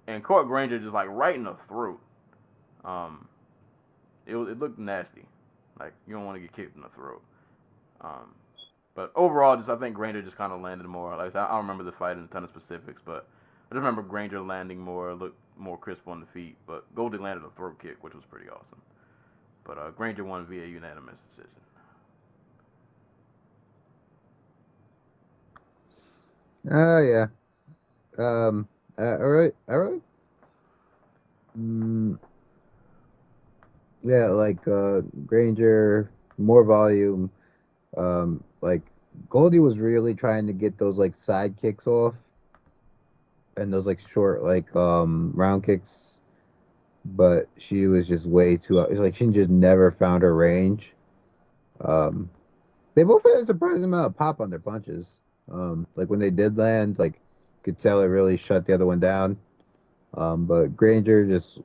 and caught Granger just like right in the throat. It looked nasty. Like you don't want to get kicked in the throat. But overall, I think Granger just kind of landed more. Like I said, I don't remember the fight in a ton of specifics, but I just remember Granger landing more, looked more crisp on the feet. But Goldie landed a throat kick, which was pretty awesome. But Granger won via unanimous decision. Oh yeah. All right. All right. Mm, yeah, like Granger, more volume. Like Goldie was really trying to get those like side kicks off and those like short like round kicks, but she was just way too like she just never found her range. Um, they both had a surprising amount of pop on their punches. Like when they did land, like could tell it really shut the other one down. But Granger just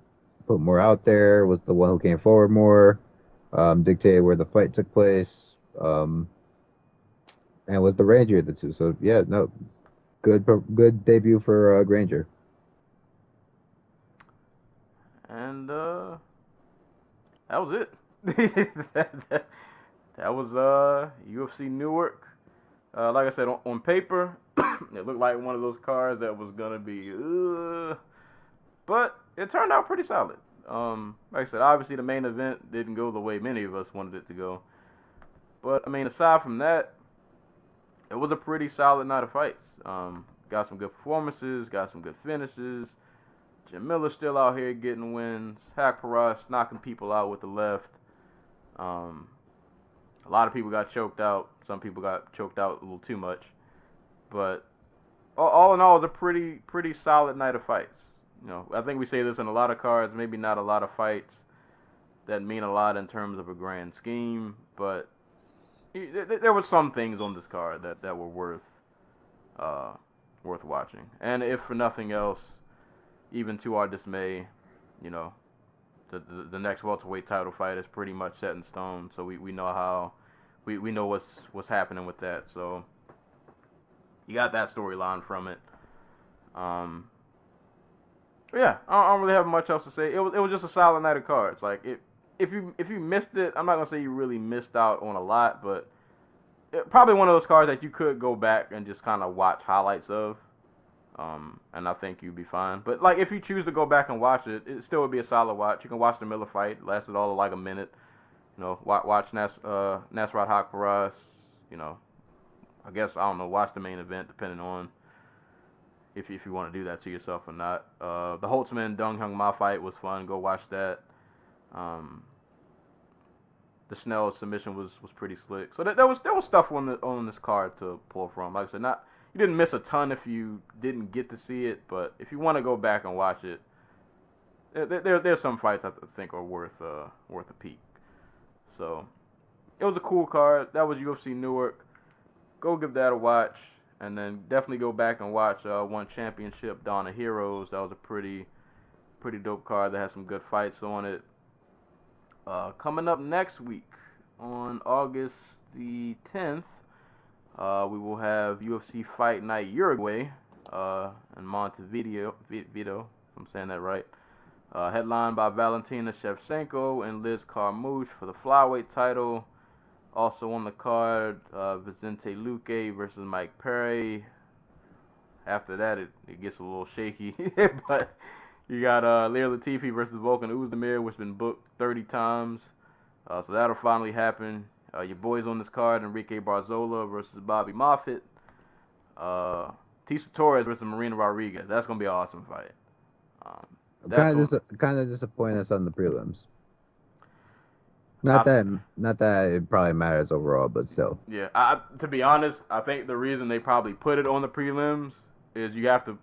put more out there, was the one who came forward more, dictated where the fight took place, and was the Ranger of the two. So yeah, no, good debut for Granger. And that was it. that was UFC Newark. Like I said, on paper, it looked like one of those cards that was gonna be, but it turned out pretty solid. Like I said, obviously the main event didn't go the way many of us wanted it to go, but I mean, aside from that, it was a pretty solid night of fights. Got some good performances, got some good finishes. Jim Miller's still out here getting wins. Haqparast knocking people out with the left. A lot of people got choked out. Some people got choked out a little too much. But all in all, it was a pretty solid night of fights. You know, I think we say this in a lot of cards. Maybe not a lot of fights that mean a lot in terms of a grand scheme, but there were some things on this card that were worth watching. And if for nothing else, even to our dismay, you know, the next welterweight title fight is pretty much set in stone. So we know how we know what's happening with that. So you got that storyline from it. Yeah, I don't really have much else to say. It was just a solid night of cards. Like if you missed it, I'm not gonna say you really missed out on a lot, but probably one of those cards that you could go back and just kind of watch highlights of. And I think you'd be fine. But like, if you choose to go back and watch it, it still would be a solid watch. You can watch the Miller fight; it lasted all of like a minute. You know, watch Nasrat Haqparast. You know, I guess I don't know. Watch the main event, depending on if you want to do that to yourself or not. The Holtzman Dong Hyung Ma fight was fun. Go watch that. The Snell submission was pretty slick. So there was stuff on this card to pull from. Like I said, you didn't miss a ton if you didn't get to see it, but if you want to go back and watch it, there's some fights I think are worth a peek. So it was a cool card. That was UFC Newark. Go give that a watch, and then definitely go back and watch One Championship Dawn of Heroes. That was a pretty dope card that had some good fights on it. Coming up next week on August the 10th, we will have UFC Fight Night Uruguay in Montevideo, if I'm saying that right. Headlined by Valentina Shevchenko and Liz Carmouche for the flyweight title. Also on the card, Vicente Luque versus Mike Perry. After that, it gets a little shaky, but You got Lear Latifi versus Volkan Oezdemir, which has been booked 30 times. So that'll finally happen. Your boys on this card, Enrique Barzola versus Bobby Moffitt. Tisa Torres versus Marina Rodriguez. That's going to be an awesome fight. Kind of disappointed us on the prelims. Not that it probably matters overall, but still. Yeah, to be honest, I think the reason they probably put it on the prelims is you have to,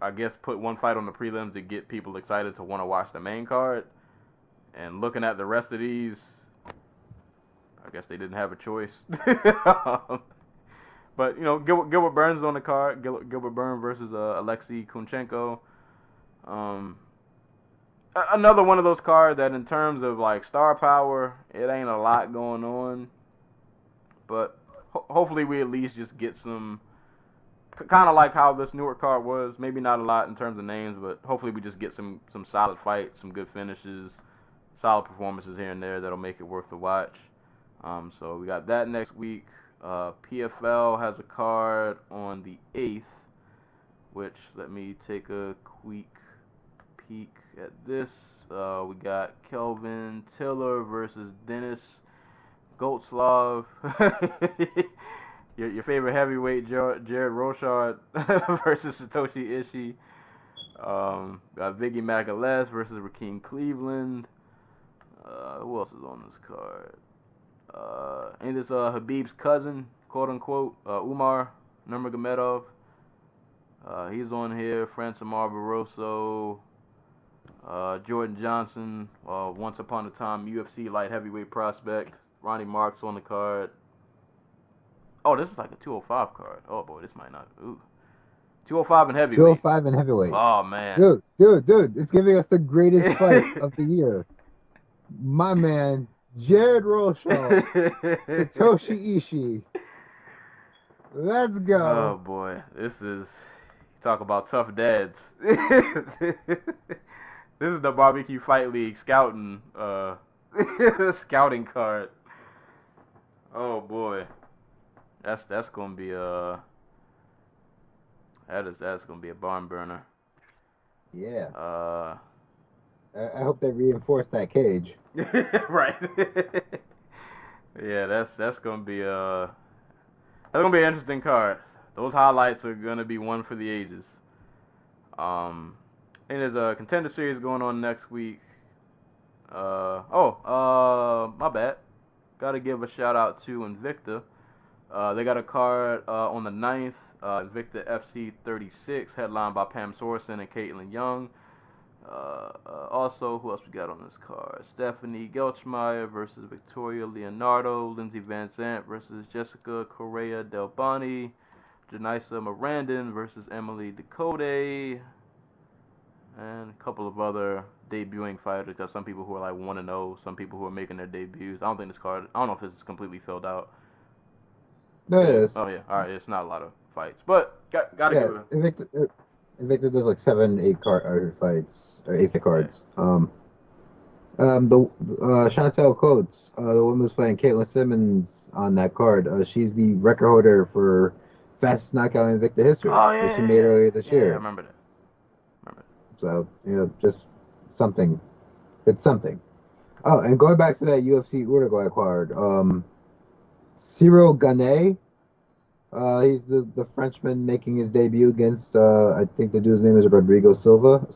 I guess, put one fight on the prelims to get people excited to want to watch the main card. And looking at the rest of these, I guess they didn't have a choice. But, you know, Gilbert Burns is on the card. Gilbert Burns versus Alexei Kunchenko. Another one of those cards that in terms of, like, star power, it ain't a lot going on. But hopefully we at least just get some, kind of like how this Newark card was. Maybe not a lot in terms of names, but hopefully we just get some solid fights, some good finishes, solid performances here and there that'll make it worth the watch. So we got that next week. PFL has a card on the 8th, which, let me take a quick peek at this. We got Kelvin Tiller versus Dennis Goldslav. your favorite heavyweight, Jared Rochard versus Satoshi Ishii. Got Viggy Magalhaes versus Rakeem Cleveland. Who else is on this card? And this Habib's cousin, quote unquote, Umar Nurmagomedov. He's on here. Francimar Barroso, Jordan Johnson, once upon a time UFC light heavyweight prospect. Ronnie Marks on the card. Oh, this is like a 205 card. Oh boy, this might not. Ooh. 205 and heavyweight. 205 and heavyweight. Oh man. Dude, it's giving us the greatest fight of the year. My man, Jared Roshaw, Satoshi Ishii. Let's go. Oh boy, this is, talk about tough dads. This is the Barbecue Fight League scouting scouting card. Oh boy, that's gonna be that's gonna be a barn burner. Yeah. I hope they reinforce that cage. Right. Yeah, that's gonna be an interesting card. Those highlights are gonna be one for the ages. And there's a contender series going on next week. My bad. Gotta give a shout out to Invicta. They got a card on the 9th. Invicta FC 36, headlined by Pam Sorensen and Caitlin Young. Also, who else we got on this card? Stephanie Gelchmeyer versus Victoria Leonardo. Lindsay Van Zandt versus Jessica Correa Del Boni. Janisa Mirandin versus Emily Ducote. And a couple of other debuting fighters. Got some people who are like 1-0, some people who are making their debuts. I don't think this card, I don't know if this is completely filled out. No, it is. Oh yeah, all right. It's not a lot of fights, but gotta give it. Invicta does like 7-8 fights or 8 cards. Yeah. The Chantel Coates, the woman who's playing Caitlin Simmons on that card. She's the record holder for fastest knockout in Invicta history. Oh yeah, that she made earlier this year. Yeah, I remember that. So just something. It's something. Oh, and going back to that UFC Uruguay card, Cyril Gane. He's the Frenchman making his debut against, I think the dude's name is Rodrigo Souza.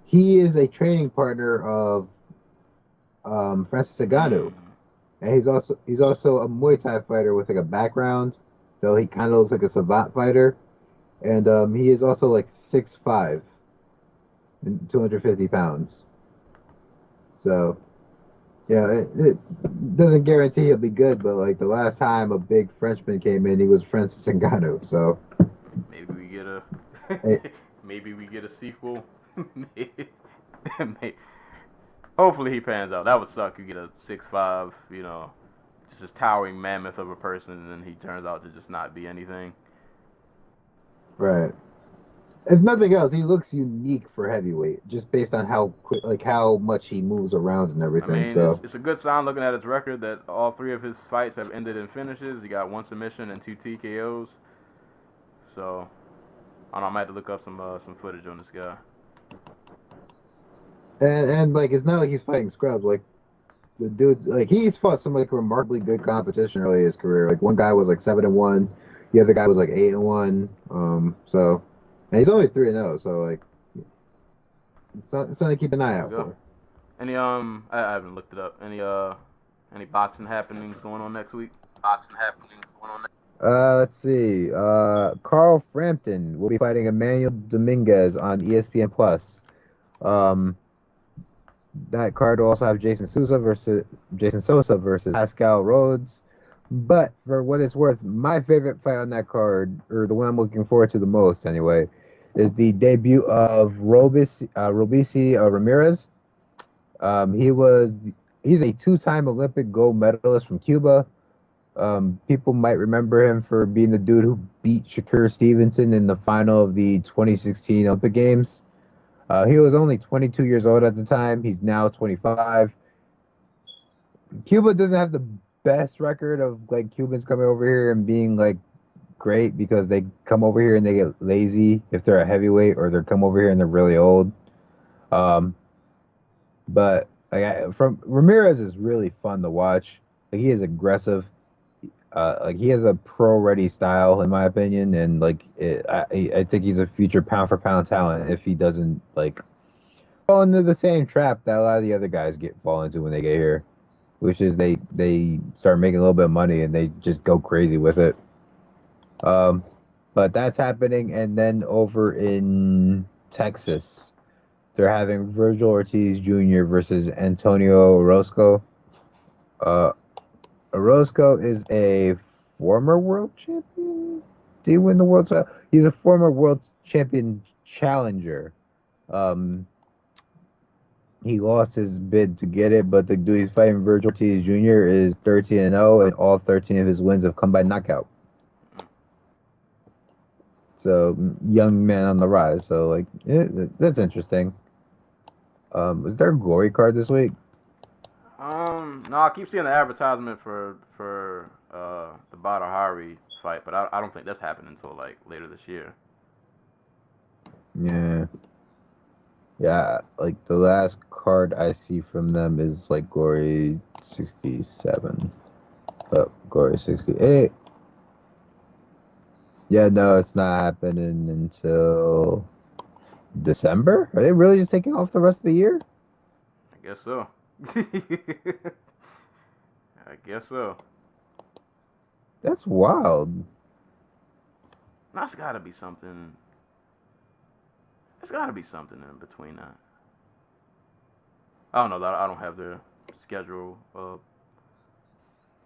He is a training partner of Francis Ngannou, and he's also a Muay Thai fighter with like a background, though he kind of looks like a savant fighter, and he is also like 6'5" and 250 pounds. So. Yeah, it doesn't guarantee he'll be good, but like the last time a big Frenchman came in, he was Francis Ngannou. So maybe we get a maybe we get a sequel. Maybe. Hopefully he pans out. That would suck. You get a 6'5", just this towering mammoth of a person, and then he turns out to just not be anything. Right. If nothing else, he looks unique for heavyweight, just based on how quick, like how much he moves around and everything. I mean, so it's a good sign looking at his record that all 3 of his fights have ended in finishes. He got 1 submission and 2 TKOs. So, I might have to look up some footage on this guy. And like it's not like he's fighting scrubs. Like the dude's like he's fought some like remarkably good competition early in his career. Like one guy was like 7-1, the other guy was like 8-1. So and he's only 3-0. So like it's something to keep an eye out for. Any I haven't looked it up. Any boxing happenings going on next week? Let's see. Carl Frampton will be fighting Emmanuel Dominguez on ESPN Plus. That card will also have Jason Sosa versus Pascal Rhodes. But for what it's worth, my favorite fight on that card, or the one I'm looking forward to the most anyway, is the debut of Robbie Ramirez. He's a 2-time Olympic gold medalist from Cuba. People might remember him for being the dude who beat Shakur Stevenson in the final of the 2016 Olympic Games. He was only 22 years old at the time. He's now 25. Cuba doesn't have the best record of like Cubans coming over here and being like great because they come over here and they get lazy if they're a heavyweight, or they come over here and they're really old. But from Ramirez is really fun to watch. Like he is aggressive. Like he has a pro-ready style, in my opinion, and like I think he's a future pound-for-pound talent if he doesn't like fall into the same trap that a lot of the other guys fall into when they get here, which is they start making a little bit of money and they just go crazy with it. But that's happening, and then over in Texas, they're having Virgil Ortiz Jr. versus Antonio Orozco. Orozco is a former world champion. Did he win the world title? He's a former world champion challenger. He lost his bid to get it, but the dude he's fighting, Virgil Ortiz Jr., is 13-0, and all 13 of his wins have come by knockout. So, young man on the rise. So, like, that's interesting. Is there a glory card this week? No, I keep seeing the advertisement for the Badr Hari fight, but I don't think that's happening until like later this year. Yeah, like the last card I see from them is like Glory 67. Glory 68. Yeah, no, it's not happening until December? Are they really just taking off the rest of the year? I guess so. I guess so. That's wild. That's gotta be something. There's gotta be something in between that. I don't know. I don't have their schedule.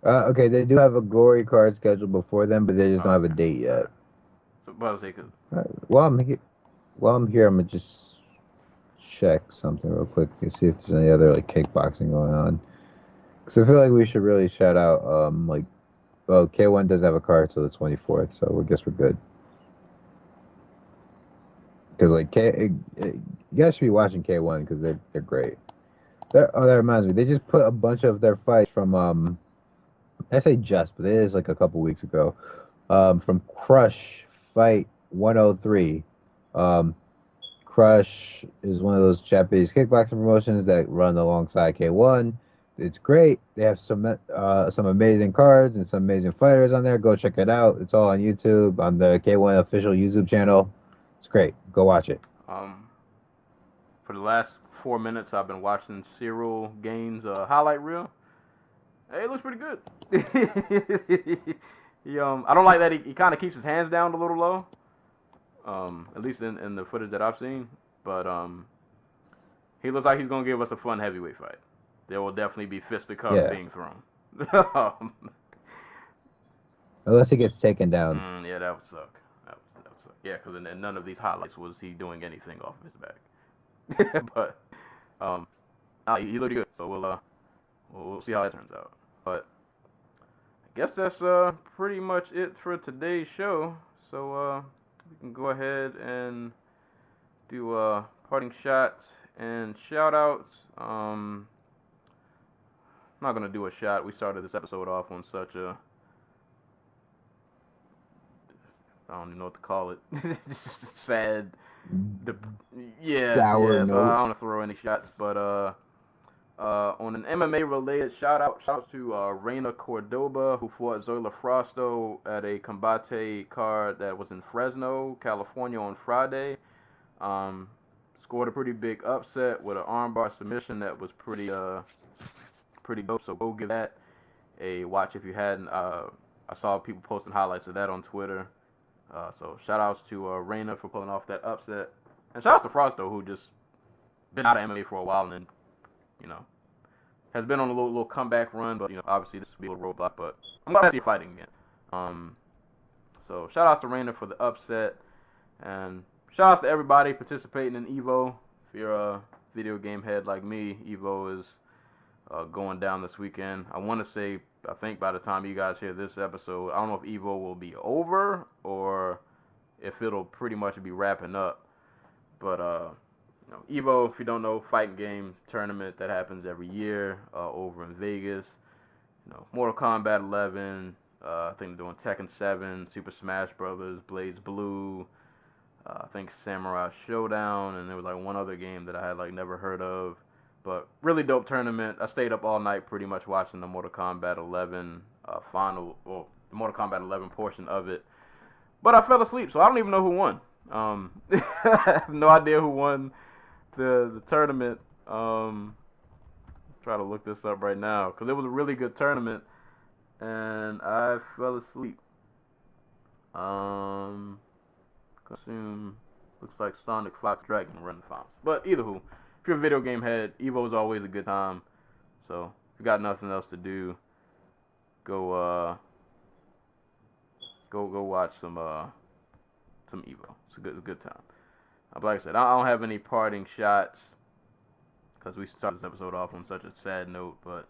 Okay, they do have a Glory card scheduled before them, but they just don't have a date yet. So, but I was thinking. While I'm here, I'm gonna just check something real quick to see if there's any other like kickboxing going on. Because I feel like we should really shout out K1 does have a card till the 24th, so I guess we're good. Because like you guys should be watching K1 because they're great. That reminds me, they just put a bunch of their fights from I say just, but it is like a couple weeks ago. From Crush Fight 103. Crush is one of those Japanese kickboxing promotions that run alongside K1. It's great. They have some amazing cards and some amazing fighters on there. Go check it out. It's all on YouTube, on the K1 official YouTube channel. It's great. Go watch it. For the last 4 minutes, I've been watching Cyril Gaines' highlight reel. Hey, it looks pretty good. I don't like that he kind of keeps his hands down a little low. At least in the footage that I've seen. But he looks like he's gonna give us a fun heavyweight fight. There will definitely be fisticuffs being thrown. Unless he gets taken down. Yeah, that would suck. That would suck. Yeah, because in none of these highlights was he doing anything off of his back. But he looked good. So we'll see how it turns out. But I guess that's pretty much it for today's show. So we can go ahead and do parting shots and shout outs. I'm not going to do a shot. We started this episode off on such a I don't even know what to call it. It's just sad. Yeah. Sour So note. I don't want to throw any shots, but on an MMA related shouts to Reina Cordoba, who fought Zoila Frosto at a Combate card that was in Fresno, California on Friday. Scored a pretty big upset with an armbar submission that was pretty dope. So go give that a watch if you hadn't. I saw people posting highlights of that on Twitter. So shout outs to Reina for pulling off that upset. And shout outs to Frosto, who just been out of MMA for a while and then, has been on a little comeback run, but, obviously this will be a roadblock, but I'm glad to see you fighting again. So shout outs to Reina for the upset, and shout outs to everybody participating in EVO. If you're a video game head like me, EVO is going down this weekend. I think by the time you guys hear this episode, I don't know if EVO will be over or if it'll pretty much be wrapping up. But EVO, if you don't know, fighting game tournament that happens every year over in Vegas. Mortal Kombat 11. I think they're doing Tekken 7, Super Smash Brothers, Blades Blue. I think Samurai Showdown, and there was like one other game that I had never heard of. But really dope tournament. I stayed up all night pretty much watching the Mortal Kombat 11 the Mortal Kombat 11 portion of it. But I fell asleep, so I don't even know who won. I have no idea who won the tournament. Try to look this up right now because it was a really good tournament, and I fell asleep. Consume looks like Sonic Fox Dragon run the finals. But either who. If you're a video game head, EVO is always a good time. So if you got nothing else to do, go watch some EVO. It's a good time. But like I said, I don't have any parting shots because we started this episode off on such a sad note. But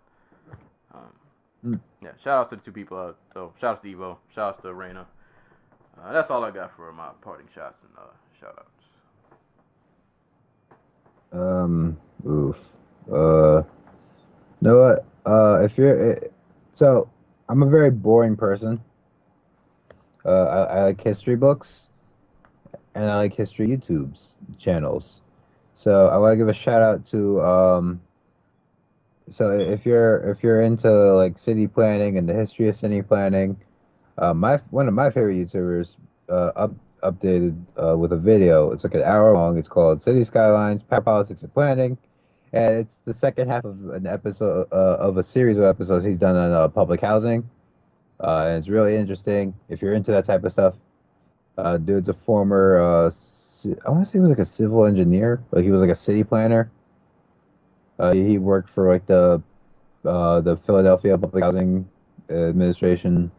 yeah, shout outs to the two people. Shout outs to EVO. Shout outs to Reina. That's all I got for my parting shots and shout outs. Oof. Know what? So I'm a very boring person. I like history books, and I like history YouTube's channels. So I want to give a shout out to So if you're into city planning and the history of city planning, one of my favorite YouTubers updated with a video. It's like an hour long. It's called City Skylines, Power Politics and Planning, and it's the second half of an episode of a series of episodes he's done on public housing, and it's really interesting if you're into that type of stuff. Dude's a former, I want to say he was a civil engineer, he was a city planner. He worked for the Philadelphia Public Housing Administration.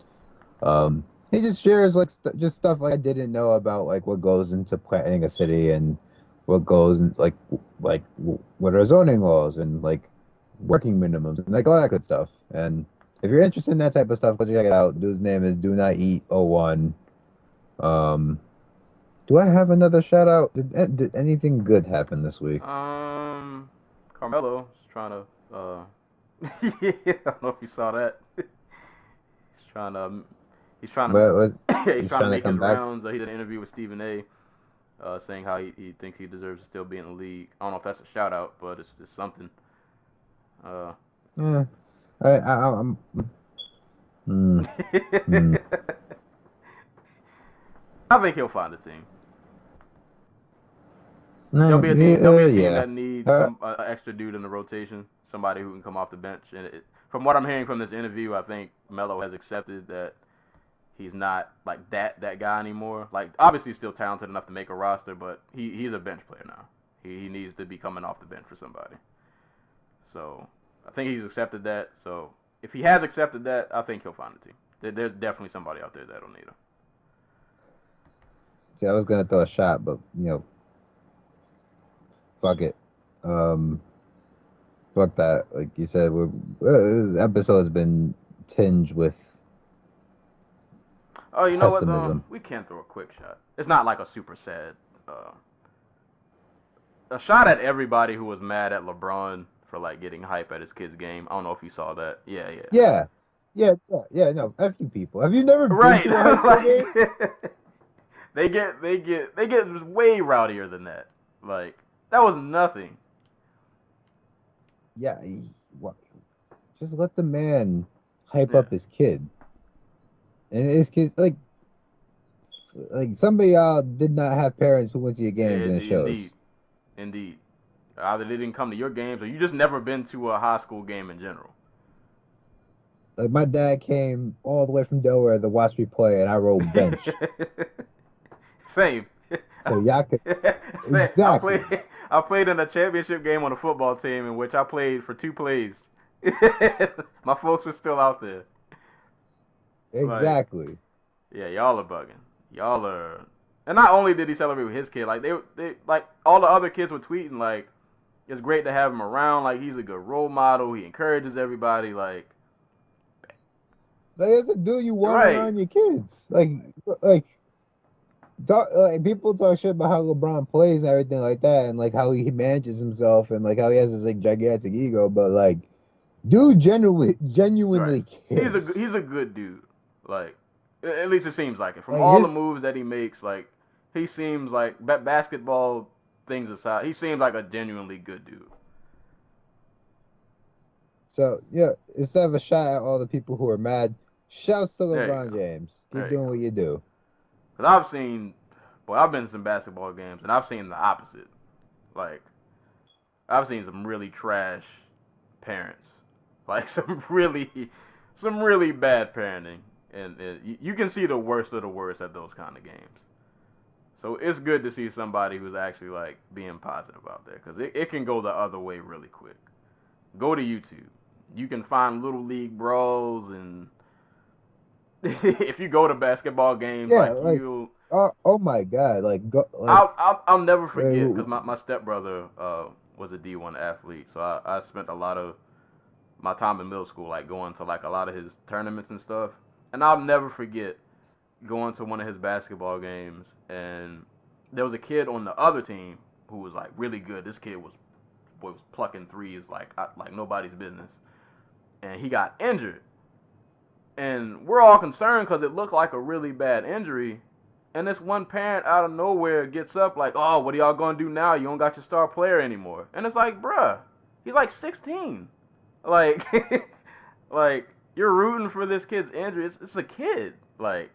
He just shares just stuff I didn't know about what goes into planning a city and what goes in what are zoning laws and working minimums and all that good stuff. And if you're interested in that type of stuff, go check it out. Dude's name is Do Not Eat 01. Do I have another shout out? Did anything good happen this week? Carmelo's trying to I don't know if you saw that. He's trying to he's trying to make his rounds. He did an interview with Stephen A. Saying how he thinks he deserves to still be in the league. I don't know if that's a shout out, but it's something. Yeah, I'm. I think he'll find a team. There'll be a team that needs some extra dude in the rotation, somebody who can come off the bench. And from what I'm hearing from this interview, I think Melo has accepted that he's not that guy anymore. Obviously, he's still talented enough to make a roster, but he's a bench player now. He needs to be coming off the bench for somebody. So I think he's accepted that. So if he has accepted that, I think he'll find a team. There's definitely somebody out there that'll need him. See, I was gonna throw a shot, but fuck it. Fuck that. Like you said, this episode has been tinged with. Oh, you know pessimism. What? We can throw a quick shot. It's not a super sad. A shot at everybody who was mad at LeBron for getting hype at his kid's game. I don't know if you saw that. Yeah. No, a few people. Have you never been to a high school game? they get way rowdier than that. Like, that was nothing. Yeah, just let the man hype Yeah. up his kid. And his kid, like somebody did not have parents who went to your games and it shows. Indeed. Either they didn't come to your games or you just never been to a high school game in general. Like my dad came all the way from Delaware to watch me play, and I rode bench. Same. So y'all could Same. exactly. I played in a championship game on a football team in which I played for 2 plays. My folks were still out there. Exactly. Like, yeah, y'all are bugging. Y'all are. And not only did he celebrate with his kid, like they like all the other kids were tweeting like, it's great to have him around. Like, he's a good role model. He encourages everybody. Like That's a dude you want right. around your kids. Like people talk shit about how LeBron plays and everything like that, and like how he manages himself and like how he has this like gigantic ego, but like, dude, genuinely Right. cares. He's a good dude. Like, at least it seems like it. From Like all the moves that he makes, like, he seems like basketball things aside, he seems like a genuinely good dude. So yeah, instead of a shot at all the people who are mad, shouts to There you LeBron go. James. There Keep you doing go. what you do. Because I've been to some basketball games, and I've seen the opposite. Like, I've seen some really trash parents. Like, some really bad parenting. And you can see the worst of the worst at those kind of games. So it's good to see somebody who's actually, like, being positive out there. Because it can go the other way really quick. Go to YouTube. You can find Little League brawls, and if you go to basketball games, Yeah, like, like you'll... oh my God, like go like I'll never forget, wait, because my stepbrother was a D1 athlete. So I spent a lot of my time in middle school, like, going to, like, a lot of his tournaments and stuff. And I'll never forget going to one of his basketball games, and there was a kid on the other team who was, like, really good. This kid was plucking threes like nobody's business, and he got injured. And we're all concerned because it looked like a really bad injury. And this one parent out of nowhere gets up like, "Oh, what are y'all gonna do now? You don't got your star player anymore." And it's like, bruh, he's like 16. Like, like, you're rooting for this kid's injury. It's a kid. Like,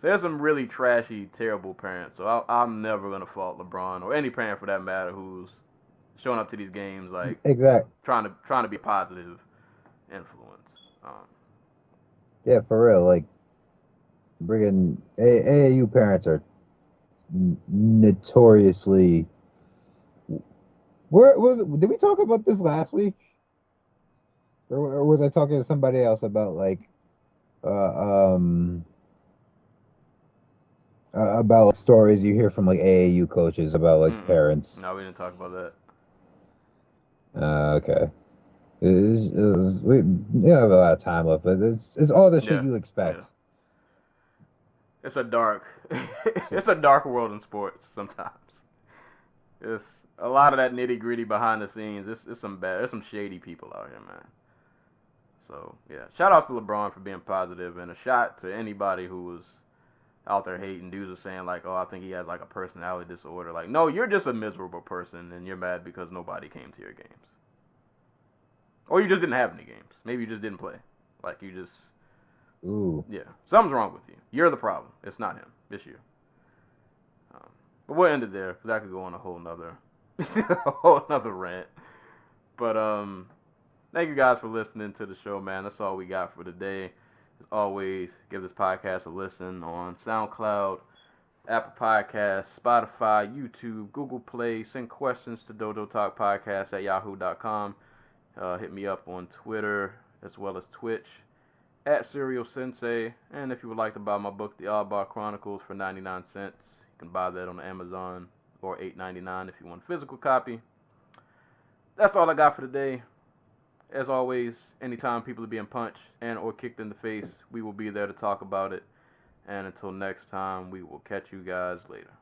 so there's some really trashy, terrible parents. So I'm never gonna fault LeBron or any parent for that matter who's showing up to these games, like, exact. trying to be a positive influence. Yeah, for real. Like, friggin' AAU parents are notoriously. Where was? Did we talk about this last week, or was I talking to somebody else about like, about stories you hear from like AAU coaches about like parents? No, we didn't talk about that. Okay. We have a lot of time left, but it's all the shit Yeah, you expect. yeah. It's a dark world in sports sometimes. It's a lot of that nitty gritty behind the scenes. There's some shady people out here, man. So yeah, shout outs to LeBron for being positive, and a shot to anybody who was out there hating. Dudes are saying like, "Oh, I think he has like a personality disorder." Like, no, you're just a miserable person, and you're mad because nobody came to your games. Or you just didn't have any games. Maybe you just didn't play. Like, you just... Ooh. Yeah. Something's wrong with you. You're the problem. It's not him. It's you. But we'll end it there, because I could go on a whole nother rant. But, thank you guys for listening to the show, man. That's all we got for today. As always, give this podcast a listen on SoundCloud, Apple Podcasts, Spotify, YouTube, Google Play. Send questions to dodotalkpodcast@yahoo.com. Hit me up on Twitter as well as Twitch @SerialSensei. And if you would like to buy my book, The Oddball Chronicles, for 99 cents, you can buy that on Amazon, or $8.99 if you want a physical copy. That's all I got for today. As always, anytime people are being punched and or kicked in the face, we will be there to talk about it. And until next time, we will catch you guys later.